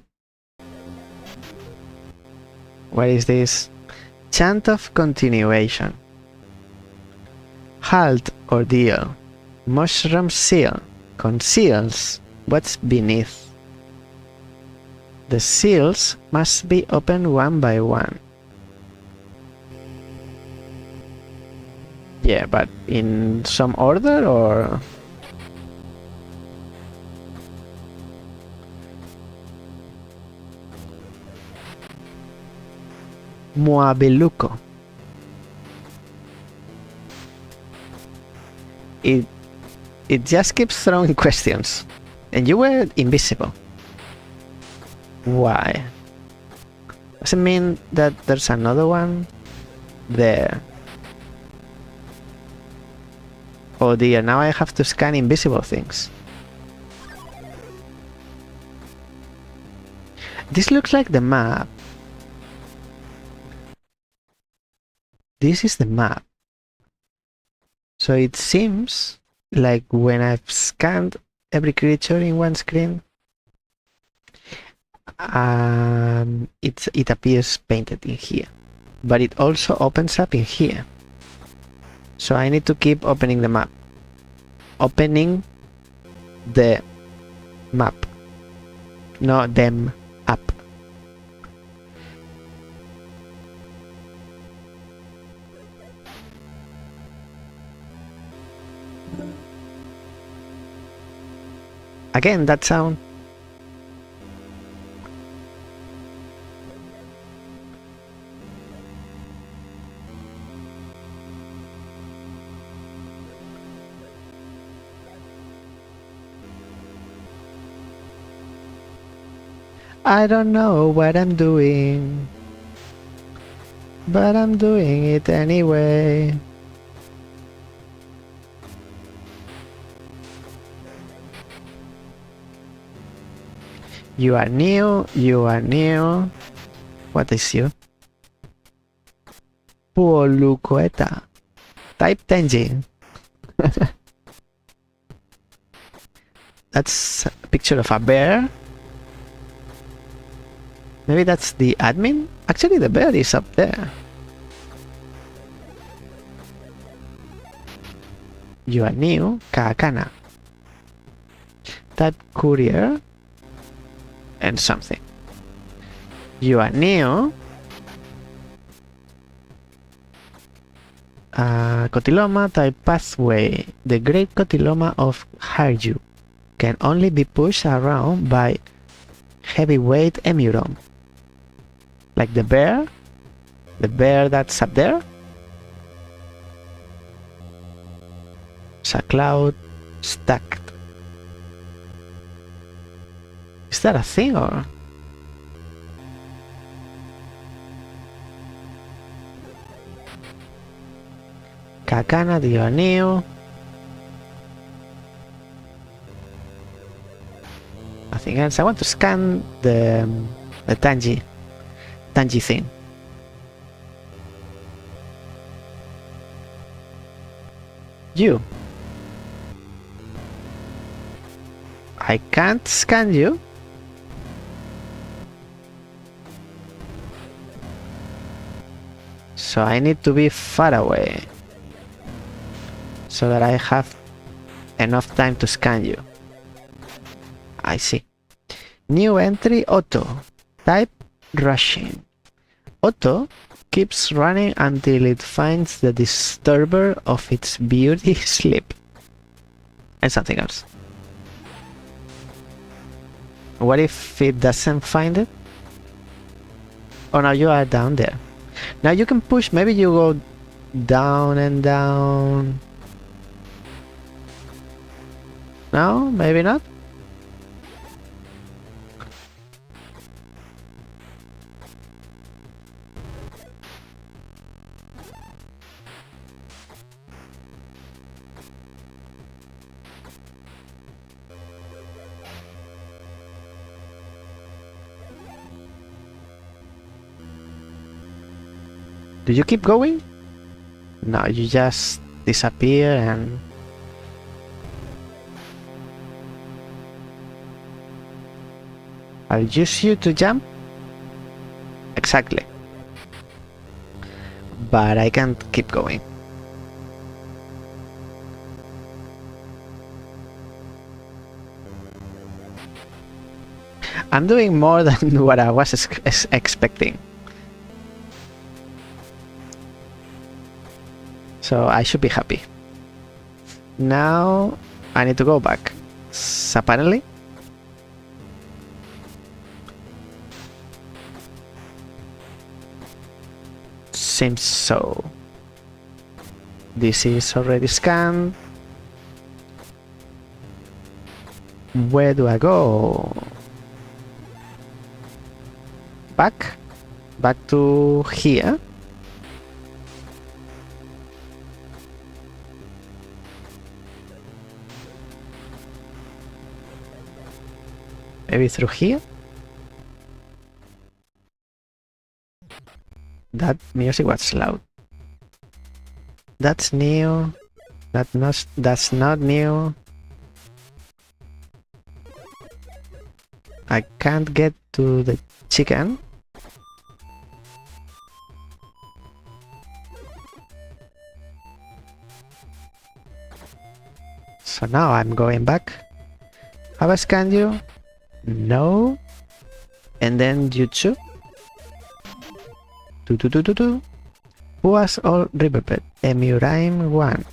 What is this? Chant of Continuation. Halt Ordeal. Mushroom Seal. Conceals what's beneath. The seals must be opened one by one. Yeah, but in some order or... Muabeluco. It just keeps throwing questions. And you were invisible. Why? Does it mean that there's another one there? Oh dear, now I have to scan invisible things. This looks like the map. This is the map. So it seems like when I've scanned every creature in one screen, it appears painted in here. But it also opens up in here. So I need to keep opening the map. Opening the map. No, them up. Again, that sound. I don't know what I'm doing, but I'm doing it anyway. You are new, you are new. What is you? Polucoeta. Type Tenji. That's a picture of a bear. Maybe that's the admin? Actually, the bear is up there. You are new, Kaakana. Type courier and something. You are new. Cotiloma type pathway. The great cotiloma of Harju can only be pushed around by heavyweight EMUUROM. Like the bear that's up there. It's a cloud stacked. Is that a thing or? Kakana Dioneo. Nothing else. I want to scan the Tanji thing. You. I can't scan you. So I need to be far away so that I have enough time to scan you. I see. New entry auto. Type rushing. Auto keeps running until it finds the disturber of its beauty sleep. And something else. What if it doesn't find it? Oh, now you are down there. Now you can push, maybe you go down and down. No, maybe not. Do you keep going? No, you just disappear and... I'll use you to jump? Exactly. But I can't keep going. I'm doing more than what I was expecting. So I should be happy. Now I need to go back. Apparently. Seems so. This is already scanned. Where do I go? Back? Back to here. Maybe through here? That music was loud. That's new. That's not new. I can't get to the chicken. So now I'm going back. Have I scanned you? No. And then you too. Who was all riverbed? EMUUROM 1.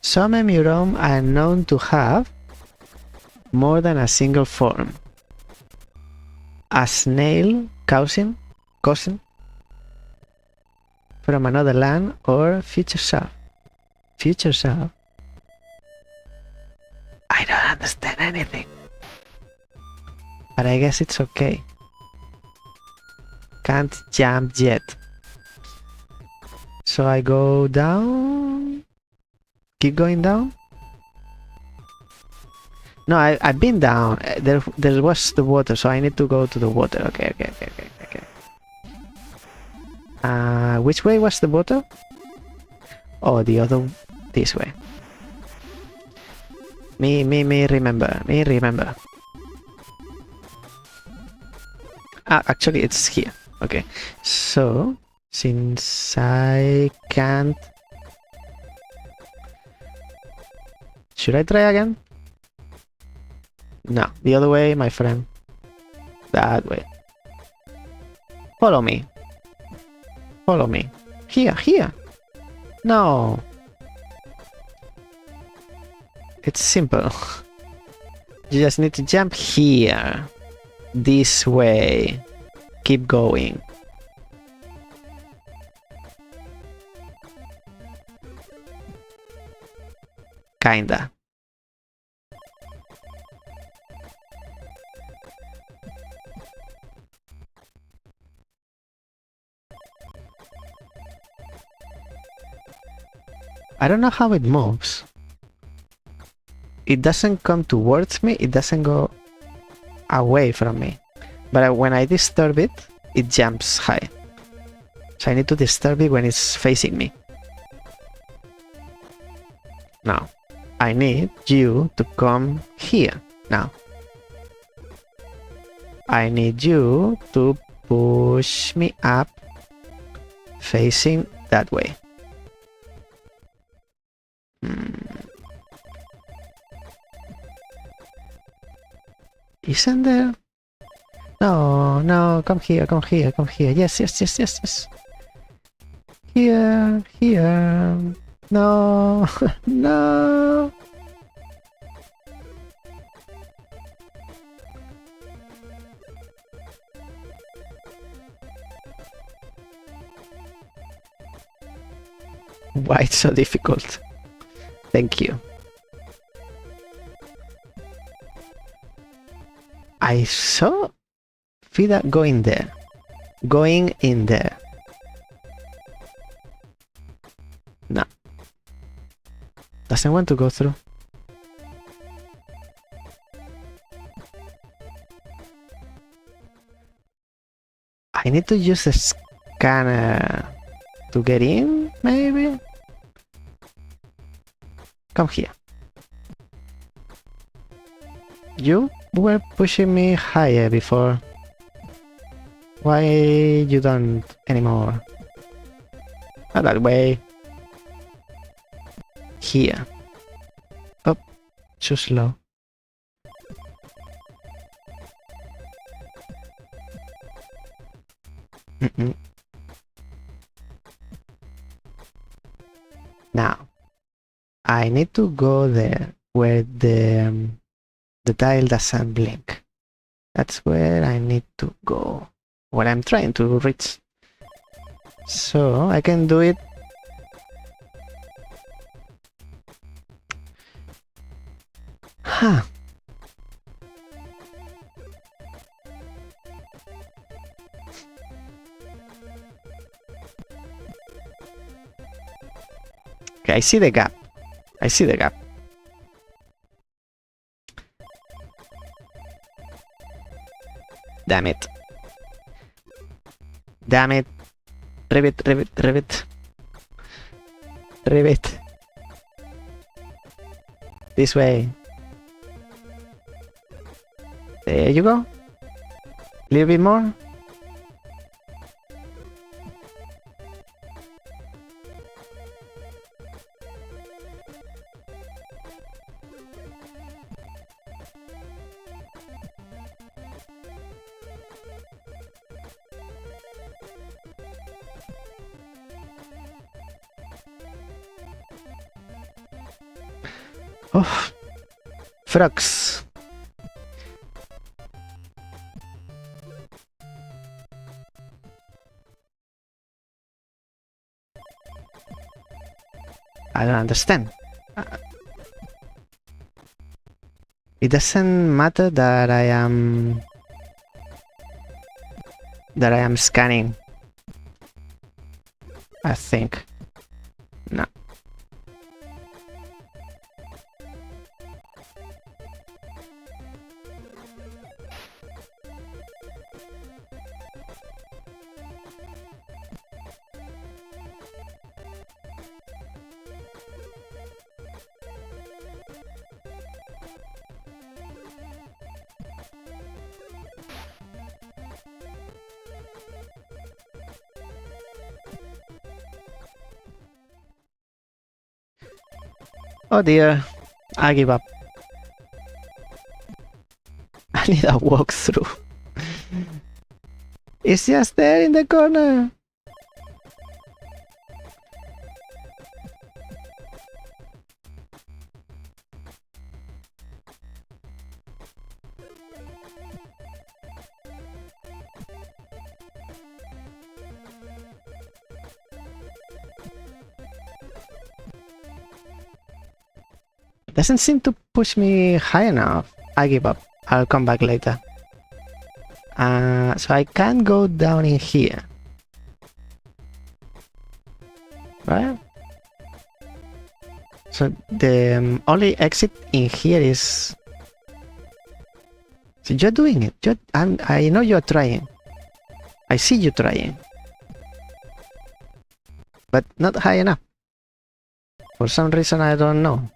Some EMUUROM are known to have more than a single form. A snail cousin from another land, or future self. Future self? I don't understand anything. But I guess it's okay. Can't jump yet. So I go down. Keep going down. No, I've been down. There was the water, so I need to go to the water. Okay. Which way was the water? Oh, the other, this way. Me remember. Ah, actually it's here. Okay, so since I can't, should I try again? No, the other way, my friend. That way. Follow me. Here. No. It's simple. You just need to jump here. This way. Keep going. Kinda. I don't know how it moves. It doesn't come towards me, it doesn't go away from me. But when I disturb it, it jumps high. So I need to disturb it when it's facing me. Now, I need you to come here. Now, I need you to push me up, facing that way. Isn't there? No, come here. Yes. Here. No, no. Why it's so difficult? Thank you. I saw Fida going there. Going in there. No. Doesn't want to go through. I need to use the scanner to get in, maybe? Come here. You were pushing me higher before. Why you don't anymore? Not that way. Here. Oh, too slow. Now, I need to go there where the tile doesn't blink. That's where I need to go. What I'm trying to reach. So I can do it. Huh. Okay, I see the gap. Damn it. Damn it. Ribbit, ribbit, ribbit. Ribbit. This way. There you go. A little bit more. Oh, frogs. I don't understand. It doesn't matter that I am scanning. I think. No. Oh dear, I give up. I need a walkthrough. It's just there in the corner. Doesn't seem to push me high enough. I give up. I'll come back later. So I can't go down in here. Right? So the only exit in here is... So you're doing it. I know you're trying. I see you trying. But not high enough. For some reason I don't know.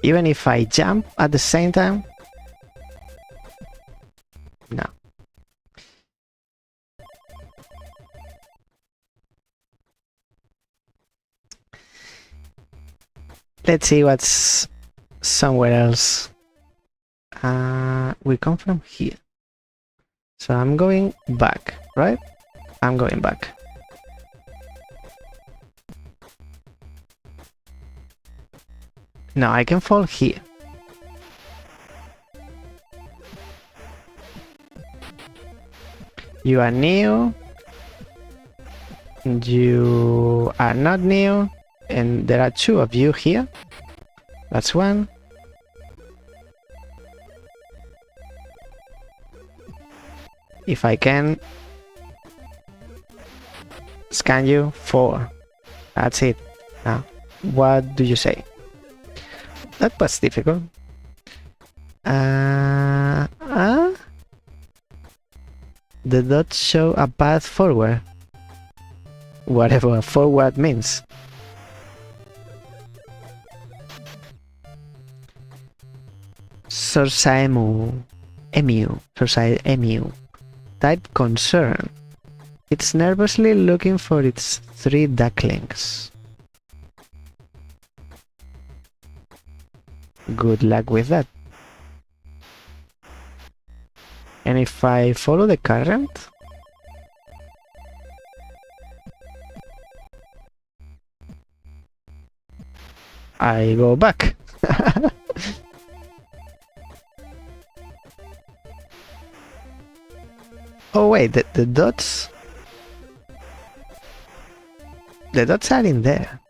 Even if I jump at the same time? No. Let's see what's somewhere else. We come from here. So I'm going back, right? I'm going back. No, I can fall here. You are new. You are not new. And there are two of you here. That's one. If I can scan you, 4. That's it. Now, what do you say? That was difficult. The dots show a path forward. Whatever forward means. Source EMU. Type concern. It's nervously looking for its 3 ducklings. Good luck with that. And if I follow the current, I go back. Oh wait, the dots... The dots are in there.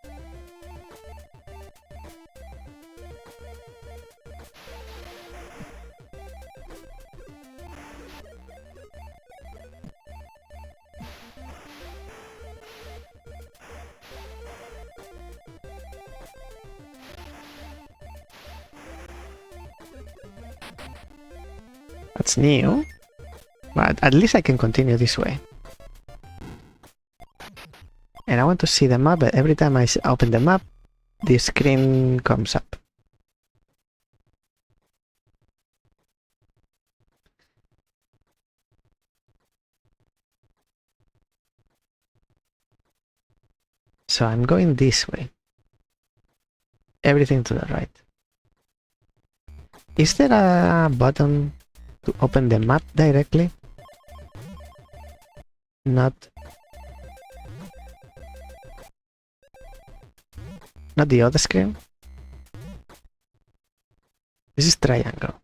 That's new. But at least I can continue this way. And I want to see the map, but every time I open the map, the screen comes up. So I'm going this way. Everything to the right. Is there a button to open the map directly? Not the other screen? This is triangle.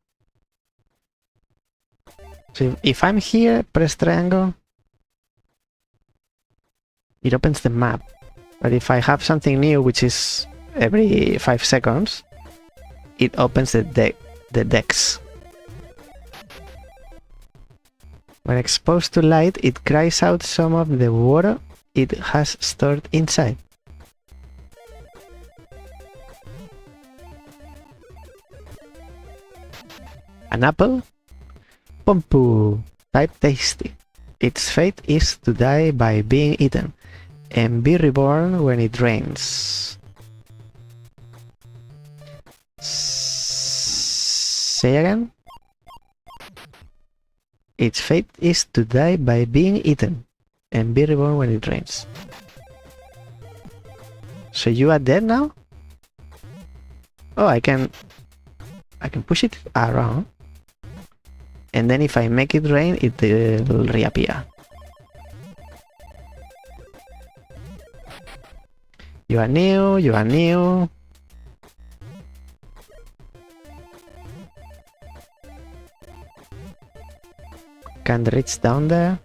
So if I'm here, press triangle, it opens the map. But if I have something new, which is every 5 seconds, it opens the decks. When exposed to light, it cries out some of the water it has stored inside. An apple? Pompu. Type tasty. Its fate is to die by being eaten and be reborn when it rains. Say again? Its fate is to die by being eaten and be reborn when it rains. So you are dead now? Oh, I can push it around. And then if I make it rain, it will reappear. You are new, you are new. Can't reach down there.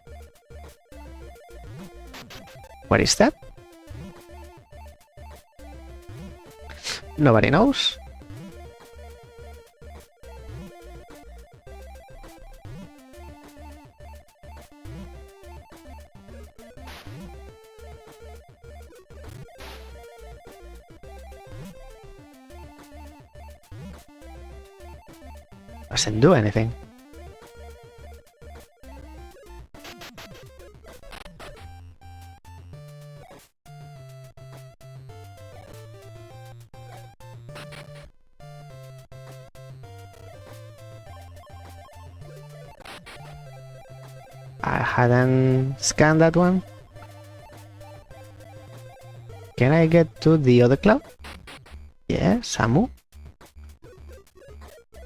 What is that? Nobody knows. Doesn't do anything. I hadn't scanned that one. Can I get to the other cloud? Yeah, Samu.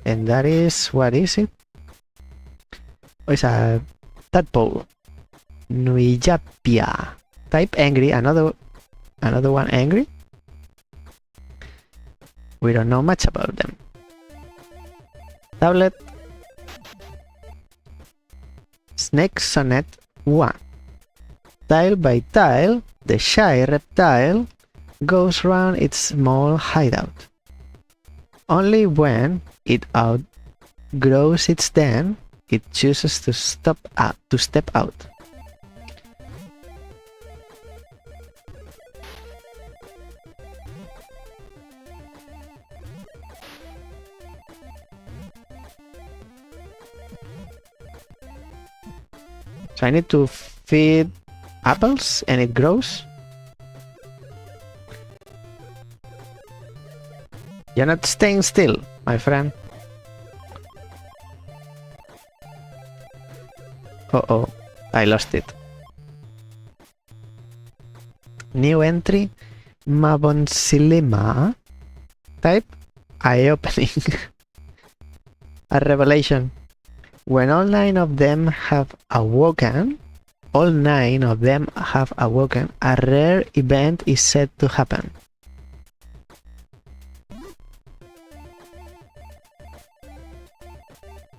And that is, what is it? Oh, it's a tadpole. Nuijapia. Type angry, another one angry? We don't know much about them. Tablet. Snake Sonnet 1. Tile by tile, the shy reptile goes round its small hideout. Only when it outgrows its den, it chooses to step out. So I need to feed apples and it grows. You're not staying still, my friend. Uh-oh, I lost it. New entry, Mabonsilima. Type, eye-opening. A revelation. When all 9 of them have awoken, a rare event is said to happen.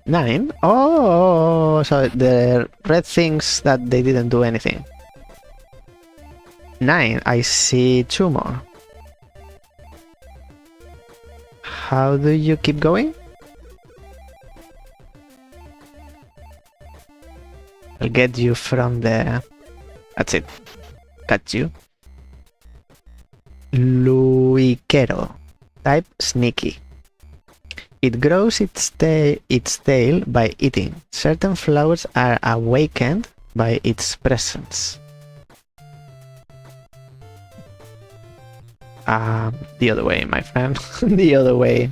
Nine? Oh, so the red things that they didn't do anything. 9, I see 2 more. How do you keep going? I'll get you from there. That's it. Got you. Luikero. Type sneaky. It grows its tail by eating. Certain flowers are awakened by its presence. The other way, my friend. The other way.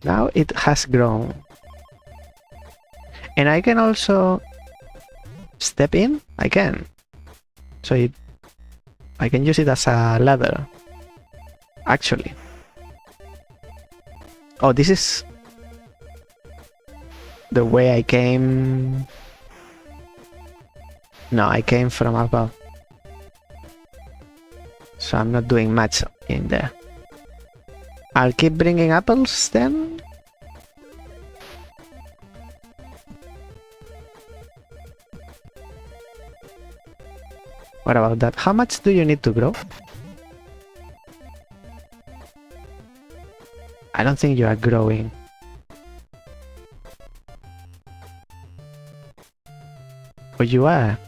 Now it has grown. And I can also step in? I can. So I can use it as a ladder. Actually. Oh, this is the way I came. No, I came from above. So I'm not doing much in there. I'll keep bringing apples then. What about that? How much do you need to grow? I don't think you are growing. Or you are.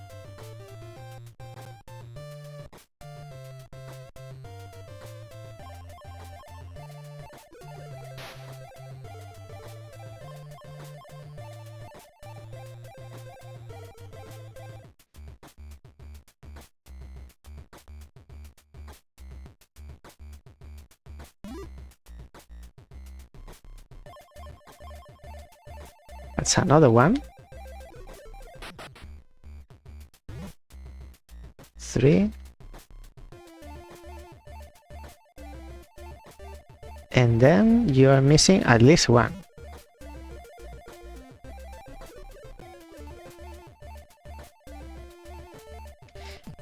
That's another one. 3. And then you are missing at least one.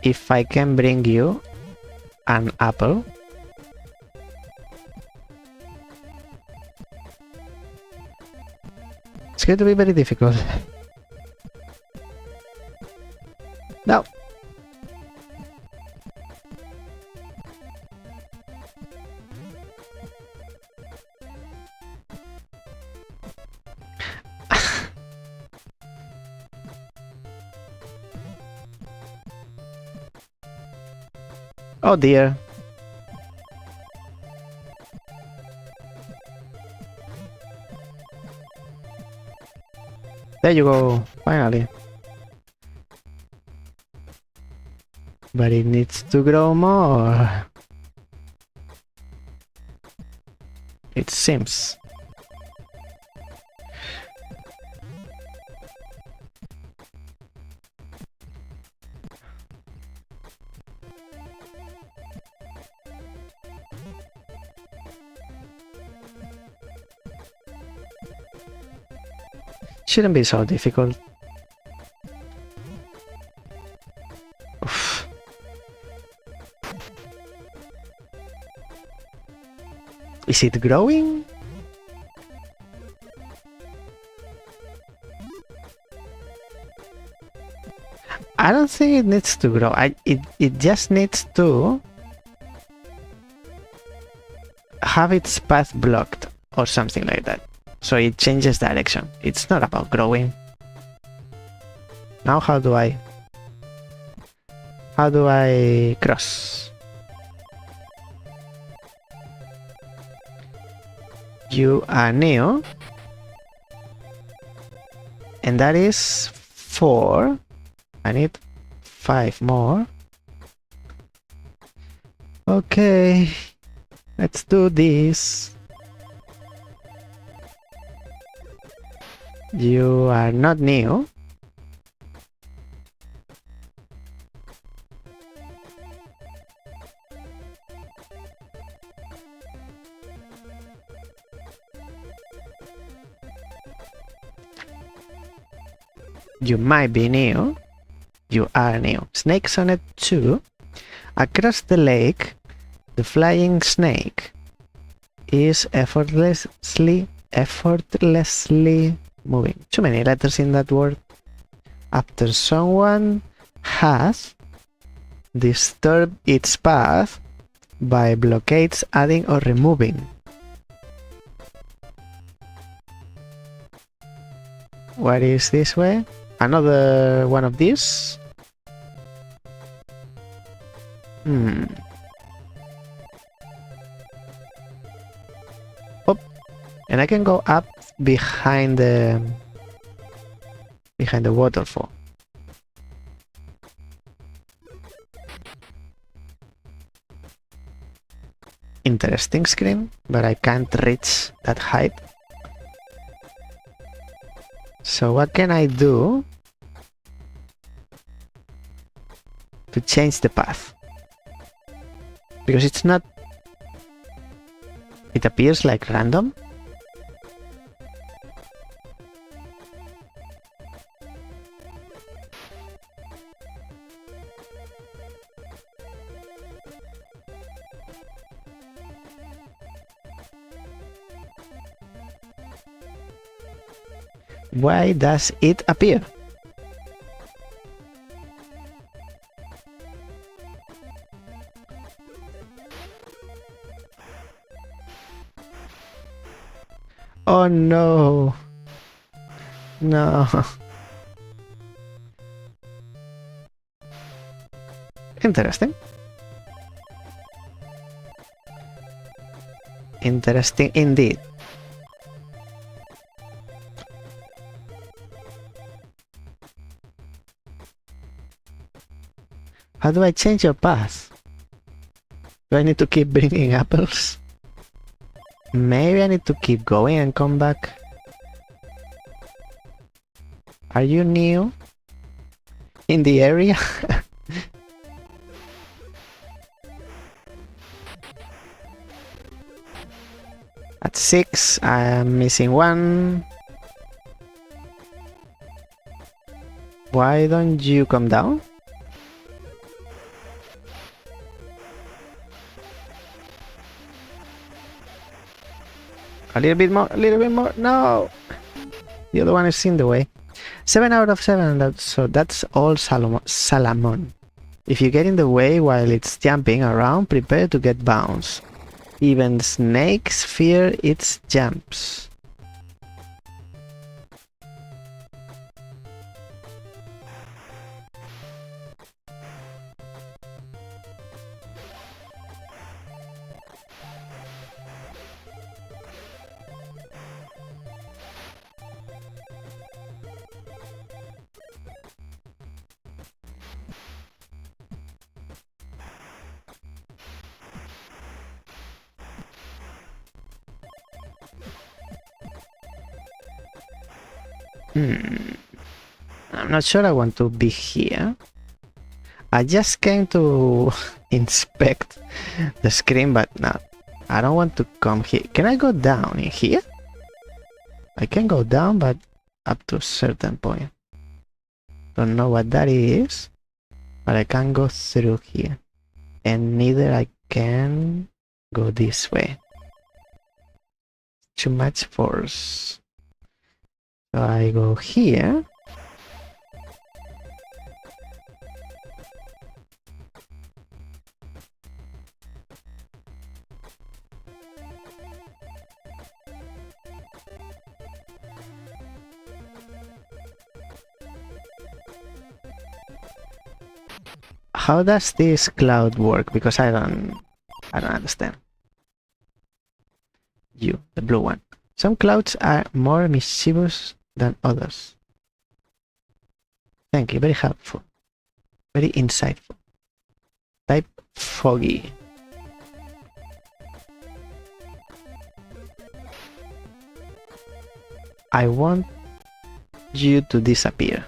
If I can bring you an apple. It's going to be very difficult. No. Oh dear. There you go, finally. But it needs to grow more. It seems. Shouldn't be so difficult. Oof. Is it growing? I don't think it needs to grow. It just needs to have its path blocked or something like that. So it changes direction. It's not about growing. Now how do I cross? You are new. And that is 4. I need 5 more. Okay. Let's do this. You are not new. You might be new. You are new. Snakes on it too. Across the lake, the flying snake is effortlessly moving. Too many letters in that word. After someone has disturbed its path, by blockades adding or removing. What is this way? Another one of these? Oh, and I can go up behind the waterfall. Interesting screen, but I can't reach that height. So what can I do to change the path? Because it's not... It appears like random. Why does it appear? Oh no! No! Interesting. Interesting indeed. How do I change your path? Do I need to keep bringing apples? Maybe I need to keep going and come back. Are you new in the area? At 6, I am missing one. Why don't you come down? A little bit more, a little bit more. No! The other one is in the way. 7 out of 7, so that's all Salamon. If you get in the way while it's jumping around, prepare to get bounced. Even snakes fear its jumps. I'm not sure I want to be here. I just came to inspect the screen, but no, I don't want to come here. Can I go down in here? I can go down, but up to a certain point. Don't know what that is, but I can't go through here. And neither I can go this way. Too much force. So I go here. How does this cloud work? Because I don't understand. You, the blue one. Some clouds are more mischievous than others. Thank you, very helpful. Very insightful. Type foggy. I want you to disappear.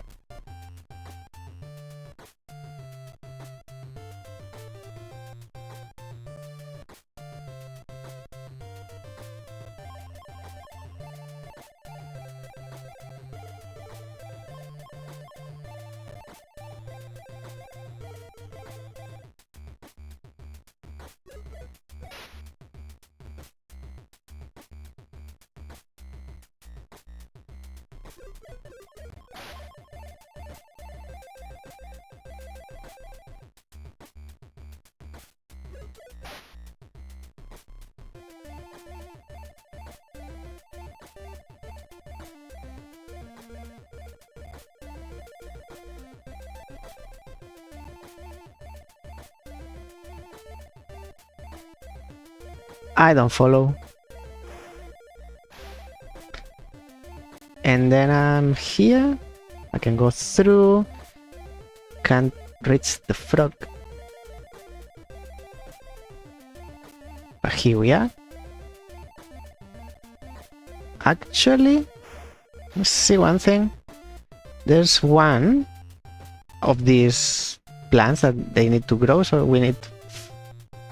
I don't follow. And then I'm here. I can go through. Can't reach the frog. But here we are. Actually, let's see one thing. There's one of these plants that they need to grow, so we need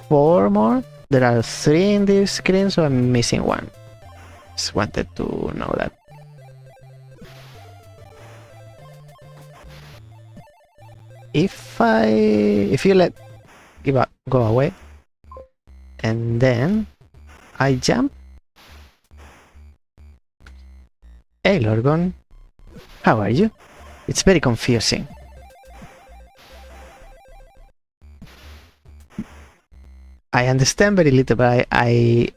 4 more. There are 3 in this screen, so I'm missing 1. Just wanted to know that. If you let go away, and then I jump. Hey Lorgon, how are you? It's very confusing. I understand very little, but I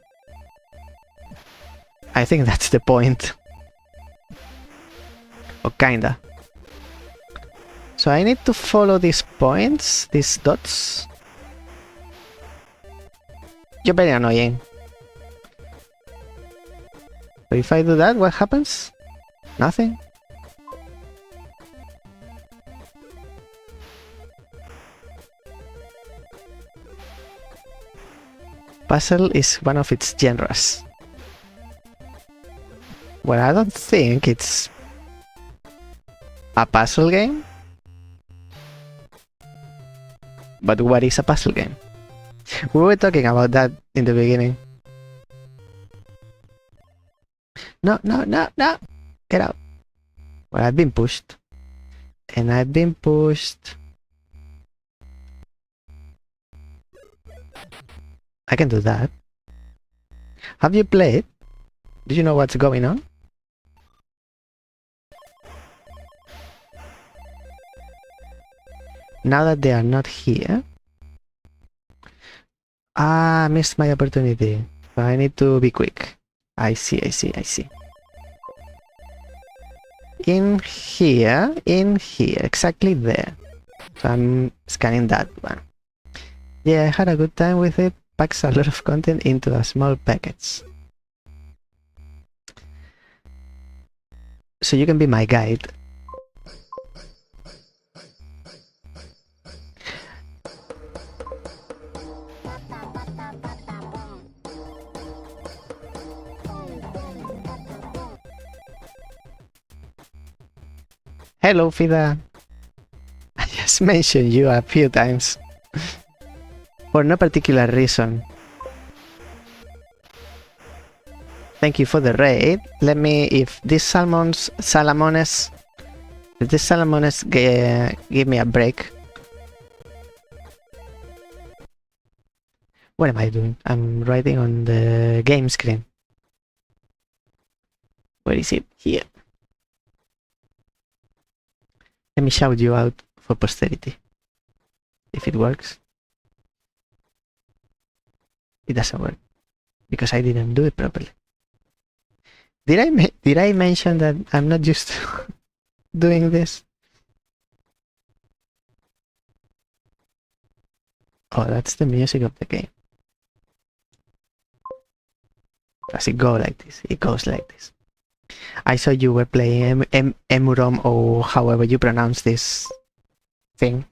think that's the point. Or kinda. So I need to follow these points, these dots. You're very annoying. So if I do that, what happens? Nothing. Puzzle is one of its genres. Well, I don't think it's a puzzle game. But what is a puzzle game? We were talking about that in the beginning. No, no, no, no! Get out! Well, I've been pushed. And I've been pushed. I can do that. Have you played? Do you know what's going on? Now that they are not here, I missed my opportunity. So I need to be quick. I see. In here, exactly there. So I'm scanning that one. Yeah, I had a good time with it. Packs a lot of content into a small package. So you can be my guide. Hello, Fida. I just mentioned you a few times. For no particular reason. Thank you for the raid. Let me, if this Salamones give me a break. What am I doing? I'm writing on the game screen. Where is it? Here. Let me shout you out for posterity. If it works. It doesn't work. Because I didn't do it properly. Did I mention that I'm not used to doing this? Oh, that's the music of the game. Does it go like this? It goes like this. I saw you were playing EMUUROM, or however you pronounce this thing.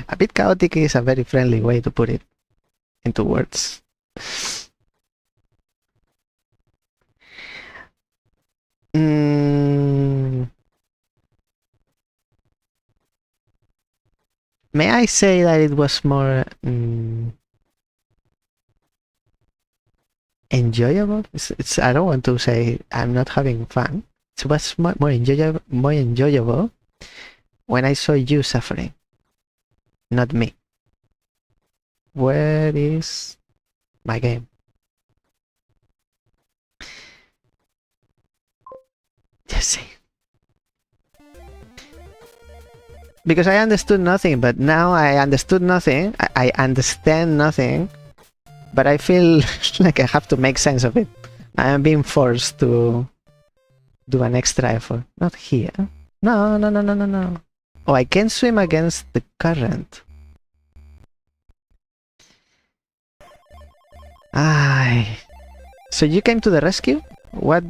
A bit chaotic is a very friendly way to put it into words. May I say that it was more enjoyable? It's I don't want to say I'm not having fun. It was more enjoyable when I saw you suffering, not me. Where is my game? Just see. Because I understood nothing, but now I understood nothing. I understand nothing, but I feel like I have to make sense of it. I am being forced to do an extra effort. Not here. No. Oh, I can swim against the current. Ay. So you came to the rescue? What?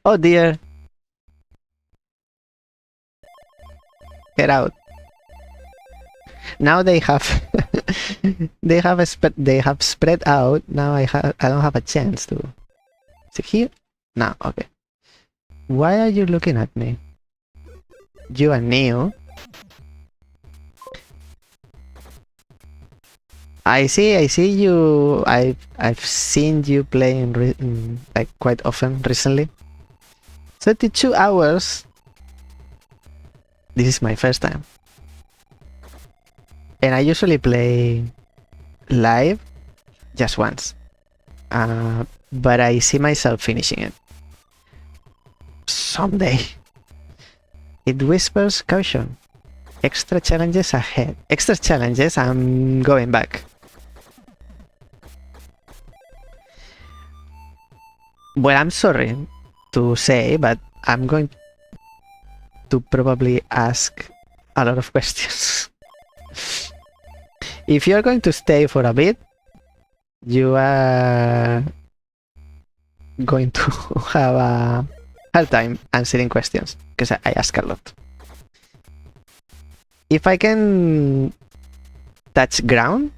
Oh dear. Get out. Now they have they have spread out. Now I don't have a chance to. Is it here? No, okay. Why are you looking at me? You are new. I see you. I've seen you playing like quite often recently. 32 hours. This is my first time. And I usually play live just once. But I see myself finishing it. Someday. It whispers caution. Extra challenges ahead. Extra challenges, I'm going back. Well, I'm sorry to say, but I'm going to probably ask a lot of questions. If you're going to stay for a bit, you are going to have a hard time answering questions, because I ask a lot. If I can touch ground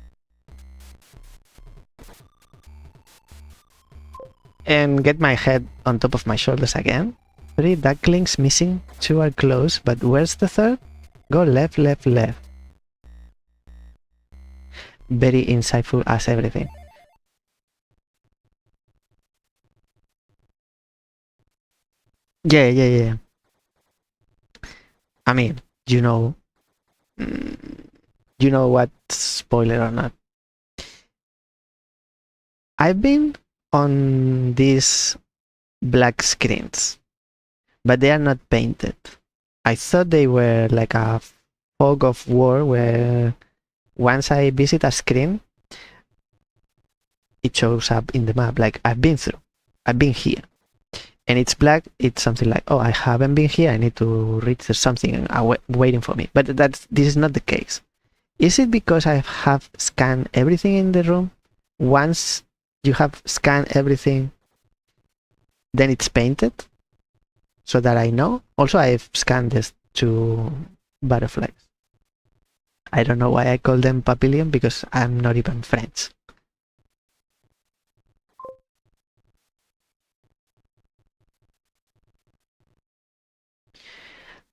and get my head on top of my shoulders again. 3 ducklings missing, 2 are close, but where's the third? Go left, left, left. Very insightful as everything. Yeah. I mean, you know what, spoiler or not. I've been on these black screens, but they are not painted. I thought they were like a fog of war where once I visit a screen, it shows up in the map, like I've been here. And it's black, it's something like, oh, I haven't been here, I need to reach something and waiting for me. But this is not the case. Is it because I have scanned everything in the room? Once you have scanned everything, then it's painted? So that I know? Also, I've scanned these 2 butterflies. I don't know why I call them papillon, because I'm not even French.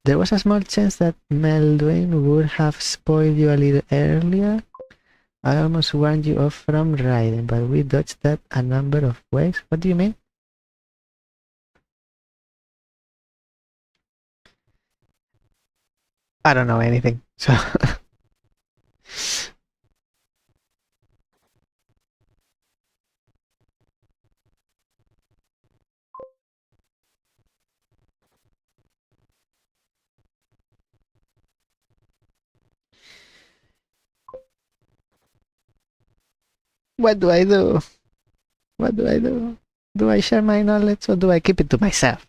There was a small chance that Meldwin would have spoiled you a little earlier. I almost warned you off from riding, but we dodged that a number of ways. What do you mean? I don't know anything, so... What do I do? What do I do? Do I share my knowledge or do I keep it to myself?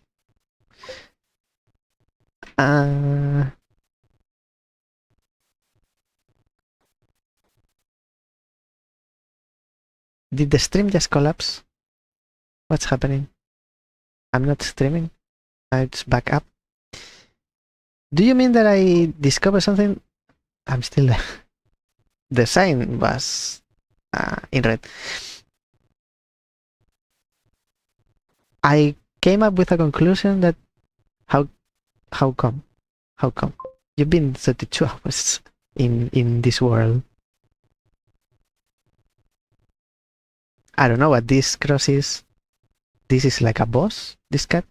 Did the stream just collapse? What's happening? I'm not streaming. It's back up. Do you mean that I discovered something? I'm still there. The sign was in red. I came up with a conclusion that how come? How come? You've been 32 hours in this world. I don't know what this cross is. This is like a boss, this cat.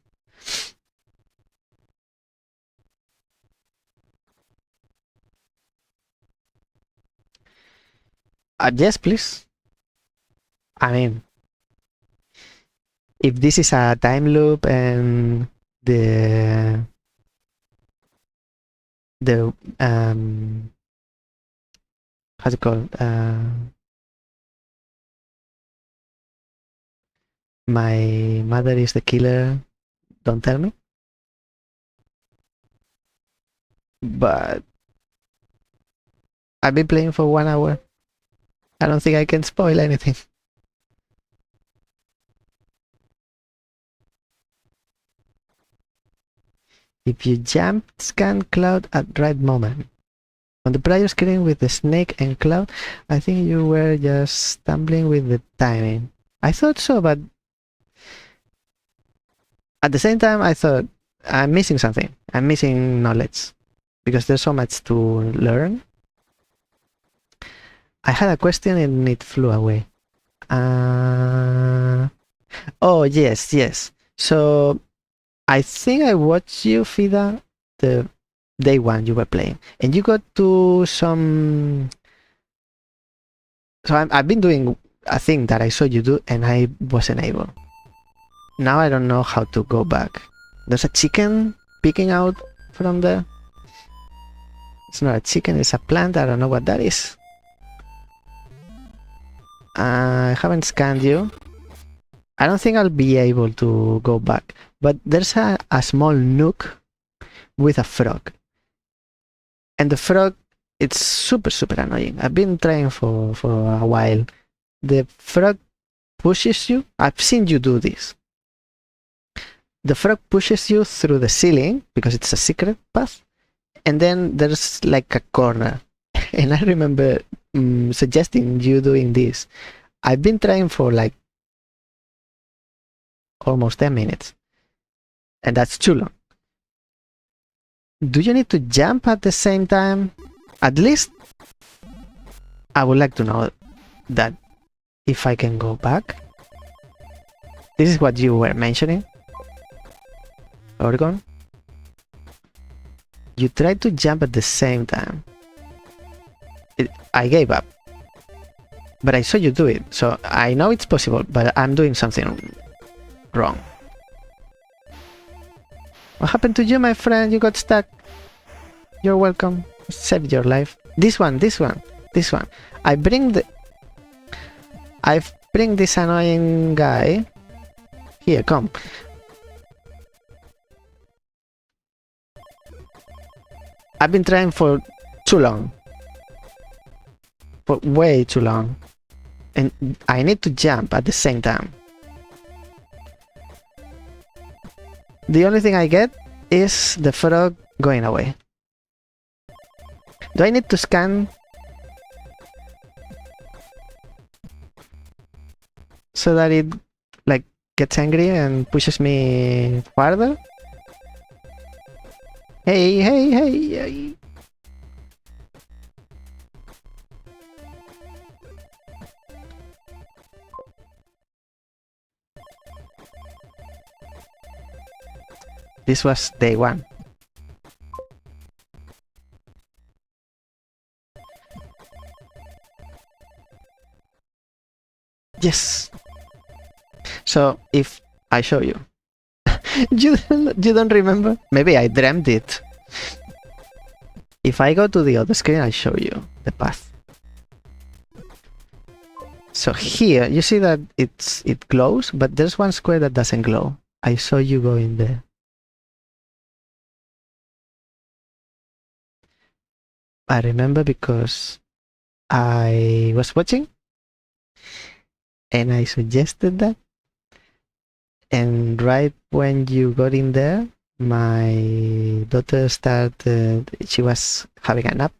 Yes, please. I mean, if this is a time loop and the how's it called? My mother is the killer. Don't tell me. But I've been playing for 1 hour. I don't think I can spoil anything. If you jump, scan Cloud at right moment. On the prior screen with the snake and Cloud, I think you were just stumbling with the timing. I thought so, but at the same time I thought I'm missing something. I'm missing knowledge because there's so much to learn. I had a question and it flew away. Oh, yes. So I think I watched you, Fida, the day one you were playing, and you got to some. So I've been doing a thing that I saw you do, and I wasn't able. Now I don't know how to go back. There's a chicken peeking out from there. It's not a chicken, it's a plant. I don't know what that is. I haven't scanned you. I don't think I'll be able to go back. But there's a small nook with a frog. And the frog, it's super annoying. I've been trying for a while. The frog pushes you. I've seen you do this. The frog pushes you through the ceiling because it's a secret path. And then there's like a corner. And I remember suggesting you doing this. I've been trying for like almost 10 minutes. And that's too long. Do you need to jump at the same time? At least I would like to know that if I can go back. This is what you were mentioning. Oregon. You tried to jump at the same time. I gave up. But I saw you do it, so I know it's possible, but I'm doing something wrong. What happened to you, my friend? You got stuck. You're welcome. Saved your life. This one. I bring this annoying guy. Here, come. I've been trying for too long. For way too long. And I need to jump at the same time. The only thing I get is the frog going away. Do I need to scan so that it like gets angry and pushes me farther? Hey. This was day one. Yes. So if I show you, you don't remember? Maybe I dreamt it. If I go to the other screen, I show you the path. So here, you see that it glows, but there's one square that doesn't glow. I saw you go in there. I remember because I was watching and I suggested that. And right when you got in there, my daughter started, she was having a nap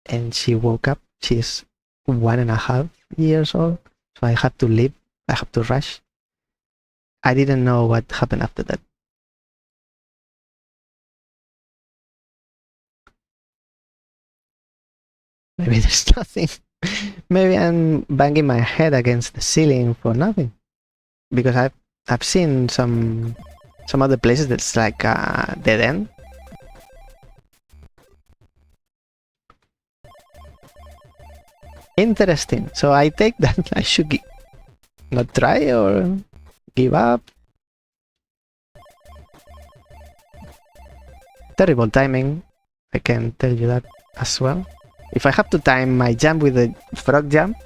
and she woke up. She's 1.5 years old. So I had to leave. I have to rush. I didn't know what happened after that. Maybe there's nothing. Maybe I'm banging my head against the ceiling for nothing. Because I've seen some other places that's like a dead end. Interesting. So I take that I should not try or give up. Terrible timing. I can tell you that as well. If I have to time my jump with the frog jump,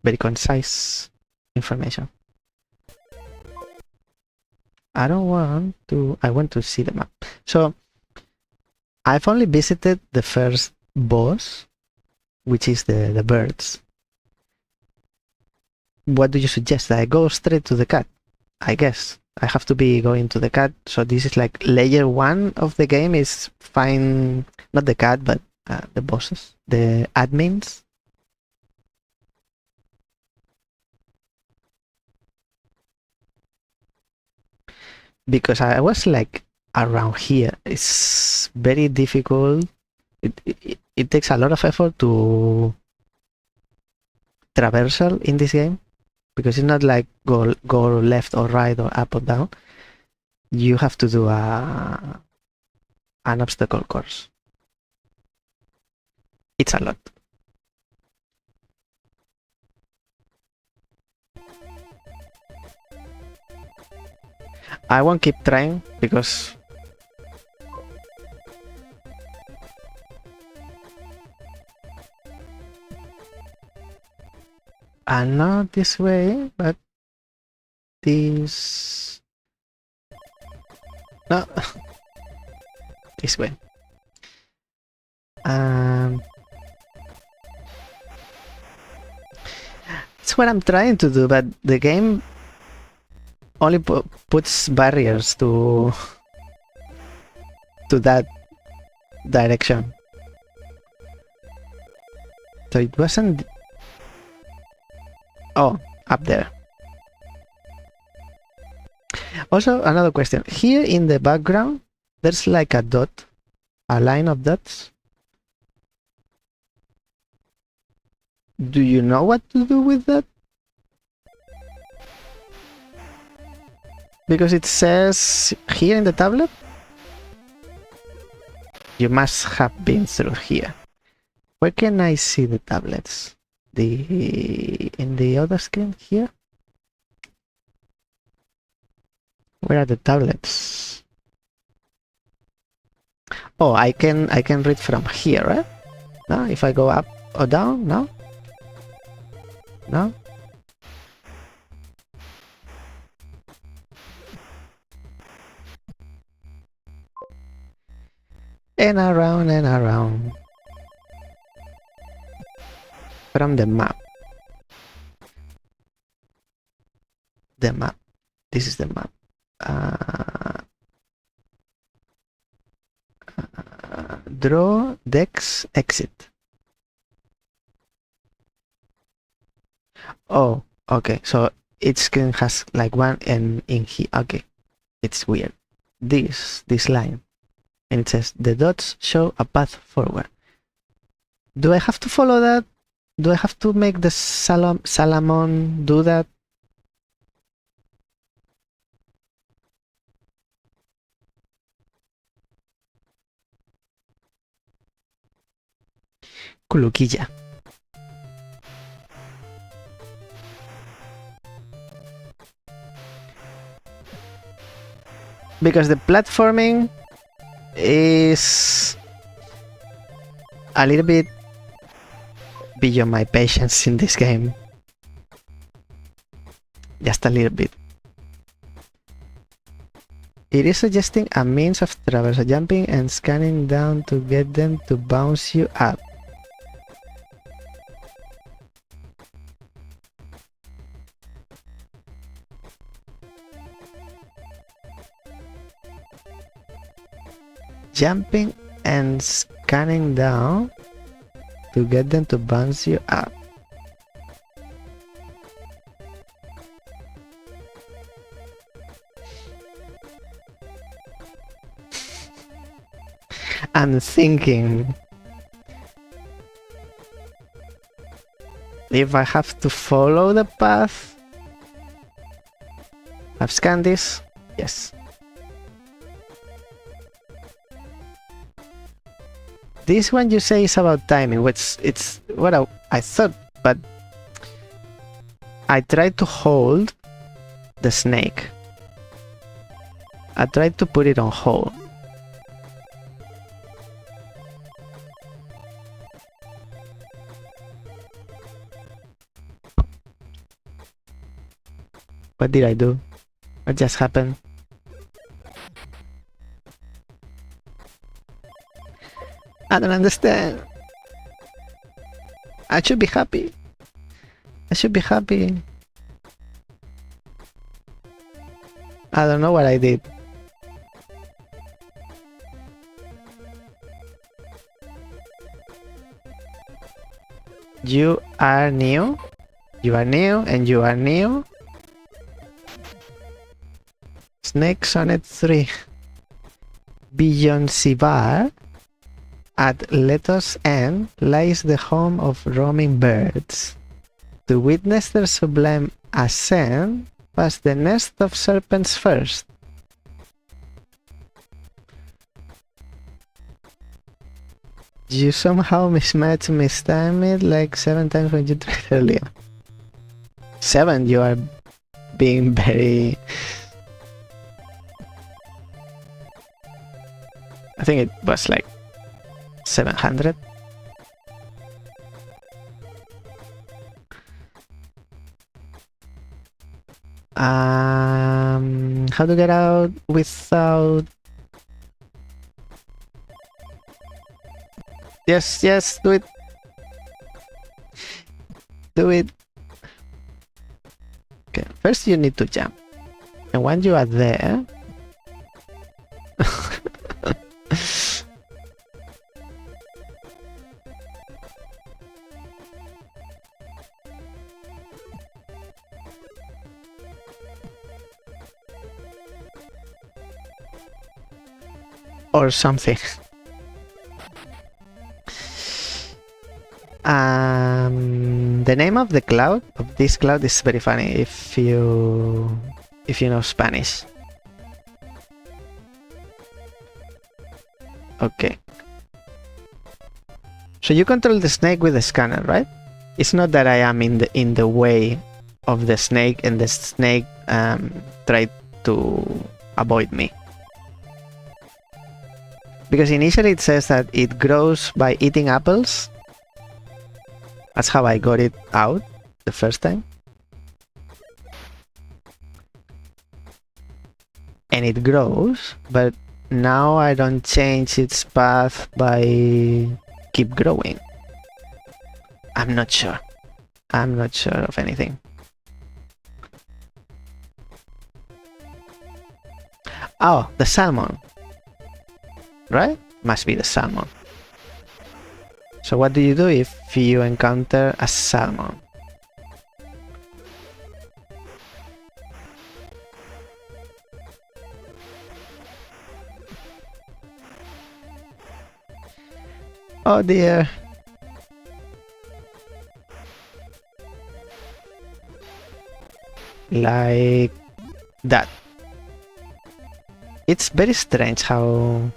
very concise information. I don't want to. I want to see the map. So I've only visited the first boss, which is the birds. What do you suggest? That I go straight to the cat? I guess I have to be going to the cat. So this is like layer 1 of the game is find not the cat, but the bosses, the admins. Because I was like around here. It's very difficult. It takes a lot of effort to traversal in this game, because it's not like go left or right or up or down. You have to do an obstacle course. It's a lot. I won't keep trying because not this way, but this. No, this way. It's what I'm trying to do, but the game only puts barriers to that direction. So it wasn't. Oh, up there. Also, another question. Here in the background, there's like a dot, a line of dots. Do you know what to do with that? Because it says here in the tablet. You must have been through here. Where can I see the tablets? In the other screen here? Where are the tablets? Oh, I can read from here, right? No, if I go up or down, no? No? And around and around. From the map. The map. This is the map. Draw, Dex, exit. Oh, okay. So each screen has like one and in here. Okay. It's weird. This line. And it says the dots show a path forward. Do I have to follow that? Do I have to make the Salamon do that? Culuquilla. Because the platforming is a little bit beyond my patience in this game. Just a little bit. It is suggesting a means of traversal, jumping and scanning down to get them to bounce you up. Jumping and scanning down to get them to bounce you up. I'm thinking if I have to follow the path. I've scanned this. Yes. This one you say is about timing, which it's what I thought, but I tried to hold the snake. I tried to put it on hold. What did I do? What just happened? I don't understand. I should be happy. I should be happy. I don't know what I did. You are new. You are new and you are new. Snake Sonnet 3. Beyond Sivar, at Leto's end, lies the home of roaming birds. To witness their sublime ascent, pass the nest of serpents first. You somehow mistime it like 7 times when you tried earlier. 7, you are being very... I think it was like 700. How to get out without... Yes, do it. Do it. Okay, first you need to jump. And when you are there... or something. The name of the cloud, of this cloud, is very funny if you know Spanish. Okay. So you control the snake with the scanner, right? It's not that I am in the way of the snake and the snake tried to avoid me. Because initially it says that it grows by eating apples. That's how I got it out the first time. And it grows, but now I don't change its path by keep growing. I'm not sure. I'm not sure of anything. Oh, the salmon. Right? Must be the salmon. So what do you do if you encounter a salmon? Oh dear. Like that. It's very strange how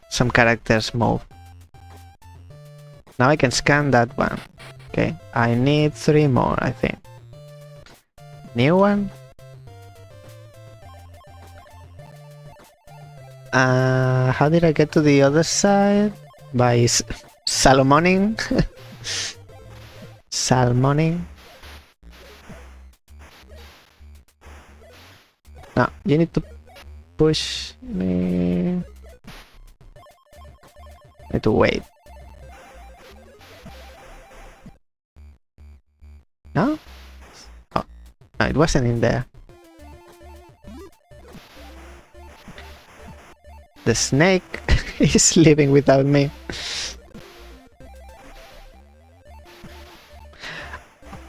some characters move. Now I can scan that one. Okay, I need 3 more, I think. New one. How did I get to the other side? By salmoning. Salmoning. No, you need to push me. I need to wait. No? Oh, no, it wasn't in there. The snake is living without me.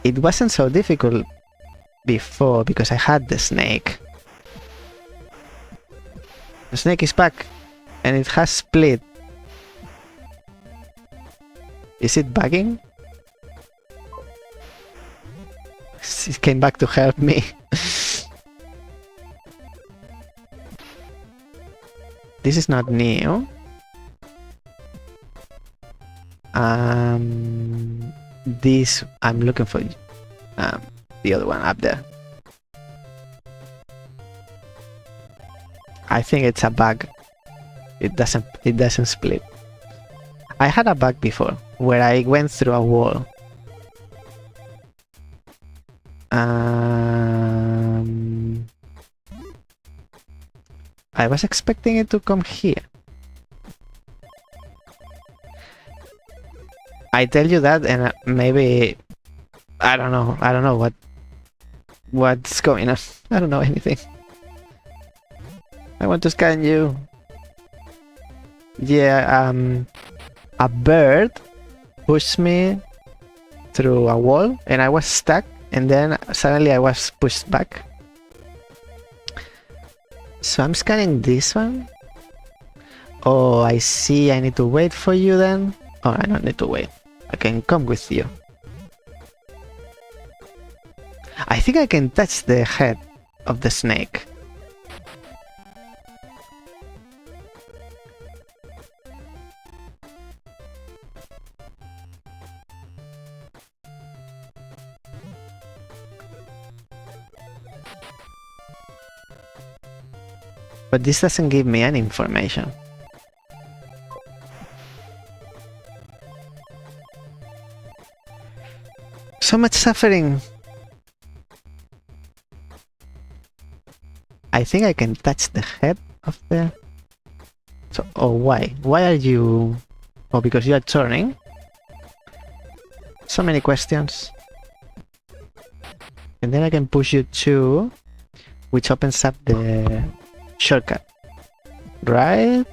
It wasn't so difficult before because I had the snake. The snake is back and it has split. Is it bugging? It came back to help me. This is not new. This I'm looking for the other one up there. I think it's a bug. It doesn't split. I had a bug before where I went through a wall. I was expecting it to come here. I tell you that, and maybe I don't know what's going on. I don't know anything. I want to scan you. Yeah, a bird pushed me through a wall, and I was stuck, and then suddenly I was pushed back. So I'm scanning this one. Oh, I see. I need to wait for you then. Oh, I don't need to wait. I can come with you. I think I can touch the head of the snake. But this doesn't give me any information. So much suffering. I think I can touch the head of the... So, oh, why? Why are you... Oh, because you are turning? So many questions. And then I can push you to... Which opens up the shortcut. Right?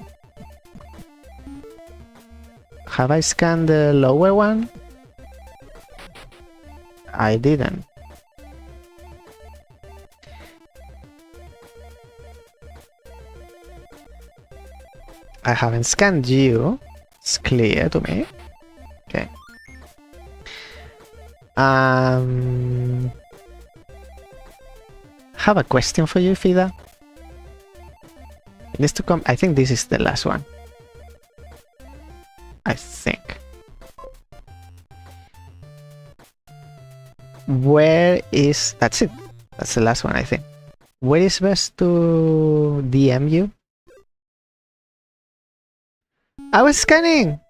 Have I scanned the lower one? I didn't. I haven't scanned you. It's clear to me. Okay. Have a question for you, Fida. It needs to come. I think this is the last one. I think. Where is... That's it. That's the last one, I think. Where is best to DM you? I was scanning!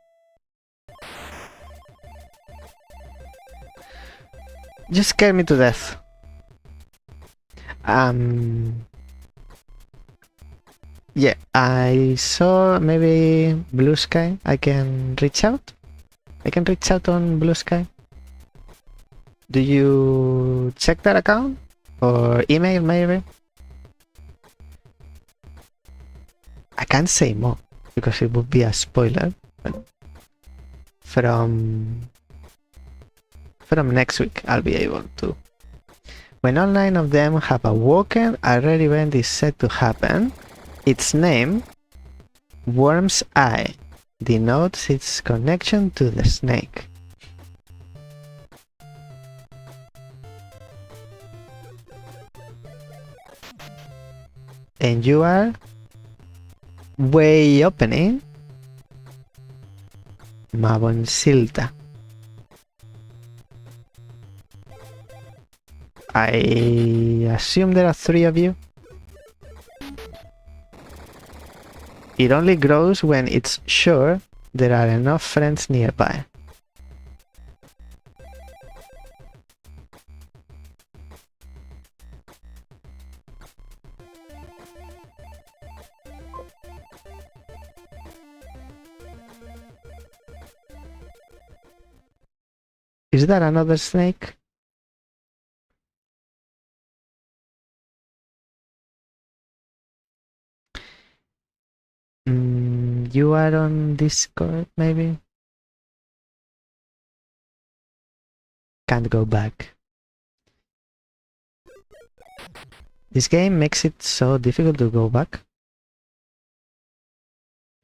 You scared me to death. Yeah, I saw maybe Blue Sky. I can reach out? I can reach out on Blue Sky. Do you check that account? Or email maybe? I can't say more because it would be a spoiler. But from next week I'll be able to. When all 9 of them have awoken, a rare event is said to happen. Its name, Worm's Eye, denotes its connection to the snake. And you are way opening Mabonsilta. I assume there are 3 of you. It only grows when it's sure there are enough friends nearby. Is that another snake? You are on Discord, maybe? Can't go back. This game makes it so difficult to go back.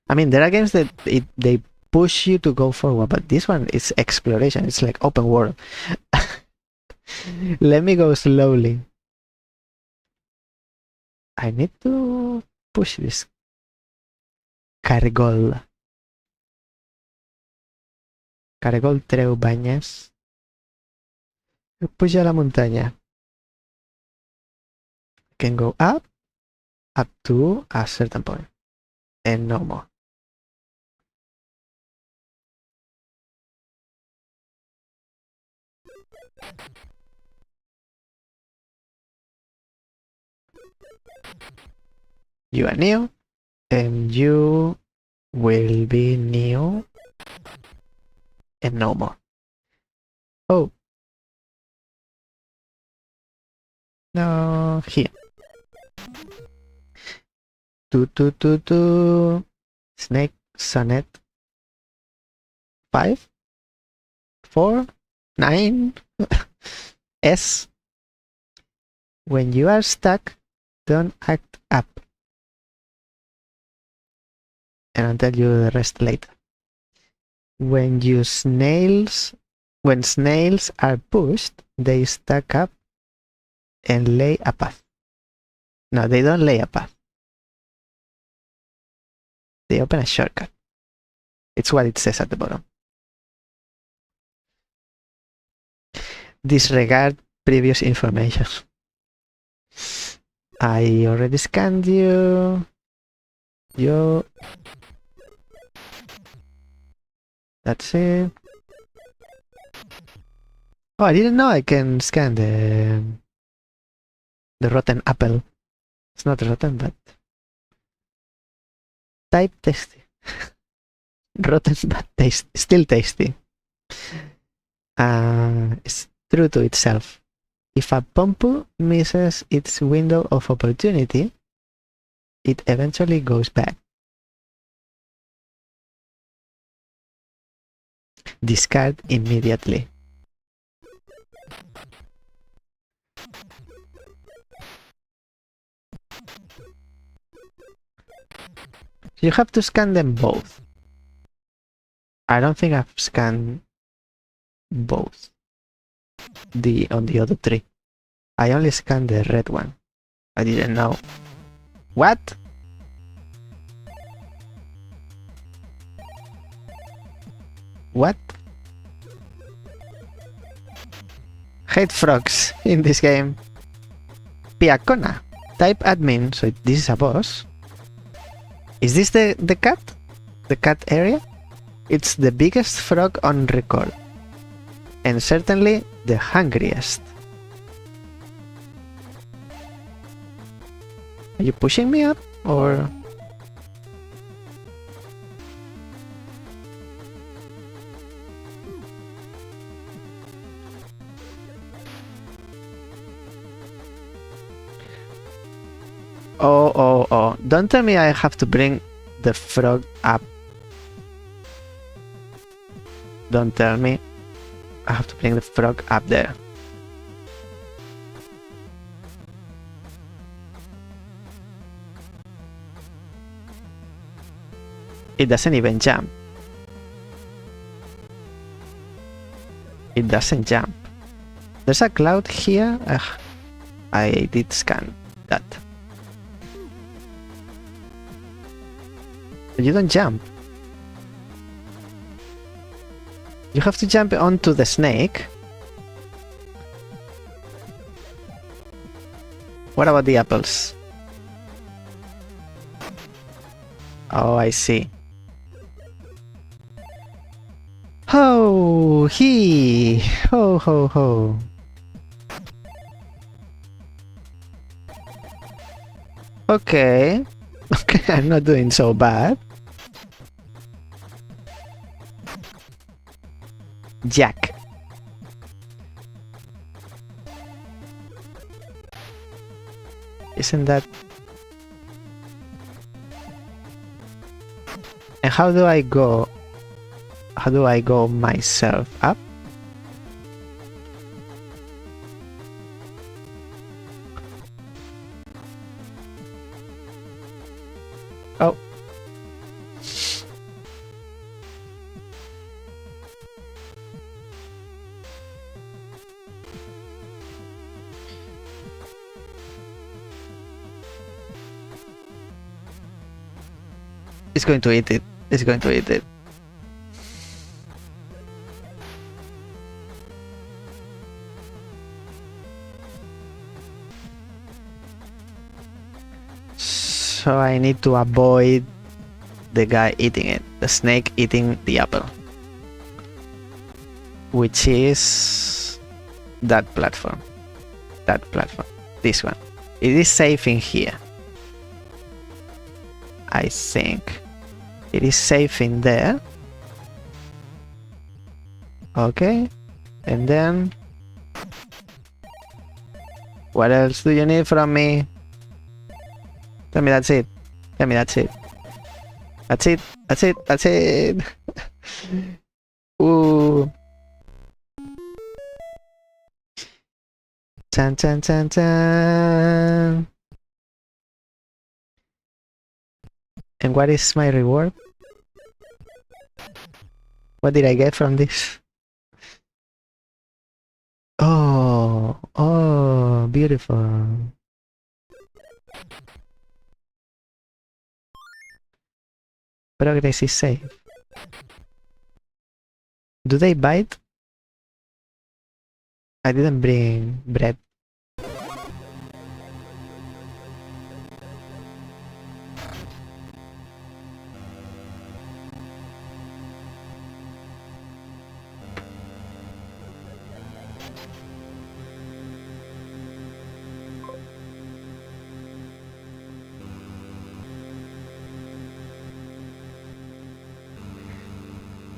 I mean, there are games that they push you to go forward, but this one is exploration. It's like open world. Let me go slowly. I need to push this cargol. Cargol treu banyes. Puja a la muntanya. Can go up to a certain point. And no more. You are new, and you will be new, and no more. Oh. No, here. Snake sonnet 5 4 9 S. When you are stuck, don't act up. And I'll tell you the rest later. When snails are pushed, they stack up and lay a path. No, they don't lay a path. They open a shortcut. It's what it says at the bottom. Disregard previous information. I already scanned you. That's it. Oh, I didn't know I can scan the rotten apple. It's not rotten, but type tasty. Rotten but taste, still tasty. It's true to itself. If a pompu misses its window of opportunity, it eventually goes back. Discard immediately. You have to scan them both. I don't think I've scanned both. On the other three. I only scanned the red one. I didn't know. What? What? Hate frogs in this game. Piacona. Type admin, so this is a boss. Is this the cat? The cat area? It's the biggest frog on record. And certainly the hungriest. Are you pushing me up, or...? Oh. Don't tell me I have to bring the frog up. Don't tell me I have to bring the frog up there. It doesn't even jump. It doesn't jump. There's a cloud here. I did scan that. But you don't jump. You have to jump onto the snake. What about the apples? Oh, I see. Ho, he, ho. Okay. Okay, I'm not doing so bad. Jack. Isn't that... And how do I go? How do I go myself up? Oh. It's going to eat it. It's going to eat it. So I need to avoid the guy eating it, the snake eating the apple, which is that platform, this one. It is safe in here, I think. It is safe in there. Okay, and then what else do you need from me? Tell me that's it. Tell me that's it. That's it. That's it. That's it. Ooh. Chan chan chan chan. And what is my reward? What did I get from this? Oh, oh, beautiful. Progress is safe. Do they bite? I didn't bring bread.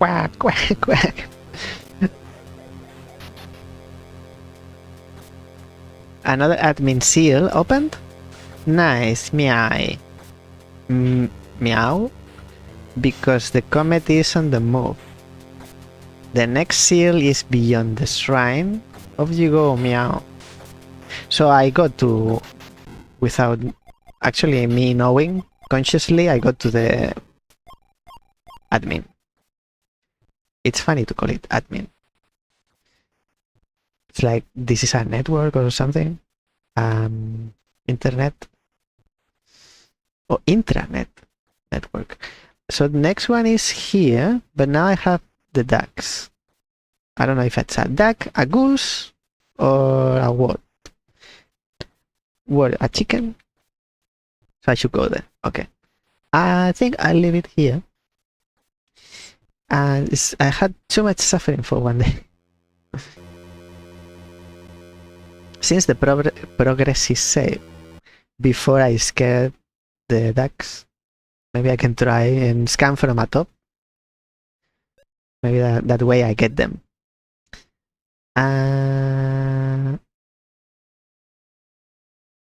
Quack, quack, quack. Another admin seal opened? Nice, meow. Meow? Because the comet is on the move. The next seal is beyond the shrine. Off you go, meow. So I got to, without actually me knowing, consciously I got to the admin. It's funny to call it admin. It's like this is a network or something. Internet or intranet network. So the next one is here, but now I have the ducks. I don't know if it's a duck, a goose, or a what? What, a chicken? So I should go there. Okay. I think I'll leave it here. And I had too much suffering for one day. Since the progress is safe, before I scare the ducks, maybe I can try and scan from a top. Maybe that way I get them.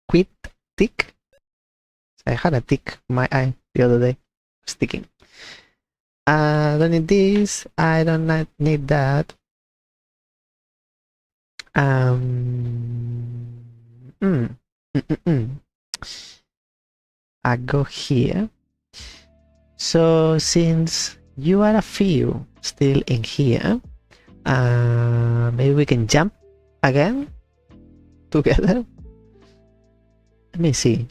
Quit tick. I had a tick in my eye the other day. Sticking. I don't need this. I don't need that. I go here. So since you are a few still in here, maybe we can jump again together. Let me see.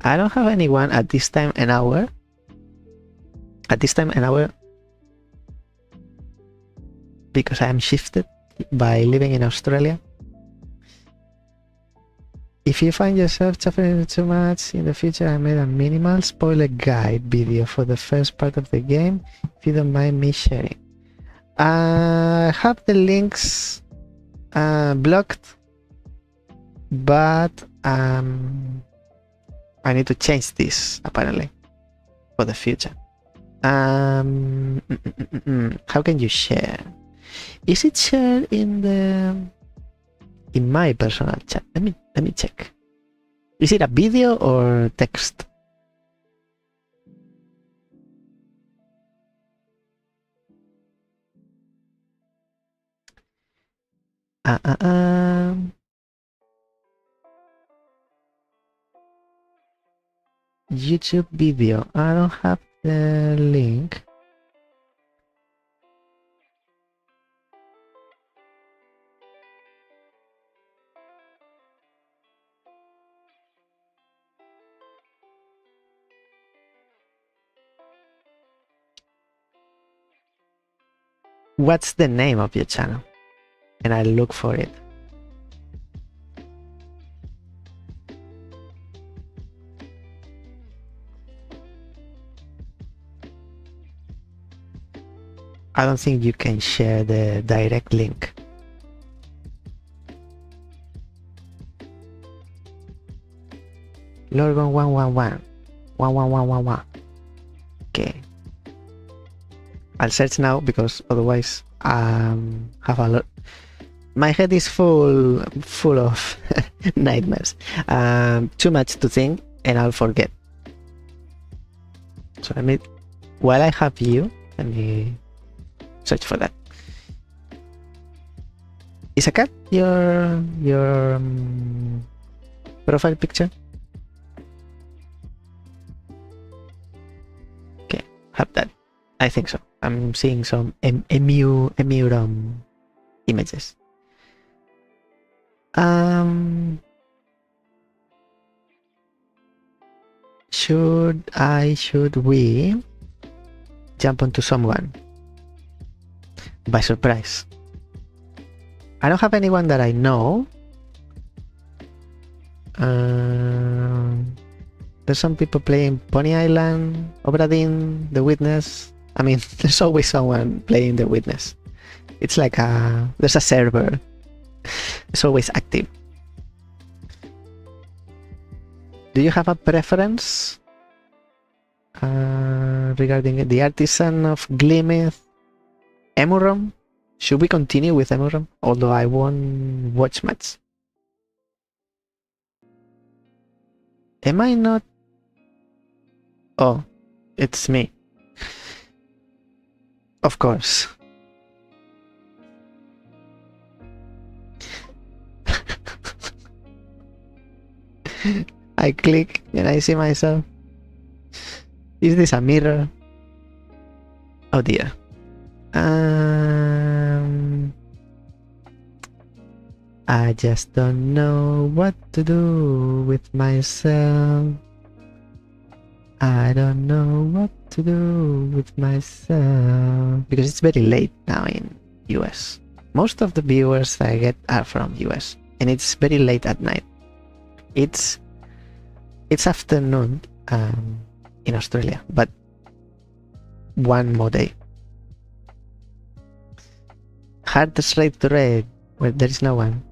I don't have anyone at this time an hour. At this time an hour, because I am shifted by living in Australia. If you find yourself suffering too much in the future, I made a minimal spoiler guide video for the first part of the game, if you don't mind me sharing. I have the links blocked, but I need to change this apparently for the future. How can you share? Is it shared in my personal chat? Let me check. Is it a video or text? YouTube video. I don't have the link. What's the name of your channel? And I'll look for it. I don't think you can share the direct link. Lorgon 111. 11111. Okay. I'll search now because otherwise have a lot. My head is full of nightmares. Too much to think and I'll forget. So while I have you, let me search for that. Is a cat your profile picture? Okay, have that. I think so. I'm seeing some EMUUROM images. Should we jump onto someone by surprise? I don't have anyone that I know. There's some people playing Pony Island, Obradin, The Witness. I mean, there's always someone playing The Witness. It's like there's a server. It's always active. Do you have a preference regarding the Artisan of Glimeth? EMUUROM? Should we continue with EMUUROM? Although I won't watch much. Am I not? Oh, it's me. Of course. I click and I see myself. Is this a mirror? Oh dear. I just don't know what to do with myself. I don't know what to do with myself. Because it's very late now in US. Most of the viewers I get are from US. And it's very late at night. It's afternoon in Australia, but one more day. Hardest rate to raid. Well, there is no one.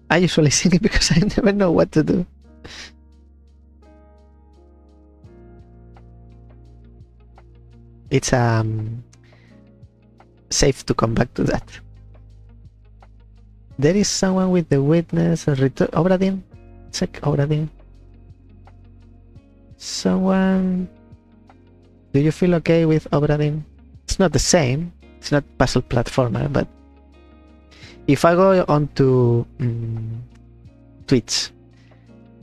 I usually sing it because I never know what to do. It's safe to come back to that. There is someone with The Witness. Obradin? Check Obradin. Someone. Do you feel okay with Obradin? It's not the same. It's not puzzle platformer, but if I go onto Twitch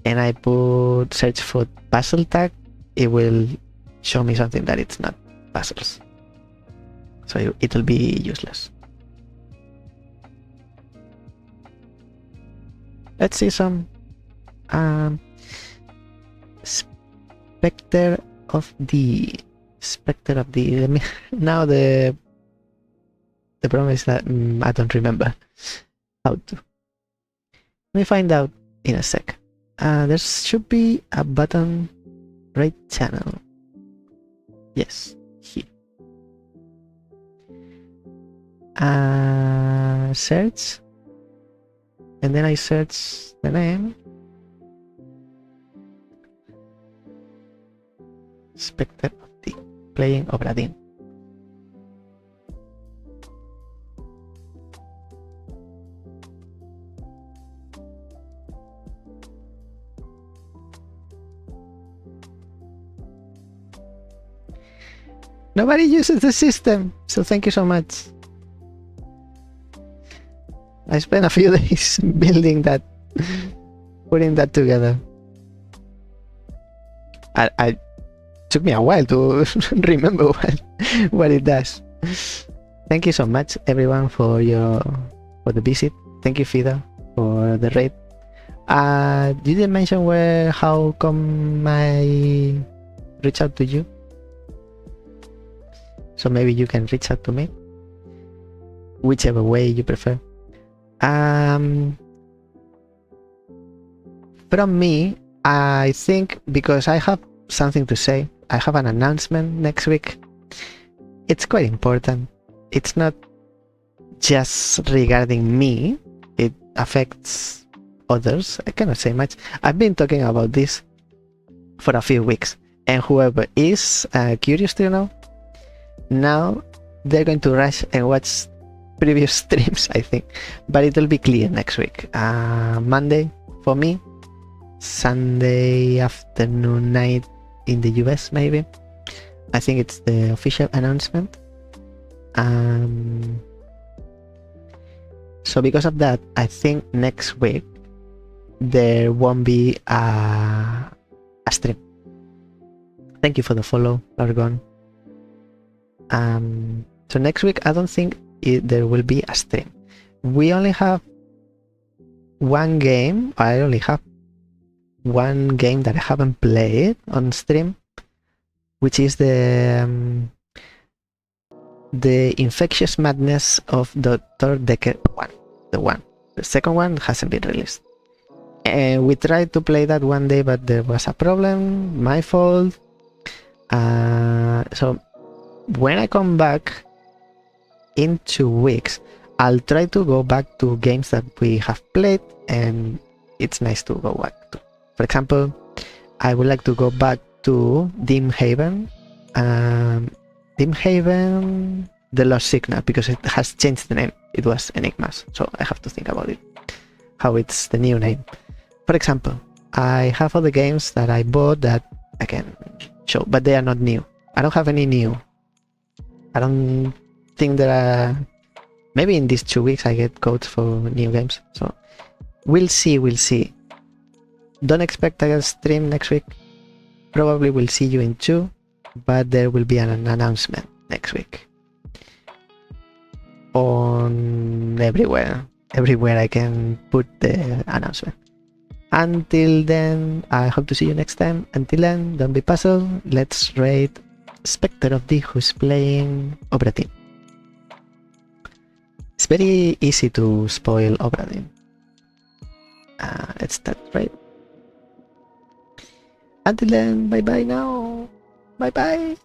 and I put search for puzzle tag, it will show me something that it's not puzzles. So it'll be useless. Let's see some Spectre of the now the problem is that I don't remember how to. Let me find out in a sec. There should be a button right channel. Yes, here. Search, and then I search the name. Spectre of the playing Obradin. Nobody uses the system, so thank you so much. I spent a few days building that, putting that together. I took me a while to remember what it does. Thank you so much, everyone, for the visit. Thank you, Fida, for the raid. You didn't mention how come I reach out to you. So maybe you can reach out to me, whichever way you prefer. From me, I think because I have something to say. I have an announcement next week. It's quite important. It's not just regarding me. It affects others. I cannot say much. I've been talking about this for a few weeks, and whoever is curious to know, now they're going to rush and watch previous streams, I think, but it will be clear next week. Monday for me, Sunday afternoon, night in the US, maybe. I think it's the official announcement. So because of that, I think next week there won't be a stream. Thank you for the follow, Largon. So next week I don't think there will be a stream. We only have one game. I only have one game that I haven't played on stream, which is the Infectious Madness of Dr. Decker 1. The second one hasn't been released. And we tried to play that one day, but there was a problem, my fault. So when I come back in 2 weeks, I'll try to go back to games that we have played, and it's nice to go back to. For example, I would like to go back to Dim Haven, The Lost Signal, because it has changed the name. It was Enigmas, so I have to think about it, how it's the new name. For example, I have other games that I bought that I can show, but they are not new. I don't have any new. I don't think there are. Maybe in these 2 weeks I get codes for new games. So we'll see. Don't expect a stream next week. Probably we'll see you in 2, but there will be an announcement next week on everywhere I can put the announcement. Until then, I hope to see you next time. Until then, don't be puzzled. Let's rate Spectre of D, who's playing Obra Dinn. It's very easy to spoil Obra Dinn. Let's start, right? Until then, bye bye now. Bye bye.